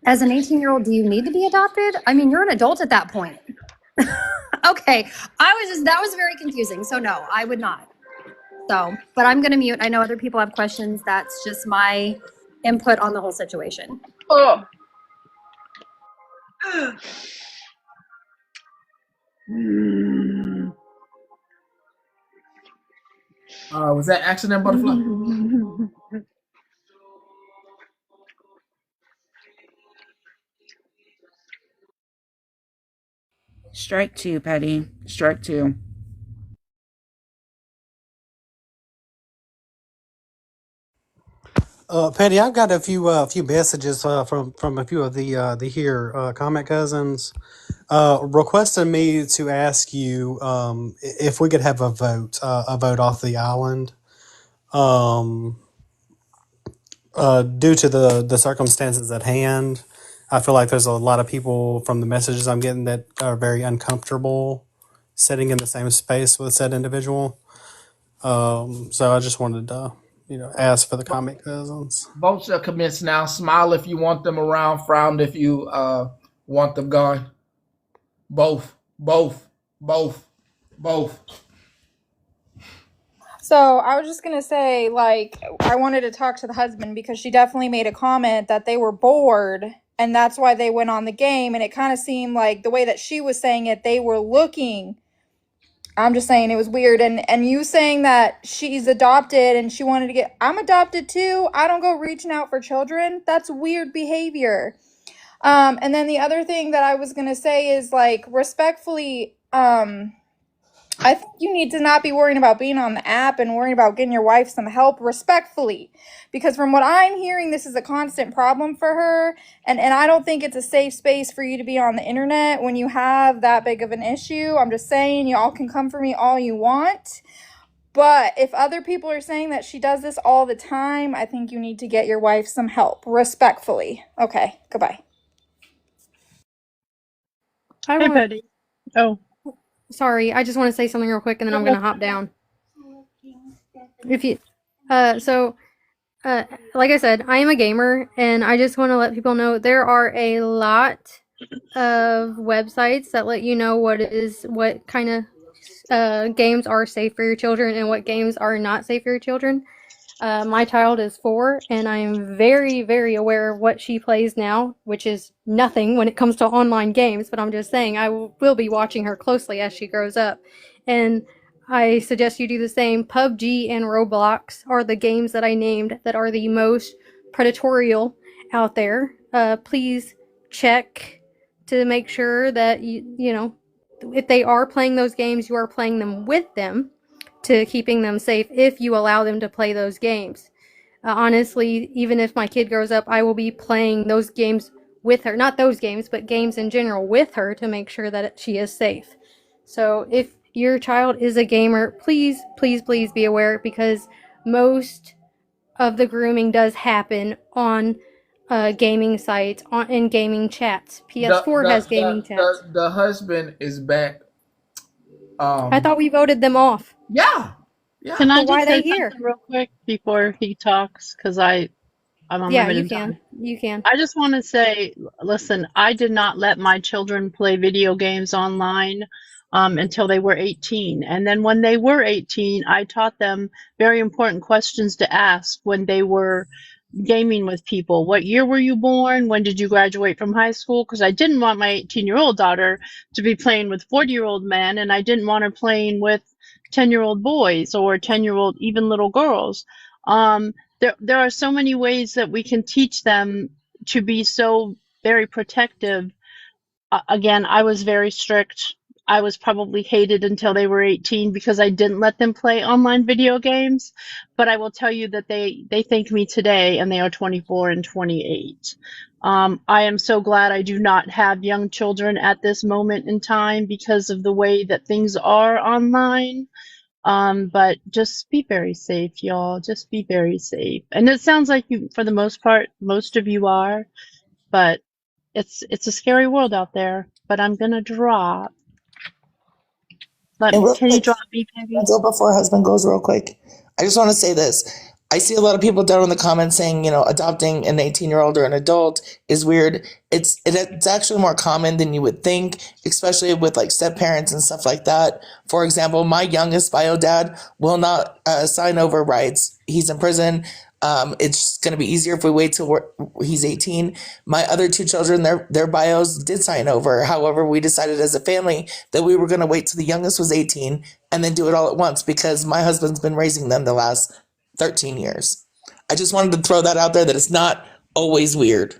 as an 18-year-old, do you need to be adopted? I mean, you're an adult at that point. Okay, that was very confusing. So no, I would not. So, but I'm going to mute. I know other people have questions. That's just my input on the whole situation. Oh. Was that accident butterfly? Strike two, Petty. Strike two. Petty, I've got a few messages from a few of the here comment cousins requesting me to ask you if we could have a vote off the island. Due to the circumstances at hand, I feel like there's a lot of people from the messages I'm getting that are very uncomfortable sitting in the same space with said individual. So I just wanted to, ask for the comment cousins. Votes shall commence now. Smile if you want them around. Frown if you want them gone. Both. Both. Both. Both. So I was just gonna say, like, I wanted to talk to the husband because she definitely made a comment that they were bored and that's why they went on the game. And it kind of seemed like the way that she was saying it, they were looking. I'm just saying it was weird. And you saying that she's adopted and she wanted to get, I'm adopted too. I don't go reaching out for children. That's weird behavior. And then the other thing that I was gonna say is, like, respectfully, I think you need to not be worrying about being on the app and worrying about getting your wife some help respectfully. Because from what I'm hearing, this is a constant problem for her. And I don't think it's a safe space for you to be on the internet when you have that big of an issue. I'm just saying, y'all can come for me all you want. But if other people are saying that she does this all the time, I think you need to get your wife some help respectfully. Okay, goodbye. Hey, Petty. Oh. Sorry, I just want to say something real quick and then I'm going to hop down. If you, like I said, I am a gamer and I just want to let people know there are a lot of websites that let you know what kind of games are safe for your children and what games are not safe for your children. My child is 4, and I am very, very aware of what she plays now, which is nothing when it comes to online games, but I'm just saying I will be watching her closely as she grows up. And I suggest you do the same. PUBG and Roblox are the games that I named that are the most predatorial out there. Please check to make sure that you know if they are playing those games, you are playing them with them to keeping them safe if you allow them to play those games. Honestly, even if my kid grows up, I will be playing those games with her. Not those games, but games in general with her to make sure that she is safe. So if your child is a gamer, please, please, please be aware because most of the grooming does happen on gaming sites, in gaming chats. PS4 has gaming chats. The husband is back. I thought we voted them off. Yeah. Can I So why just are they say here? something real quick before he talks? Because I'm on Yeah, you limited can. time. You can. I just want to say, listen, I did not let my children play video games online until they were 18. And then when they were 18, I taught them very important questions to ask when they were gaming with people. What year were you born? When did you graduate from high school? Because I didn't want my 18-year-old daughter to be playing with 40-year-old men, and I didn't want her playing with 10-year-old boys or 10-year-old even little girls. There are so many ways that we can teach them to be so very protective. Again, I was very strict. I was probably hated until they were 18 because I didn't let them play online video games. But I will tell you that they thank me today, and they are 24 and 28. I am so glad I do not have young children at this moment in time because of the way that things are online. But just be very safe, y'all. Just be very safe. And it sounds like you, for the most part, most of you are, but it's a scary world out there. But I'm gonna drop. And real Can you quick, drop me, Peggy? until before husband goes real quick, I just want to say this. I see a lot of people down in the comments saying, adopting an 18-year-old or an adult is weird. It's actually more common than you would think, especially with like step parents and stuff like that. For example, my youngest bio dad will not sign over rights. He's in prison. It's going to be easier if we wait till he's 18. My other two children, their bios did sign over. However, we decided as a family that we were going to wait till the youngest was 18 and then do it all at once because my husband's been raising them the last 13 years. I just wanted to throw that out there that it's not always weird.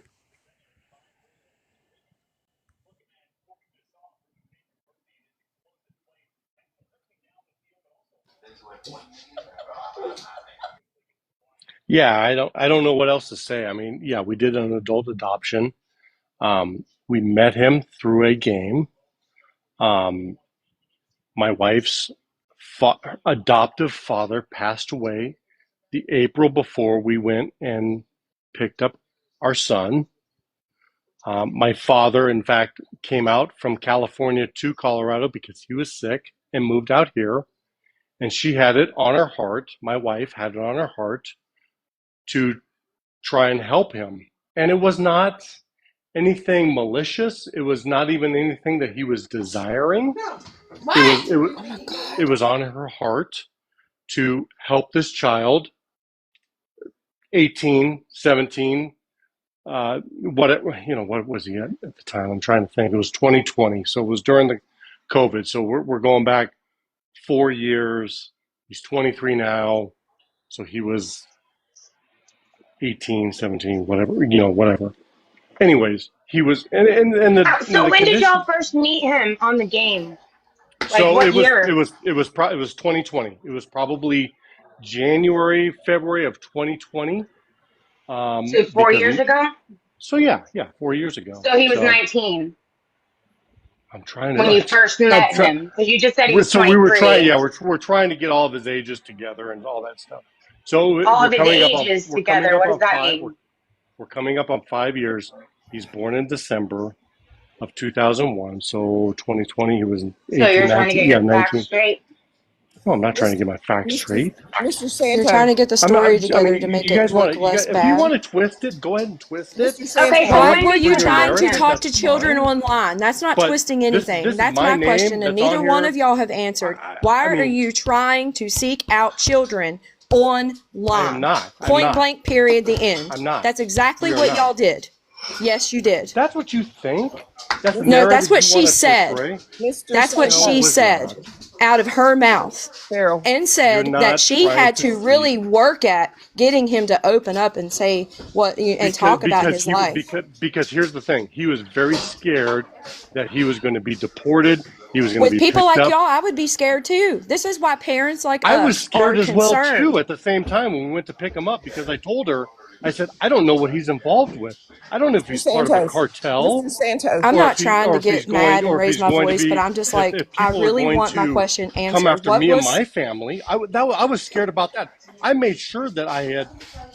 Yeah, I don't know what else to say. I mean, yeah, we did an adult adoption. We met him through a game. Um, my wife's adoptive father passed away the April before we went and picked up our son. My father, in fact, came out from California to Colorado because he was sick and moved out here. And she had it on her heart, my wife had it on her heart, to try and help him. And it was not anything malicious. It was not even anything that he was desiring. It was on her heart to help this child, 18, 17, what was he at the time? I'm trying to think. It was 2020, so it was during the COVID. So we're going back 4 years. He's 23 now, so he was 18, 17, whatever, whatever. Anyways, he was, and So the when did y'all condition. first meet him on the game? Like So what year? it was 2020. It was probably January, February of 2020. So 4 years Because ago? so yeah, 4 years ago. So he was So 19 I'm trying when you to. first I'm met trying. him. Because you just said he was So we were trying. 23. Yeah, we're trying to get all of his ages together and all that stuff. So All of his ages we're coming together. up What does on that five. mean? We're coming up on 5 years. He's born in December of 2001. So 2020, he was So 18, you're trying to 19. get Yeah, your facts 19. straight? No, I'm not trying to Mr. get my facts Mr. straight. Mr. You're trying Santos. to get the I'm story I together mean, to make you it guys want look to. You less guys, if you bad. want to twist it, go ahead and twist it. Mr. Okay, Santos. so Why when were did you For you your meet trying to narrative, talk him? to that's children fine. online? That's not But twisting this anything. is That's my my name question, and that's on neither one here. of y'all have answered. Why I are mean, you trying to seek out children I am online? not. I'm Point not. blank, period, the end. I'm not. That's exactly We are what not. y'all did. Yes, you did. That's what you think. That's the No, that's narrative what you she want to said. portray. Mr. That's what No, it she was Santos. said not. out of her mouth. Farrell. And You're said that not she trying had to to see really work at getting him to open up and say what and talk about his life. because here's the thing. He was very scared that he was going to be deported. He was going to With be people picked like up. y'all, I would be scared too. This is why parents like I was us are scared as well too concerned. at the same time when we went to pick him up because I told her, I said, I don't know what he's involved with. I don't know if Mr. he's part of a Santos. cartel Mr. Santos. I'm not trying to get mad and or if raise he's my going to voice, but be I'm just like, if I people are really going want my to question come answered. after What me and was my family. I was scared about that. I made sure that I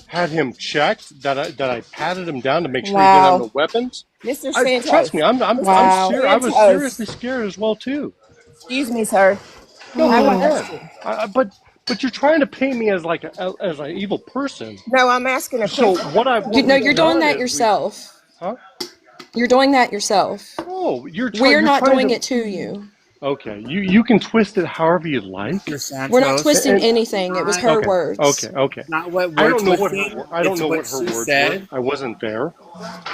had him checked, that I patted him down to make sure he didn't have wow. no weapons. Mr. I trust Santos. me, I'm Mr. Wow. serious. I was Santos. seriously scared as well too. Excuse me, sir. No, I have go a Oh. ahead. question. But you're trying to paint me as like as an evil person. No, I'm asking a So question. what No, we've you're doing done that is we've yourself. huh? You're doing that yourself. No, We're you're not trying doing to it to you. okay. You can twist it however you like. Mr. We're not Santos. twisting And anything. It was Not her okay, words. okay. not what I we're don't know what twisting. I don't It's know what what her she words were. said. I wasn't there.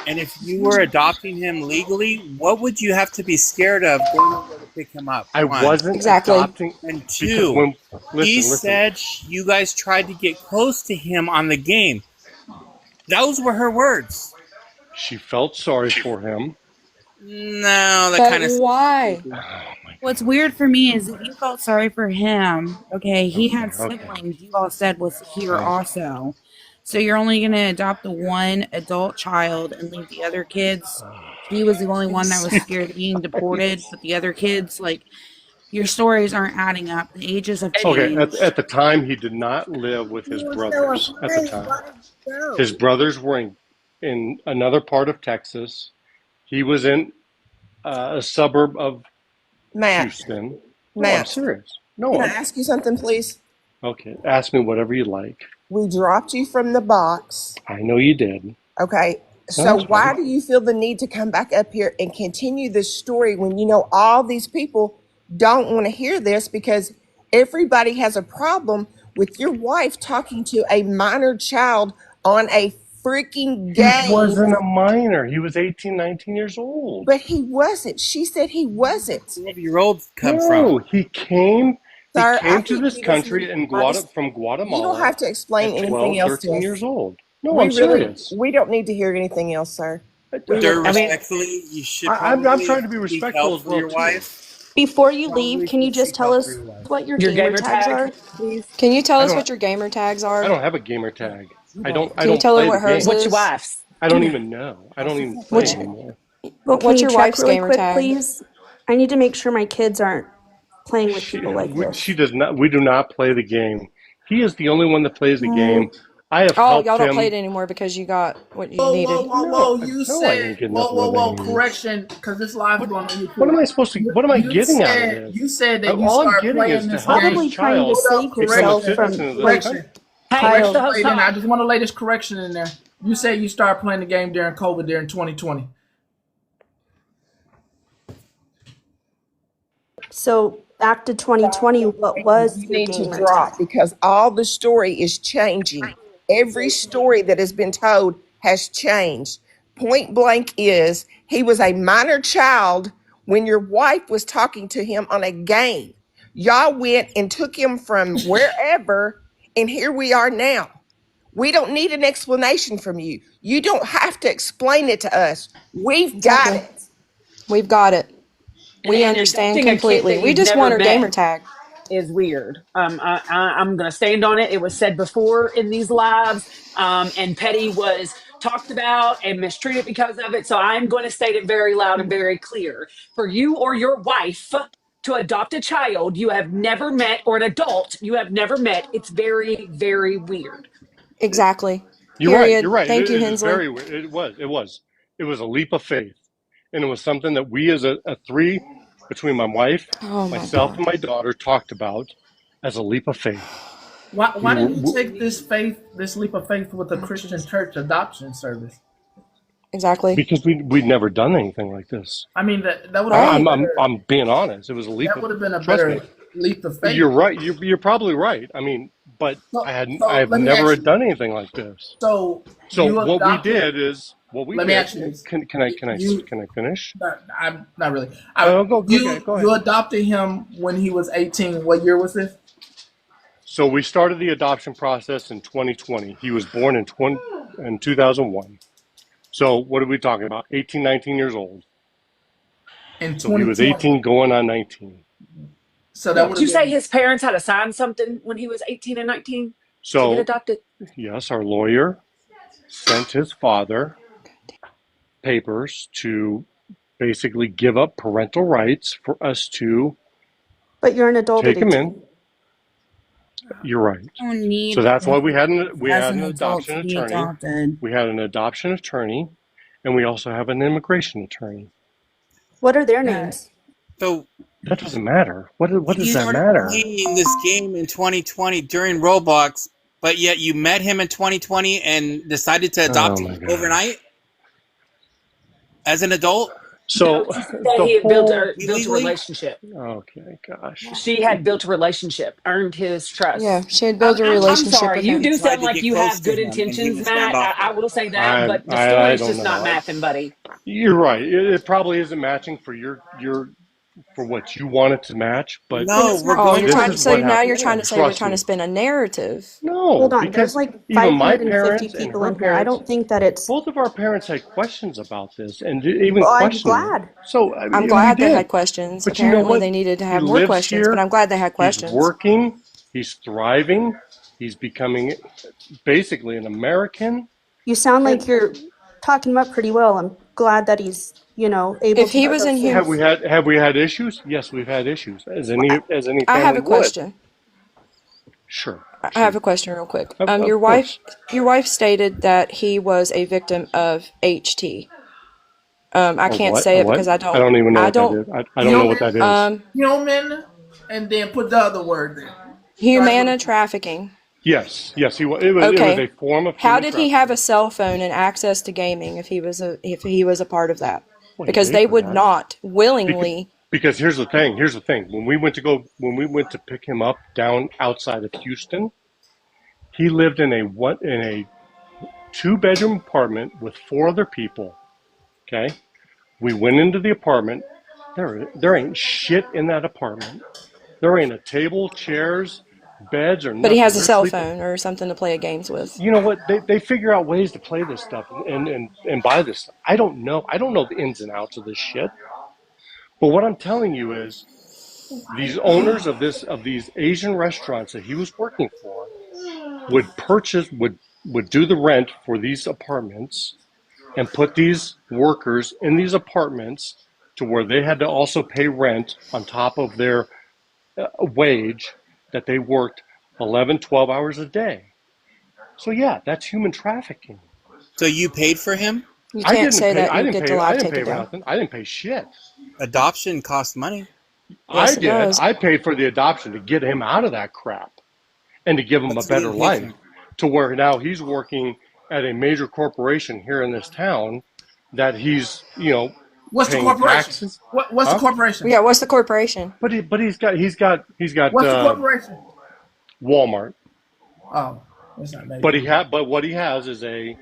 And if you were adopting him legally, what would you have to be scared of going over to pick him up? I One. wasn't Exactly. adopting And because two, when he listen. said you guys tried to get close to him on the game. Those were her words. She felt sorry for him. No, that But kind of why? Oh my What's weird for me is if you felt sorry for him, okay, he god. had Okay. siblings you all said was here Okay. also. So you're only going to adopt the one adult child and leave the other kids. He was the only one that was scared of being deported, but the other kids, like, your stories aren't adding up. The ages have Okay, changed. at the time, he did not live with his brothers at the time. His brothers were in another part of Texas. He was in a suburb of Matt. Houston. No, I'm Matt. serious. Can No, I ask you something, please? okay. Ask me whatever you like. We dropped you from the box. I know you did. Okay. No, So that's why fine. do you feel the need to come back up here and continue this story when you know all these people don't want to hear this because everybody has a problem with your wife talking to a minor child on a freaking He game. wasn't a minor. He was 18, 19 years old. But he wasn't. She said he wasn't. 12-year-olds come from. No, he came. He Sir, I came to think this he doesn't country need. in from You don't Guatemala have to explain at anything 12, else to 13 us. years old. No, I'm serious. We don't need to hear anything else, sir. We Sir, really I mean, don't. respectfully, you should I'm probably trying to be seek respectful help as for well your too. wife. Before you leave, Probably can you should just seek tell help for us your wife. what your your gamer gamer tags tag, are? please. Can you tell I us don't what your gamer tags I are? don't have a gamer tag. You I don't. don't I Can you don't tell her play the what hers game. What's your is? wife's? I don't even know. I don't even play it Which, anymore. Well, can what's you your check wife's really gamer quick, tag? please? I need to make sure my kids aren't playing with She people like she this. does not. We do not play the game. He is the only one that plays the game. Mm, I have Oh, y'all helped don't play it him. anymore because you got what you Whoa, whoa, needed. whoa, No, whoa! You no, I didn't said, get whoa, nothing whoa, of any whoa! use. Correction, because this live is What going on what YouTube. am I supposed to? What am I You getting out of said, this? you said that you All I'm start getting is playing to this help this probably game. trying to child Hold up, save become a yourself correction, from citizen of this like country. correction, Hey, let the correction, host Aiden. I talk. just want the latest correction in there. You said you started playing the game during COVID, during 2020. so back to 2020. What was You your need to gamer tag? drop because all the story is changing. Every story that has been told has changed. Point blank is he was a minor child when your wife was talking to him on a game. Y'all went and took him from wherever, and here we are now. We don't need an explanation from you. You don't have to explain it to us. We've got Exactly. it. We've got it. We And understand adopting a kid completely. that We you've just never want her met gamer tag. is weird. I'm going to stand on it. It was said before in these lives, and Petty was talked about and mistreated because of it. So I'm going to state it very loud and very clear. For you or your wife to adopt a child you have never met or an adult you have never met, it's very, very weird. Exactly. You're right. Period. You're right. Thank you, It is Hensley. very. It was a leap of faith, and it was something that we, as a three, between my wife, Oh my myself, God. and my daughter, talked about as a leap of faith. Why didn't you take this leap of faith with the Christian church adoption service? Exactly. Because we'd never done anything like this. I mean, that would have been a Right. better, I'm being honest. It was a leap that of. would have been a Trust me. better leap of You're faith. right. You're probably right. I mean, but I So have let me never ask you. done anything like this. So So you what we adopted. did is what we Let me did. ask you this. You, Can I finish? I'm not really. Oh, go You ahead. adopted him when he was 18. What year was this? So we started the adoption process in 2020. He was born in 2001. So what are we talking about? 18, 19 years old. In So he was 2020. 18 going on 19. So that would Did you have Yes. say been. his parents had to sign something when he was 18 and 19 to get So adopted? yes, our lawyer sent his father papers to basically give up parental rights for us to But you're an adult at take him in. 18. You're right. You don't So need that's why proof we as had an an adult adoption to be attorney. adopted. We had an adoption attorney, and we also have an immigration attorney. What are their Yeah. names? So That doesn't matter. What you does that started matter? playing this game in 2020 during Roblox, but yet you met him in 2020 and decided to adopt Oh him my gosh. overnight as an adult No, So she said that the he had whole built a illegally. relationship. okay, gosh. She had built a relationship, earned his Yeah. trust. She had built a I'm relationship sorry, with you him. do Tried sound to like get you close have to good him, and he intentions, was Matt. I standoffish. will say that, but the I story's don't just not know. mathing, buddy. You're right. It probably isn't matching for for what you want it to match, but But No, it's we're not Oh, going you're this trying. is fair. So what now happened. you're trying to say we're Trust trying to me. spin a narrative. Hold No, on. There's because like even my 550 parents and people her in here. I parents, don't think that it's. both of our parents had questions about this and even Well, I'm questioning it. glad. So, I I'm mean, and we glad they did. had questions. But you know Apparently, what? they needed to He have more lives questions, but here. I'm glad they had He's questions. working. He's thriving. He's becoming basically an American. You sound And like you're talking him up pretty well. I'm glad that he's, able If to he do was those in hum, things. have we had issues? Yes, we've had issues, as any I have family a would. question. Sure, I have shoot. a question real quick. Of course. Your wife stated that he was a victim of HT. I Or can't what? say Or it what? because I don't even know I what that don't, is. I don't know what that Human, is. human, and then put the other word there. Start with humana trafficking. Yes, yes. It was a Okay. form of How human did he have a trafficking. cell phone and access to gaming if he was a part of that? Well, he Because paid they for would that. not Because, willingly. because here's the thing. Here's the thing. When we went to pick him up down outside of Houston, He lived in a 2-bedroom apartment with 4 other people. Okay, we went into the apartment. There ain't shit in that apartment. There ain't a table, chairs, beds, or But he has nothing. a They're cell sleeping. phone or something to play games with. You know what? They figure out ways to play this stuff and buy this stuff. I don't know. I don't know the ins and outs of this shit. But what I'm telling you is these owners of these Asian restaurants that he was working for would do the rent for these apartments and put these workers in these apartments to where they had to also pay rent on top of their wage that they worked 11, 12 hours a day. So yeah, that's human trafficking. So you paid for him? You can't say that and get the I live didn't pay taken for down. nothing. I didn't pay shit. Adoption costs money. I Yes, it did. does. I paid for the adoption to get him out of that crap and to give him a What you better didn't pay life for? to where now he's working at a major corporation here in this town that he's, What's the paying corporation? taxes. What's the Huh? corporation? Yeah, what's the corporation? But he's got What's the corporation? Walmart. Oh, that's not But major. what he has is a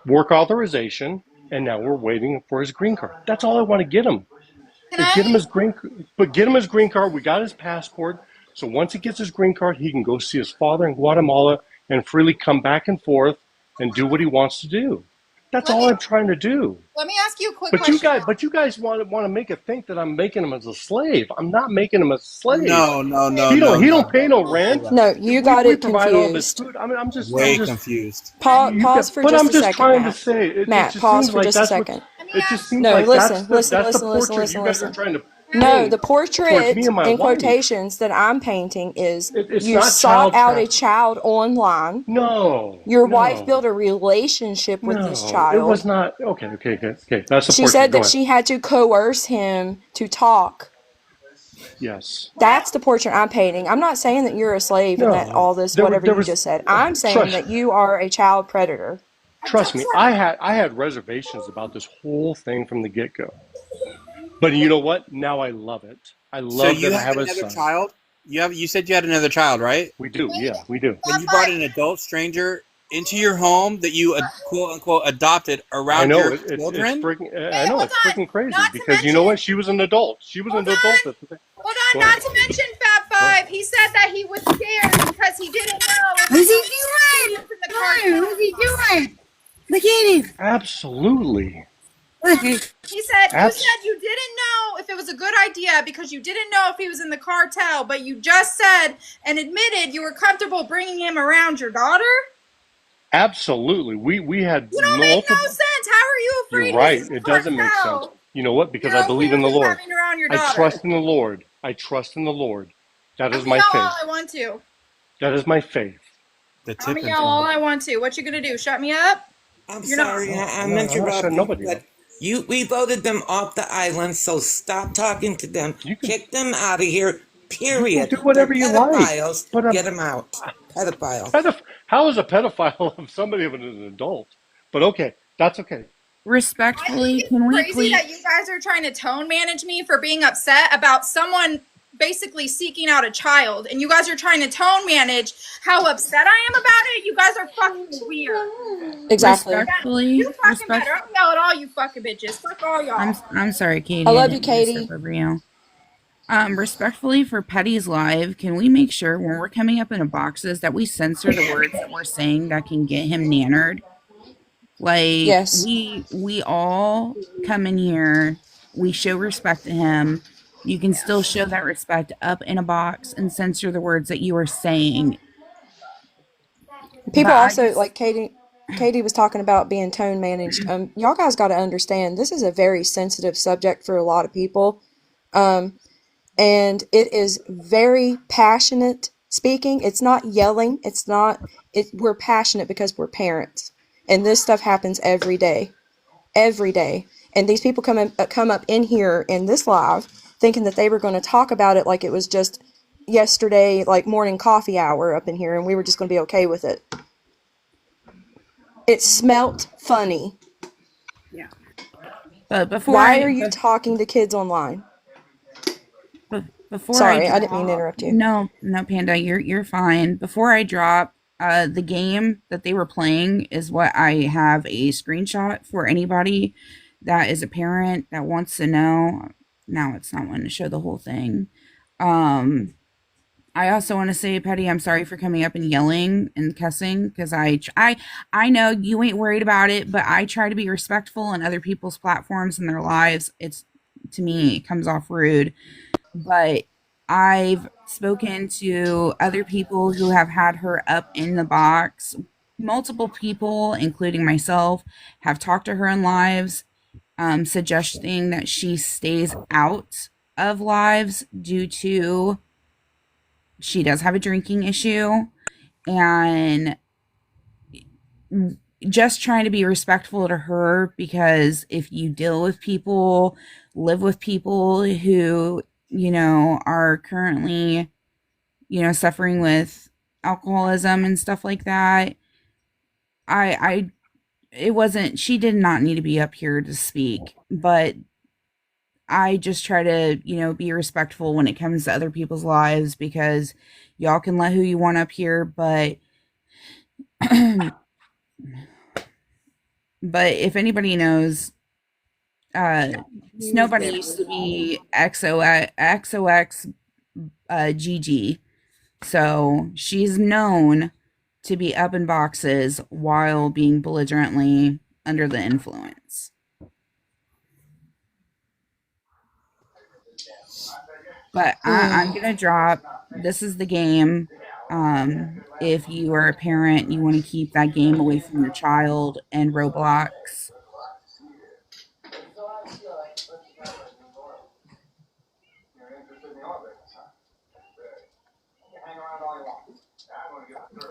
work authorization, and now we're waiting for his green card. That's all I want to get him. Can Get him I? his green card. We got his passport. So once he gets his green card, he can go see his father in Guatemala and freely come back and forth and do what he wants to do. That's Let all me I'm trying to do. let me ask you a quick But you question. guys, want to make it think that I'm making him as a slave. I'm not making him a slave. No, no, Okay. no, He don't no, he don't no. pay no rent. No, you got We it provide all of his confused. food. I mean, I'm Way just confused. Pause for but just I'm a just second, trying to Matt. say it Matt, just pause seems for like just a that's what second. Let me it just ask. seems No, like listen, listen, that's the listen, listen, portrait listen, you guys are listen. trying to No, paint the towards me portrait and my in wife. quotations that I'm painting is It's you not sought child out a trafficking. child online. No, Your wife no, built a relationship with this no. It was child. not. Okay. That's the She portrait. said Go that ahead. she had to coerce him to talk. Yes. That's the portrait I'm painting. I'm not saying that you're a slave and that No. all this, There whatever you was. just said. I'm saying Trust. that you are a child predator. Trust me. I had reservations about this whole thing from the get go. But you know what? Now I love it. I So love you that I have have a another son. child? You said you had another child, right? We do. Wait, Yeah, we do. And Fab you brought Five. an adult stranger into your home that you quote unquote adopted I around know your it's children? freaking. I Wait, know hold it's on. freaking crazy Not to because you know mention. what? She was an adult. She was Hold an adult on. at the time. Hold on. Go ahead. Not to mention Fab Go ahead. Five. He said that he was scared because he didn't know if What's he he doing? was in the No, what's cartel. he doing? Look at him. Absolutely. Look. He said you Abs- said you didn't know if it was a good idea because you didn't know if he was in the cartel, but you just said and admitted you were comfortable bringing him around your daughter. Absolutely. We had You don't make no multiple. sense. How are you You're afraid he's in right. the It doesn't make sense. cartel? You know what? Because You're I okay believe in with the him Lord. having around your I daughter. trust in the Lord. I trust in the Lord. That I'm is gonna my yell all faith. I want to. That is my faith. The I'm gonna tipping yell all point. I want to. What you gonna do? Shut me up? I'm You're not. sorry, No, I'm I'm not shutting interrupting, nobody up. but we voted them off the island, so stop talking to them. You can Kick them out of here, you can period. do They're whatever you like. pedophiles. But Get them out. Pedophile. how is a pedophile of somebody of an adult? But okay, that's okay. I think Respectfully, it's can we crazy please? that you guys are trying to tone manage me for being upset about someone basically seeking out a child, and you guys are trying to tone manage how upset I am about it. You guys are fucking weird. Exactly. Yeah, you Respectfully, fucking better. I'm gonna yell at all you fucking bitches. Fuck all y'all. I'm sorry, I Katie. I love you, didn't mean to step Katie. over you. Respectfully for Petty's live, can we make sure when we're coming up in the boxes that we censor the words that we're saying that can get him nannered? Like Yes. we all come in here, we show respect to him. You can still show that respect up in a box and censor the words that you are saying. But People I also just like Katie was talking about being tone managed. Y'all guys got to understand this is a very sensitive subject for a lot of people. And it is very passionate speaking. It's not yelling. It's not we're passionate because we're parents. And this stuff happens every day. Every day. And these people come up in here in this live thinking that they were going to talk about it like it was just yesterday, like morning coffee hour up in here, and we were just going to be okay with it. It smelt funny. but before Why are I you talking to kids online? Before I Sorry, I didn't mean to drop, interrupt you. no, Panda, you're fine. Before I drop, the game that they were playing is what I have a screenshot for anybody that is a parent that wants to know. Now it's not wanting to show the whole thing. Um, I also want to say, Petty, I'm sorry for coming up and yelling and cussing because I know you ain't worried about it, but I try to be respectful on other people's platforms and their lives. It's to me, it comes off rude, but I've spoken to other people who have had her up in the box. Multiple people, including myself, have talked to her in lives, suggesting that she stays out of lives due to she does have a drinking issue and just trying to be respectful to her because if you deal with people, live with people who, are currently, suffering with alcoholism and stuff like that, I it wasn't she did not need to be up here to speak, but I just try to, be respectful when it comes to other people's lives because y'all can let who you want up here, but but if anybody knows, Snowbunny used to be XOX GG. So she's known to be up in boxes while being belligerently under the influence. But I'm going to drop. This is the game. If you are a parent, you want to keep that game away from your child and Roblox.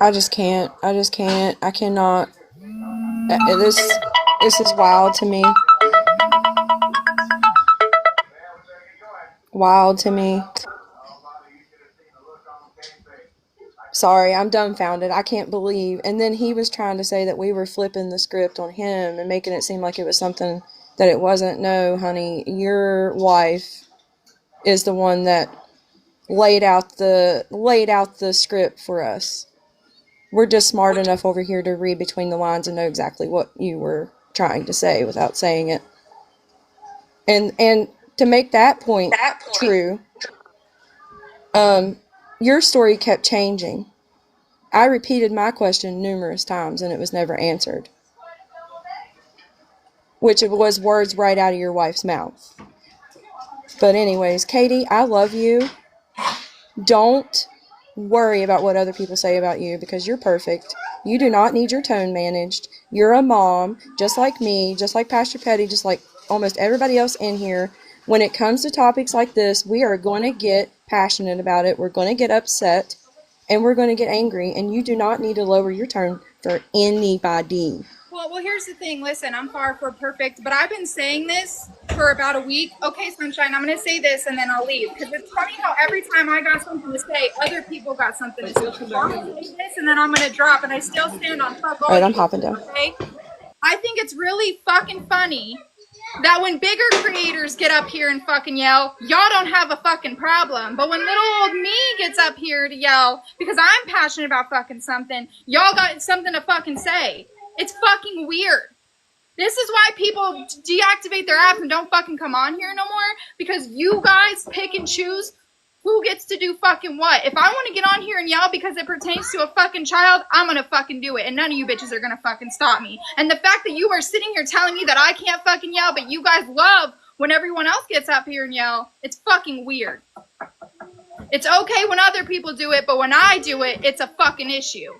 I just can't. I cannot. This is wild to me. Wild to me. Sorry, I'm dumbfounded. I can't believe. And then he was trying to say that we were flipping the script on him and making it seem like it was something that it wasn't. No, honey, your wife is the one that laid out the script for us. We're just smart enough over here to read between the lines and know exactly what you were trying to say without saying it. And to make that point true, your story kept changing. I repeated my question numerous times and it was never answered, which was words right out of your wife's mouth. But anyways, Katie, I love you. Don't worry about what other people say about you because you're perfect. You do not need your tone managed. You're a mom, just like me, just like Pastor Petty, just like almost everybody else in here. When it comes to topics like this, we are going to get passionate about it. We're going to get upset and we're going to get angry. And you do not need to lower your tone for anybody. Well, here's the thing. Listen, I'm far from perfect, but I've been saying this for about a week. Okay, Sunshine, I'm going to say this and then I'll leave. Because it's funny how every time I got something to say, other people got something to say. So I'm going to say this and then I'm going to drop, and I still stand on fuck all. All right, I'm hopping down. Okay? I think it's really fucking funny that when bigger creators get up here and fucking yell, y'all don't have a fucking problem. But when little old me gets up here to yell because I'm passionate about fucking something, y'all got something to fucking say. It's fucking weird. This is why people deactivate their apps and don't fucking come on here no more, because you guys pick and choose who gets to do fucking what. If I want to get on here and yell because it pertains to a fucking child, I'm gonna fucking do it, and none of you bitches are gonna fucking stop me. And the fact that you are sitting here telling me that I can't fucking yell, but you guys love when everyone else gets up here and yell, it's fucking weird. It's okay when other people do it, but when I do it, it's a fucking issue.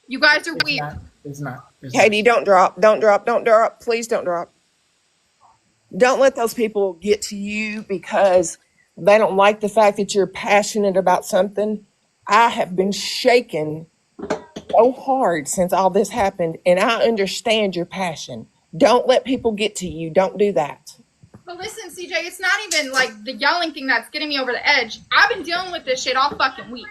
You guys are weird. It's not. Katie, don't drop. Don't drop. Don't drop. Please don't drop. Don't let those people get to you because they don't like the fact that you're passionate about something. I have been shaken so hard since all this happened, and I understand your passion. Don't let people get to you. Don't do that. But listen, CJ, it's not even like the yelling thing that's getting me over the edge. I've been dealing with this shit all fucking week.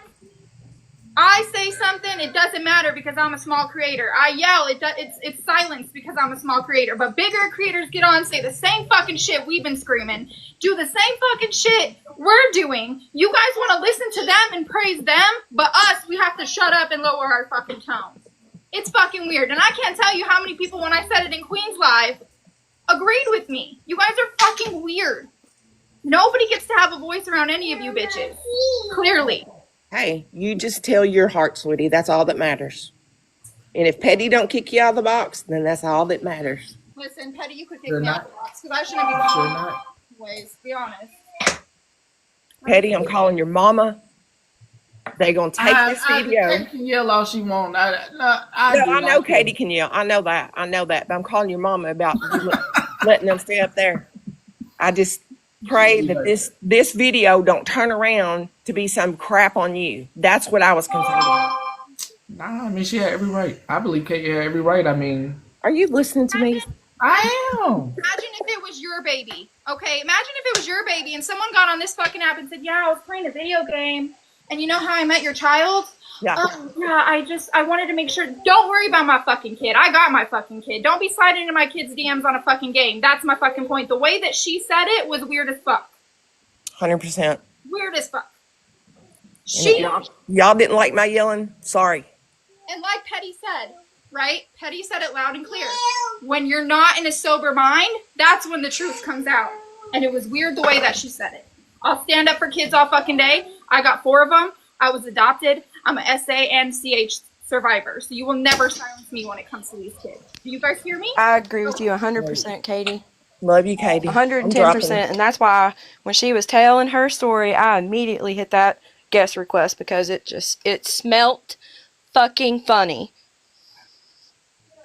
I say something, it doesn't matter because I'm a small creator. I yell, it's silenced because I'm a small creator. But bigger creators get on, say the same fucking shit we've been screaming, do the same fucking shit we're doing. You guys want to listen to them and praise them, but us, we have to shut up and lower our fucking tones. It's fucking weird. And I can't tell you how many people, when I said it in Queens Live, agreed with me. You guys are fucking weird. Nobody gets to have a voice around any of you bitches. Clearly. Hey, you just tell your heart, sweetie. That's all that matters. And if Petty don't kick you out of the box, then that's all that matters. Listen, Petty, you could kick me out of the box because I shouldn't be going anyways, be honest. Petty, I'm calling your mama. They gonna take this video. Katie can yell all she wants. I know Katie can yell. I know that. But I'm calling your mama about letting them stay up there. I just pray that this video don't turn around to be some crap on you. That's what I was concerned about. Nah, I mean, she had every right. I believe Katie had every right. I mean, are you listening to me? I am. Imagine if it was your baby. Okay, imagine if it was your baby and someone got on this fucking app and said, yeah, I was playing a video game and you know how I met your child? Yeah. I wanted to make sure. Don't worry about my fucking kid. I got my fucking kid. Don't be sliding into my kid's DMs on a fucking game. That's my fucking point. The way that she said it was weird as fuck. 100%. Weird as fuck. Y'all didn't like my yelling? Sorry. And like Petty said, right? Petty said it loud and clear. When you're not in a sober mind, that's when the truth comes out. And it was weird the way that she said it. I'll stand up for kids all fucking day. I got 4 of them. I was adopted. I'm a SA and CH survivor. So you will never silence me when it comes to these kids. Do you guys hear me? I agree with you 100%, Katie. Love you, Katie. 110%. And that's why when she was telling her story, I immediately hit that guest request because it smelt fucking funny.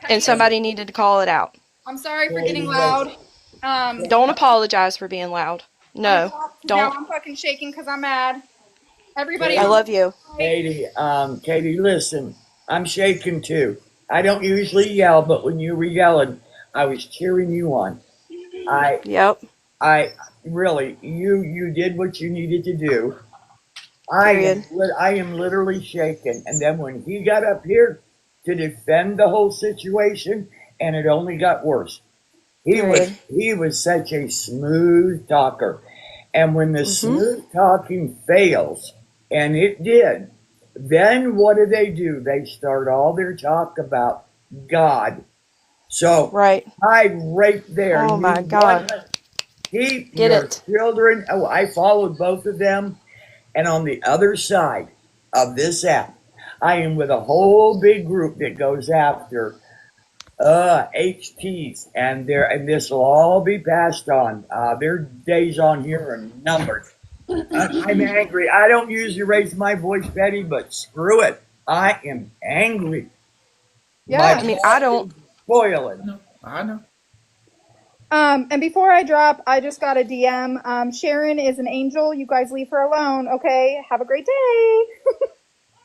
And somebody needed to call it out. I'm sorry for getting loud. Don't apologize for being loud. No, don't. Now I'm fucking shaking because I'm mad. Everybody, I love you. Katie, listen, I'm shaking too. I don't usually yell, but when you were yelling, I was cheering you on. I really, you did what you needed to do. I am literally shaking. And then when he got up here to defend the whole situation, and it only got worse. He was such a smooth talker. And when the smooth talking fails, and it did, then what do? They start all their talk about God. So I right there. Oh my God. Children. Oh, I followed both of them. And on the other side of this app, I am with a whole big group that goes after HTs, and this will all be passed on. Their days on here are numbered. I'm angry. I don't usually raise my voice, Betty, but screw it. I am angry. Yeah, I mean, I don't. Boiling. I know. And before I drop, I just got a DM. Sharon is an angel. You guys leave her alone, okay? Have a great day.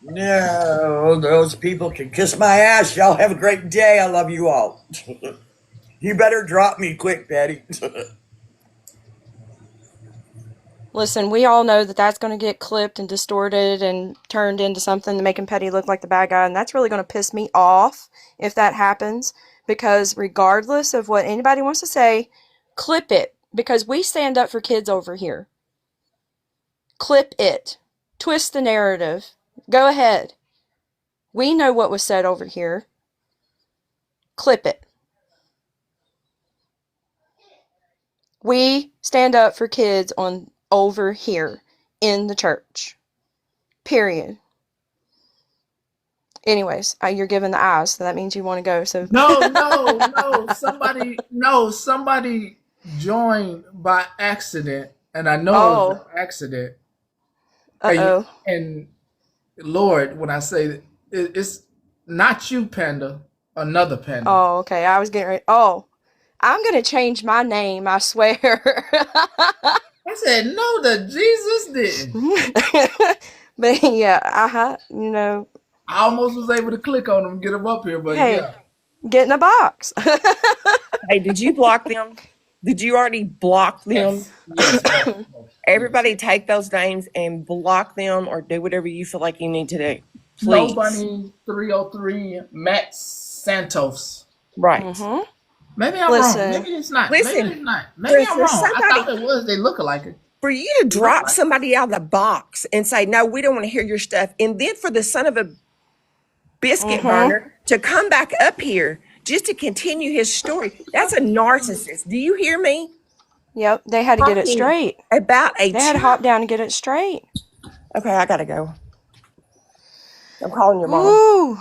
No, those people can kiss my ass. Y'all have a great day. I love you all. You better drop me quick, Betty. Listen, we all know that that's going to get clipped and distorted and turned into something making Petty look like the bad guy, and that's really going to piss me off if that happens, because regardless of what anybody wants to say, clip it, because we stand up for kids over here. Clip it. Twist the narrative. Go ahead. We know what was said over here. Clip it. We stand up for kids on over here in the church. Period. Anyways, you're giving the eyes, so that means you want to go. So No. Somebody joined by accident, and I know it was an accident. And Lord, when I say it's not you, Panda, another Panda. Oh, okay. I was getting ready. Oh, I'm gonna change my name. I swear. I said no, that Jesus didn't. But yeah, you know. I almost was able to click on them, get them up here, but get in a box. Hey, did you block them? Did you already block them? Yes. Everybody take those names and block them or do whatever you feel like you need to do. No Please. Bunny 303 Matt Santos. Right. Maybe I'm wrong. Listen, Maybe it's not. Maybe Listen, it's not. Maybe I'm for wrong. I thought somebody, it was. They look alike. for you to They look drop like. somebody out of the box and say, no, we don't want to hear your stuff. And then for the son of a biscuit burner to come back up here just to continue his story, that's a narcissist. Do you hear me? Yep, they had to get it Talking straight. about a They had to hop down and get it straight. Okay, I gotta go. I'm calling your mom. Woo!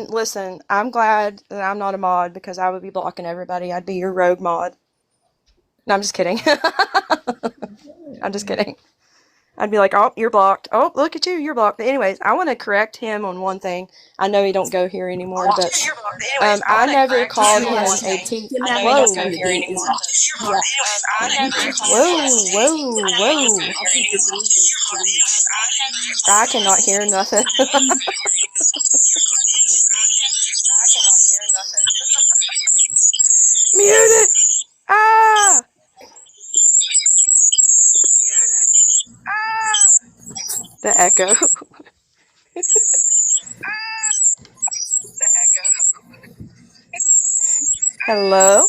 Listen, I'm glad that I'm not a mod because I would be blocking everybody. I'd be your rogue mod. No, I'm just kidding. I'm just kidding. I'd be like, oh, you're blocked. Oh, look at you, you're blocked. But anyways, I want to correct him on one thing. I know he don't go here anymore, but I never called him a P. Whoa. Yeah. Whoa, whoa, whoa. I cannot hear nothing. Mute it! Ah! The echo. Hello?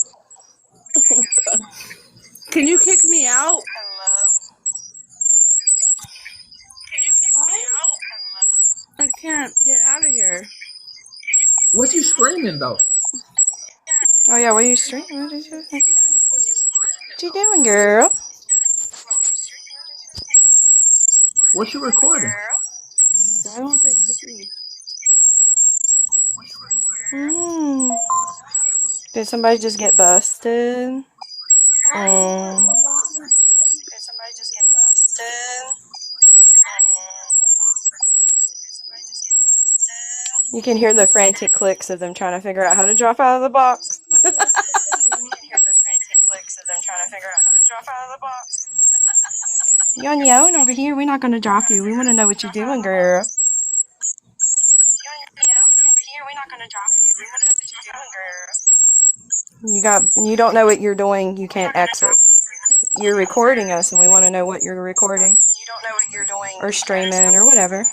Can you kick me out? I can't get out of here. What you screaming though? Oh yeah, what are you streaming? What you doing, girl? What you recording? Why won't they kick me? Did somebody just get busted? You can hear the frantic clicks of them trying to figure out how to drop out of the box. You're on your own over here. We're not going to drop you. We want to know what you're doing, girl. You don't know what you're doing. You can't exit. You're recording us, and we want to know what you're recording, or streaming, or whatever.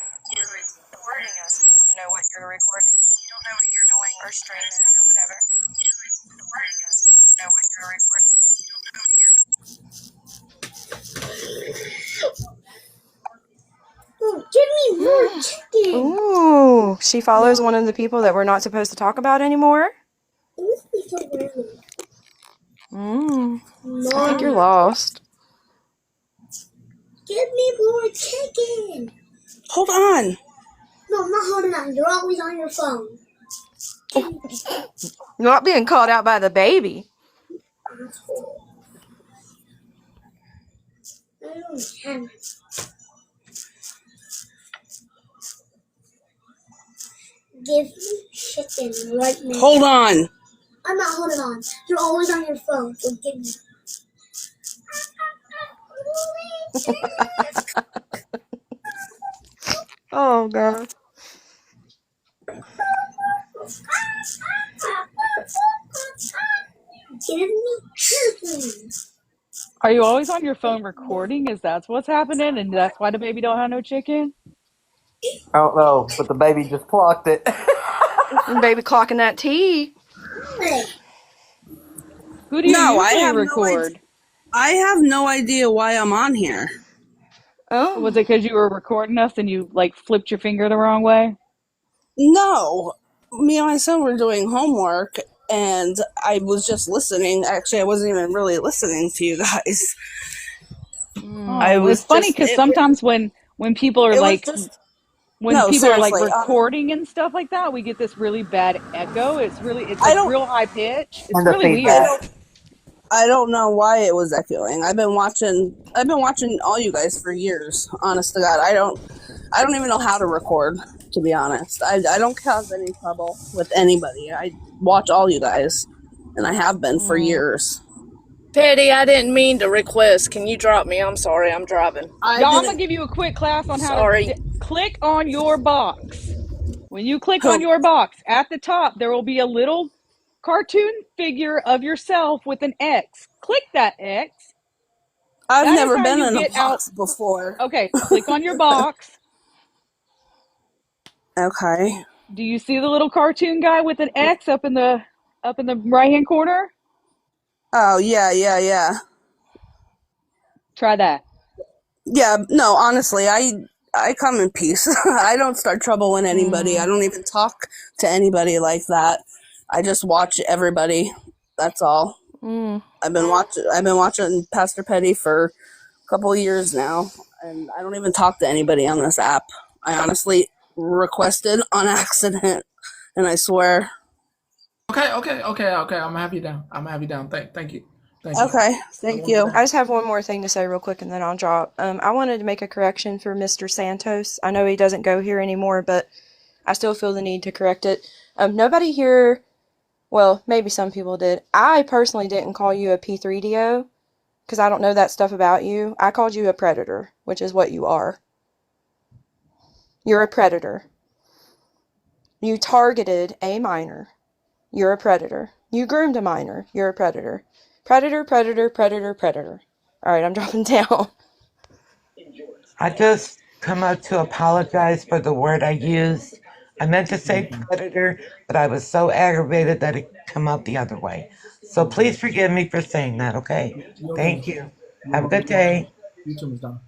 Ooh, she follows one of the people that we're not supposed to talk about anymore. I think you're lost. Give me more chicken. Hold on. No, I'm not holding on. You're always on your phone. You're not being called out by the baby. Asshole. I don't have it. Give me chicken right now. Hold on. I'm not holding on. You're always on your phone, so give me. Oh, God. Give me chicken. Are you always on your phone recording? Is that what's happening? And that's why the baby don't have no chicken? I don't know, but the baby just clocked it. Baby clocking that tea. Who do you No, I usually have no idea. record? I have no idea why I'm on here. Oh. Was it because you were recording us and you like flipped your finger the wrong way? No. Me and my son were doing homework and I was just listening. Actually, I wasn't even really listening to you guys. I was It's funny because sometimes when people are like recording and stuff like that, we get this really bad echo. It's like real high pitch. It's And the really weird. feedback. I don't know why it was echoing. I've been watching all you guys for years. Honest to God, I don't even know how to record. To be honest, I don't cause any trouble with anybody. I watch all you guys, and I have been for years. Petty, I didn't mean to request. Can you drop me? I'm sorry, I'm driving. I'm gonna give you a quick class on how to click on your box. When you click on your box, at the top there will be a little cartoon figure of yourself with an X. Click that X. I've That is never how been you in a get box out. before. Okay, click on your box. Okay. Do you see the little cartoon guy with an X up in the right hand corner? Oh, yeah. Try that. Yeah, no, honestly, I come in peace. I don't start trouble with anybody. I don't even talk to anybody like that. I just watch everybody. That's all. I've been watching Pastor Petty for a couple of years now, and I don't even talk to anybody on this app. I honestly requested on accident, and I swear. Okay. I'm gonna have you down. Thank you. Okay, thank you. I just have one more thing to say real quick and then I'll drop. I wanted to make a correction for Mr. Santos. I know he doesn't go here anymore, but I still feel the need to correct it. Nobody here, well, maybe some people did. I personally didn't call you a P3DO because I don't know that stuff about you. I called you a predator, which is what you are. You're a predator. You targeted a minor. You're a predator. You groomed a minor. You're a predator. Predator. All right, I'm dropping down. I just come out to apologize for the word I used. I meant to say predator, but I was so aggravated that it come out the other way. So please forgive me for saying that, okay? Thank you. Have a good day. You too, Ms. Donna.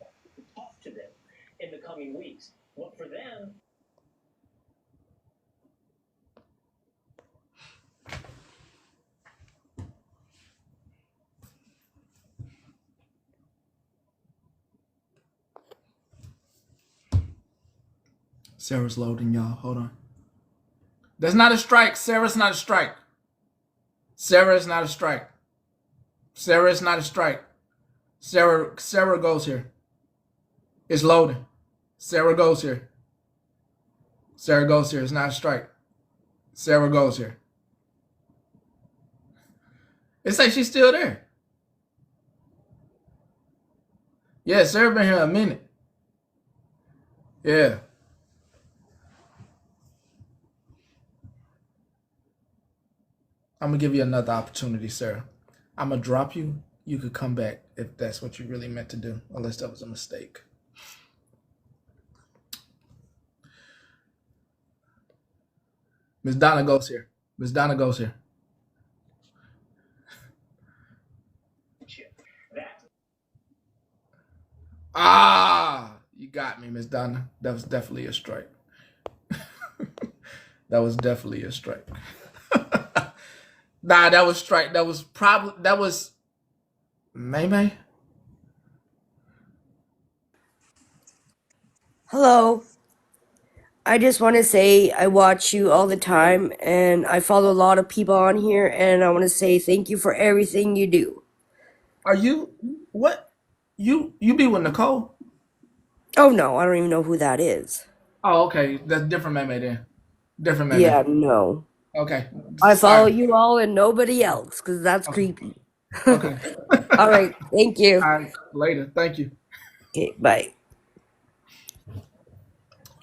Sarah's loading, y'all. Hold on. That's not a strike. Sarah's not a strike. Sarah is not a strike. Sarah is not a strike. Sarah goes here. It's loading. Sarah goes here. Sarah goes here. It's not a strike. Sarah goes here. It's like she's still there. Yeah, Sarah been here a minute. Yeah. I'm gonna give you another opportunity, Sarah. I'm gonna drop you. You could come back if that's what you really meant to do, unless that was a mistake. Miss Donna goes here. Miss Donna goes here. Ah, you got me, Miss Donna. That was definitely a strike. That was definitely a strike. Nah, that was strike. That was May. Hello. I just want to say I watch you all the time and I follow a lot of people on here and I want to say thank you for everything you do. Are you what? You be with Nicole? Oh no, I don't even know who that is. Oh, okay. That's different May then. Different May. Yeah, no. Okay. I follow Sorry. you all and nobody else because that's Okay. creepy. Okay. All right, thank you. All right. Later. Thank you. Okay, bye.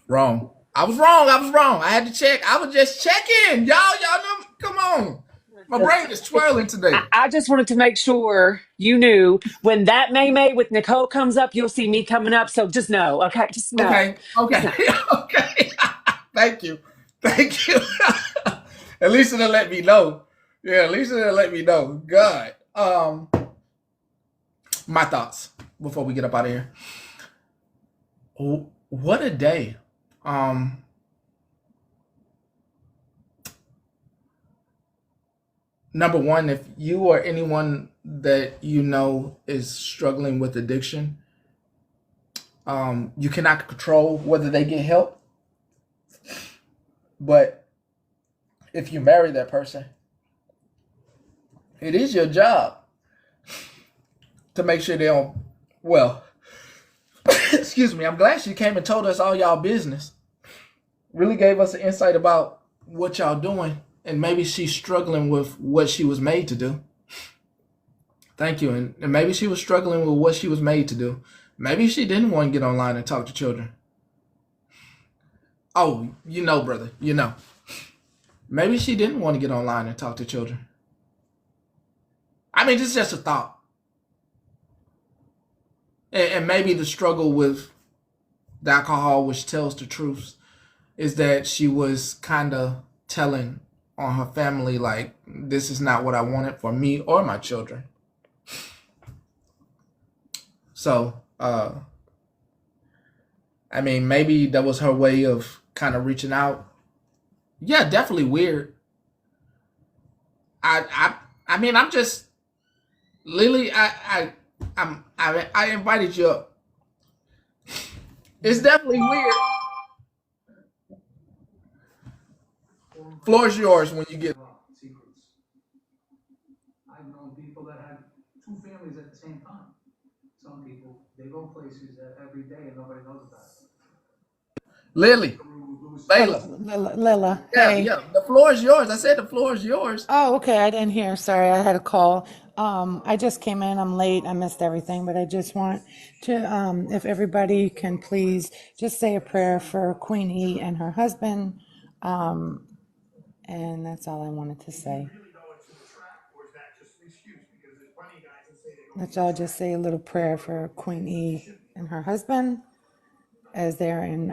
Wrong. I was wrong. I had to check. I was just checking. Y'all know. Come on. My brain is twirling today. I just wanted to make sure you knew when that May with Nicole comes up, you'll see me coming up. So just know, okay? Just know. Okay. Just know. Okay. Thank you. At least it'll let me know. Yeah, at least it'll let me know. God. My thoughts before we get up out of here. What a day. Number one, if you or anyone that you know is struggling with addiction, you cannot control whether they get help. But if you marry that person, it is your job to make sure they don't, well, excuse me, I'm glad she came and told us all y'all business. Really gave us an insight about what y'all doing, and maybe she's struggling with what she was made to do. Thank you. And maybe she was struggling with what she was made to do. Maybe she didn't want to get online and talk to children. Oh, you know, brother, you know. Maybe she didn't want to get online and talk to children. I mean, this is just a thought. And maybe the struggle with the alcohol, which tells the truth, is that she was kind of telling on her family, like, this is not what I wanted for me or my children. So, I mean, maybe that was her way of kind of reaching out. Yeah, definitely weird. I mean, I'm just Lily. I invited you up. It's definitely weird. Floor is yours when you get. I've known people that had two families at the same time. Some people, they go places every day and nobody knows about it. Lily, Layla. Lila, Yeah, hey. yeah. The floor is yours. I said the floor is yours. Oh, okay. I didn't hear. Sorry, I had a call. I just came in. I'm late. I missed everything, but I just want to, if everybody can please just say a prayer for Queen E and her husband. And that's all I wanted to say. Let's all just say a little prayer for Queen E and her husband as they're in,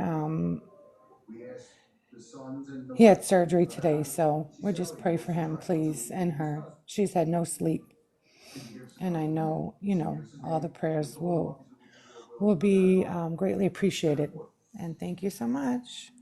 he had surgery today, so we'll just pray for him, please, and her. She's had no sleep. And I know, all the prayers will be greatly appreciated. And thank you so much.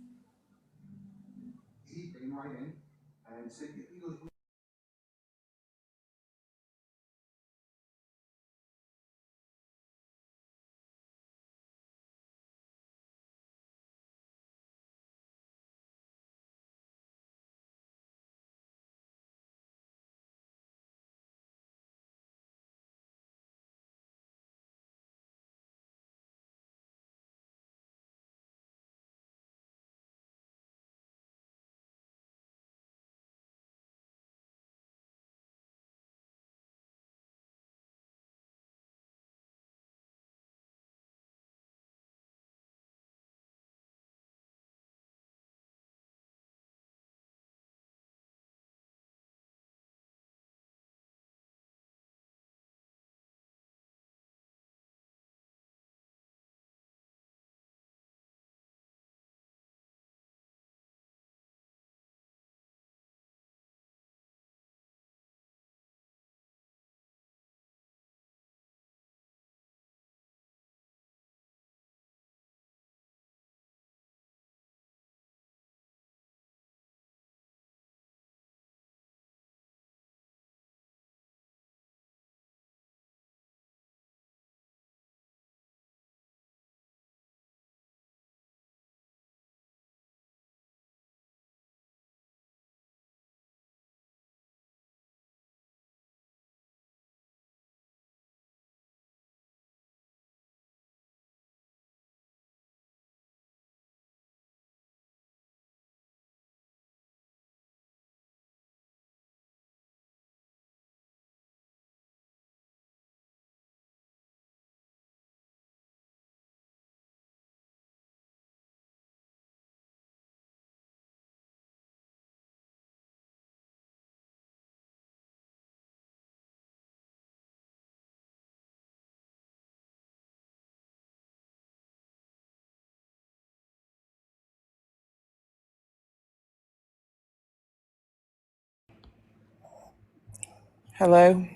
Hello?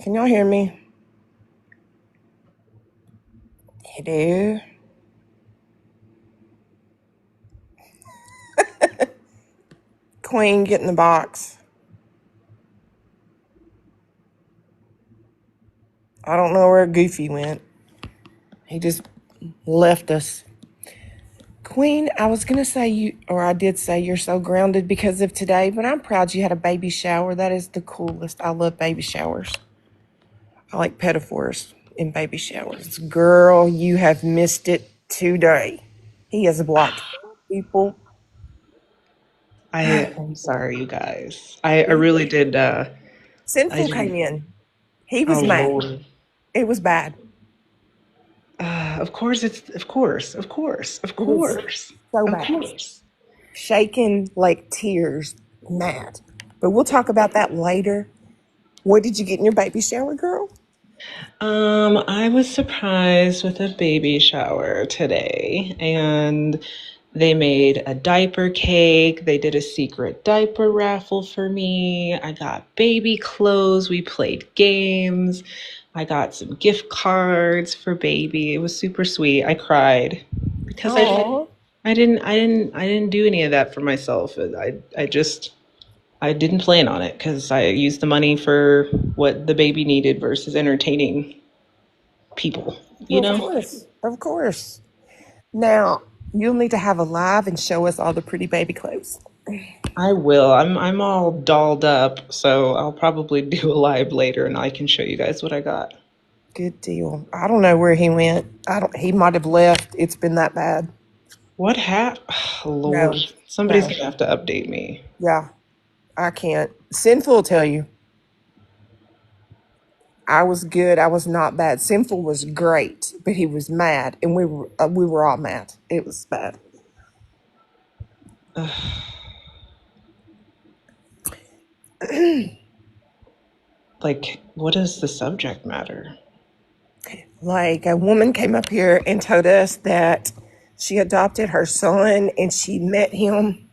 Can y'all hear me? Hello? Queen, get in the box. I don't know where Goofy went. He just left us. Queen, I was going to say I did say you're so grounded because of today, but I'm proud you had a baby shower. That is the coolest. I love baby showers. I like pedophores in baby showers. Girl, you have missed it today. He has blocked people. I'm sorry, you guys. I really did. I Sinful came didn't. in. He Oh was mad. Lord. It was bad. Of course, of course, of course, of It was course, so of bad. course. Shaking like tears, mad. But we'll talk about that later. What did you get in your baby shower, girl? I was surprised with a baby shower today, and They made a diaper cake. They did a secret diaper raffle for me. I got baby clothes. We played games. I got some gift cards for baby. It was super sweet. I cried because Oh, I didn't do any of that for myself. I didn't plan on it because I used the money for what the baby needed versus entertaining people, you well, of know? course, of course. Now you'll need to have a live and show us all the pretty baby clothes. I will. I'm all dolled up, so I'll probably do a live later and I can show you guys what I got. Good deal. I don't know where he went. I don't. He might have left. It's been that bad. What happened? Lord, No, somebody's no. gonna have to update me. Yeah, I can't. Sinful will tell you. I was good. I was not bad. Sinful was great, but he was mad, and we were all mad. It was bad. Like, what is the subject matter? Like a woman came up here and told us that she adopted her son, and she met him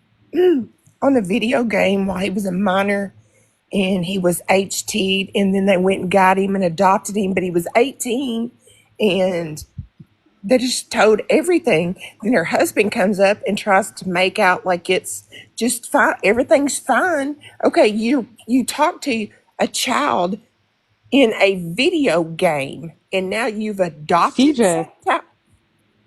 on a video game while he was a minor, and he was HT'd, and then they went and got him and adopted him, but he was 18, and they just told everything. Then her husband comes up and tries to make out like it's just fine. Everything's fine. Okay, you talk to a child in a video game, and now you've adopted some CJ, child.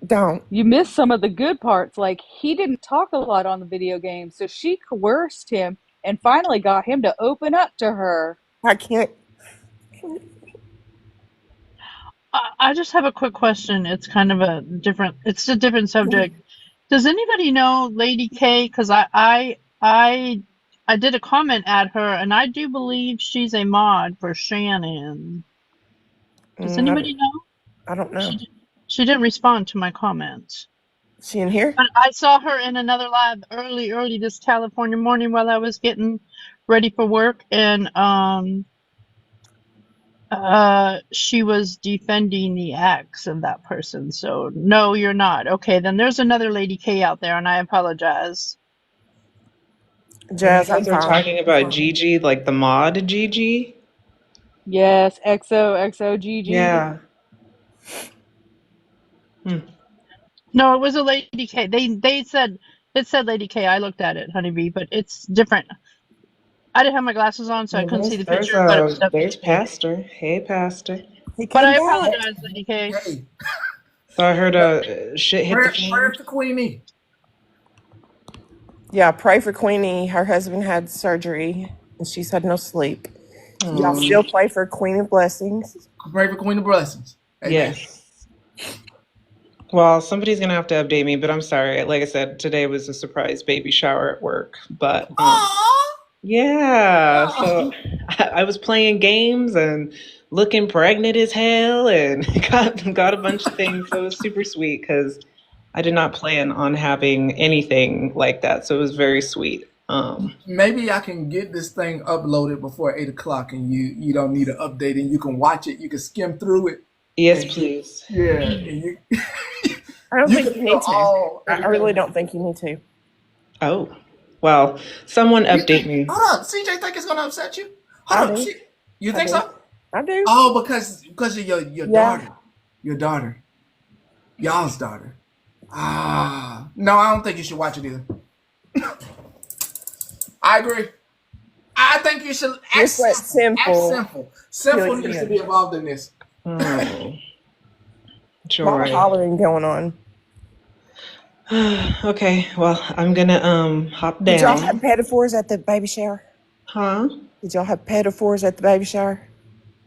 Don't. you missed some of the good parts. Like, he didn't talk a lot on the video game, so she coerced him and finally got him to open up to her. I can't. I just have a quick question. It's kind of it's a different subject. Does anybody know Lady K? Because I did a comment at her, and I do believe she's a mod for Shannon. Does anybody know? I don't know. She didn't respond to my comments. She in here? But I saw her in another live early this California morning while I was getting ready for work, and she was defending the acts of that person. So no, you're not. Okay, then there's another Lady K out there, and I apologize. And you Jazz, I'm guys are fine. talking about Gigi, like the mod Gigi? Yes, XOXOGG. Yeah. No, it was a Lady K. They said it said Lady K. I looked at it, Honeybee, but it's different. I didn't have my glasses on, so I Well, couldn't see the picture, but it was definitely there's Lady K. Pastor. Hey, Pastor. He But came I back. apologize, Lady K. Hey, So I heard shit hit the fan. prayer for Queenie. Yeah, pray for Queenie. Her husband had surgery, and she's had no sleep. Y'all still pray for Queen of Blessings. Pray for Queen of Blessings. Amen. Yes. Well, somebody's gonna have to update me, but I'm sorry. Like I said, today was a surprise baby shower at work. But yeah, so I was playing games and looking pregnant as hell, and got a bunch of things. So it was super sweet because I did not plan on having anything like that. So it was very sweet. Maybe I can get this thing uploaded before 8 o'clock, and you don't need an update, and you can watch it. You can skim through it. Yes, please. Yeah, and you. I don't You think can you need to. feel I really don't think you need to. Oh, well, someone update me. Hold on, CJ think it's gonna upset you? I Hold on, do. you I think do. so? I do. Oh, because of your Yeah. daughter, y'all's daughter. No, I don't think you should watch it either. I agree. I think you should act Just let simple. Sinful. Sinful Feel needs you. to be involved in this. Oh, A lot of joy. hollering going on. Okay, well, I'm gonna hop Did y'all down. have pedophores at the baby shower? Huh? Did y'all have pedophores at the baby shower?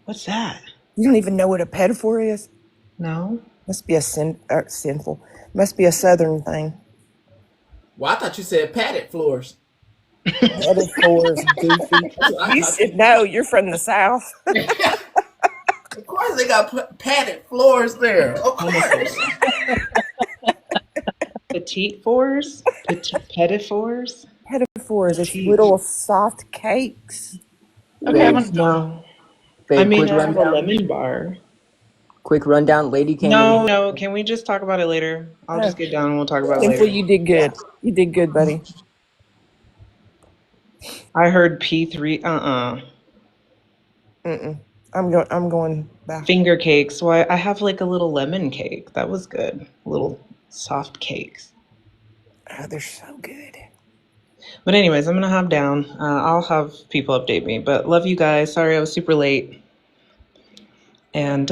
What's that? You don't even know what a pedophore is? No. Must be a sinful. Must be a southern thing. Well, I thought you said padded floors. Pedophores, goofy. You should know. You're from the South. Of course, they got padded floors there. Of course. Petite fours? Petitfours? Pedophores. It's little soft cakes. Okay, Babe, no. I babe, mean, quick I have a rundown. lemon bar. quick rundown. Lady came in. No. Can we just talk about it later? I'll No. just get down and we'll talk about it Simple, later. you did good. You did good, buddy. I heard P3. Mm-mm. I'm going back. Finger cakes. Why? I have like a little lemon cake. That was good. Little soft cakes. Oh, they're so good. But anyways, I'm gonna hop down. I'll have people update me. But love you guys. Sorry I was super late. And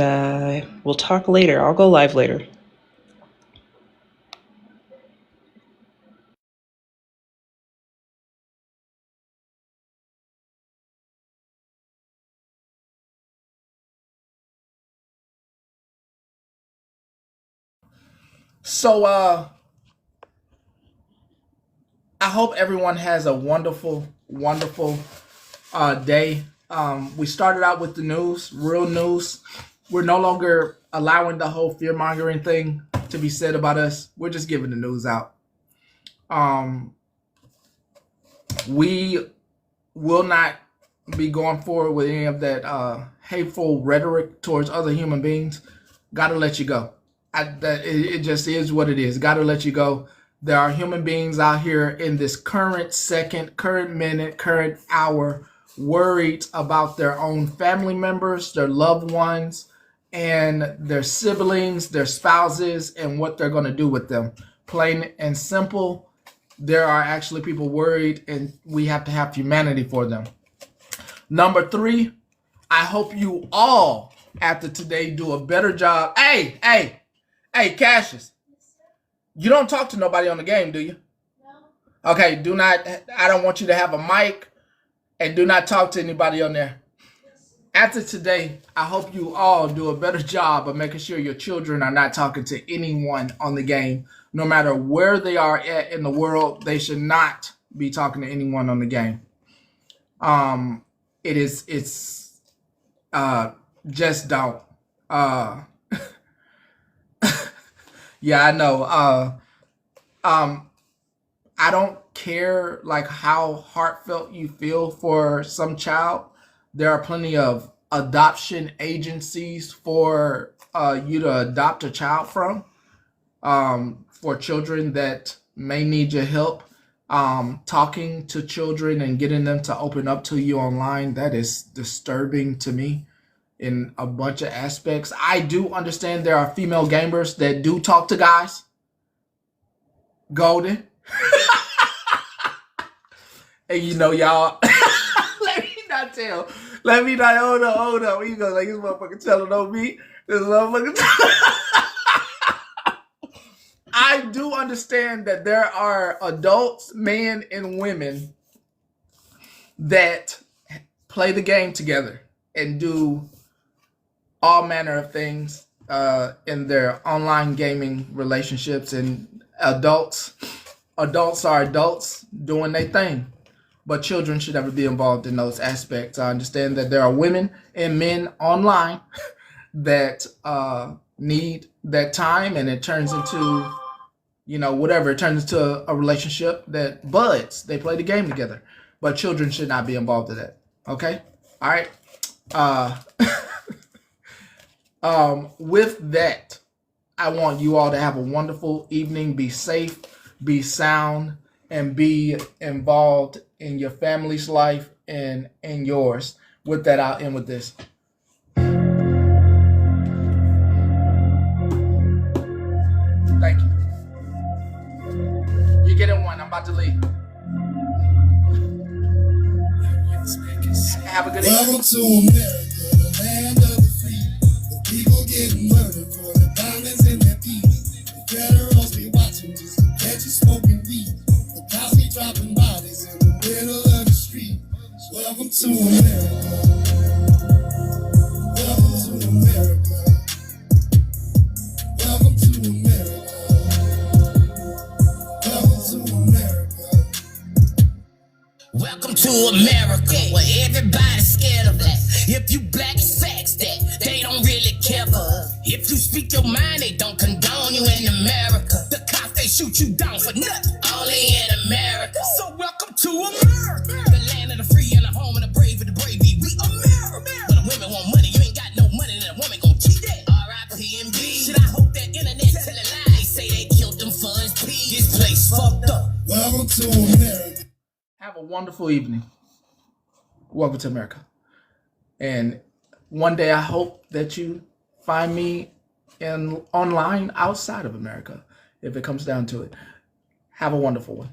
we'll talk later. I'll go live later. So I hope everyone has a wonderful, wonderful day. We started out with the news, real news. We're no longer allowing the whole fear mongering thing to be said about us. We're just giving the news out. We will not be going forward with any of that hateful rhetoric towards other human beings. Got to let you go. It just is what it is. Got to let you go. There are human beings out here in this current second, current minute, current hour worried about their own family members, their loved ones, and their siblings, their spouses, and what they're going to do with them. Plain and simple, there are actually people worried, and we have to have humanity for them. Number 3, I hope you all, after today, do a better job. Hey, Cassius, you don't talk to nobody on the game, do you? No. Okay, I don't want you to have a mic, and do not talk to anybody on there. After today, I hope you all do a better job of making sure your children are not talking to anyone on the game. No matter where they are at in the world, they should not be talking to anyone on the game. It's just don't. Yeah, I know. I don't care like how heartfelt you feel for some child. There are plenty of adoption agencies for you to adopt a child from, for children that may need your help. Talking to children and getting them to open up to you online, that is disturbing to me in a bunch of aspects. I do understand there are female gamers that do talk to guys. Golden. And you know, y'all, let me not, hold on. You go like, this motherfucker telling on me. This motherfucker. I do understand that there are adults, men and women, that play the game together and do all manner of things in their online gaming relationships. And adults are adults doing their thing. But children should never be involved in those aspects. I understand that there are women and men online that need that time, and it turns into, whatever. It turns into a relationship that buds. They play the game together. But children should not be involved in that. Okay? All right? With that, I want you all to have a wonderful evening. Be safe, be sound, and be involved in your family's life and in yours. With that, I'll end with this. Thank you. You're getting one. I'm about to leave. Have a good evening. Welcome to America, the land of the free. The people getting murdered for the diamonds in their teeth. The federals be watching just to catch you smoking weed. The cops be dropping bodies in the middle of the street. Welcome to America. Welcome to America. Welcome to America. Welcome to America. Welcome to America, where everybody's scared of that. If you black, it's facts that they don't really care for us. If you speak your mind, they don't condone you in America. The cops, they shoot you down for nothing, only in America. So welcome to America, the land of the free and the home of the brave and the brave. We America. When the women want money, you ain't got no money, then a woman gon' cheat that. R.I.P. fucked up. Welcome to America. Have a wonderful evening. Welcome to America. And one day I hope that you find me online outside of America, if it comes down to it. Have a wonderful one.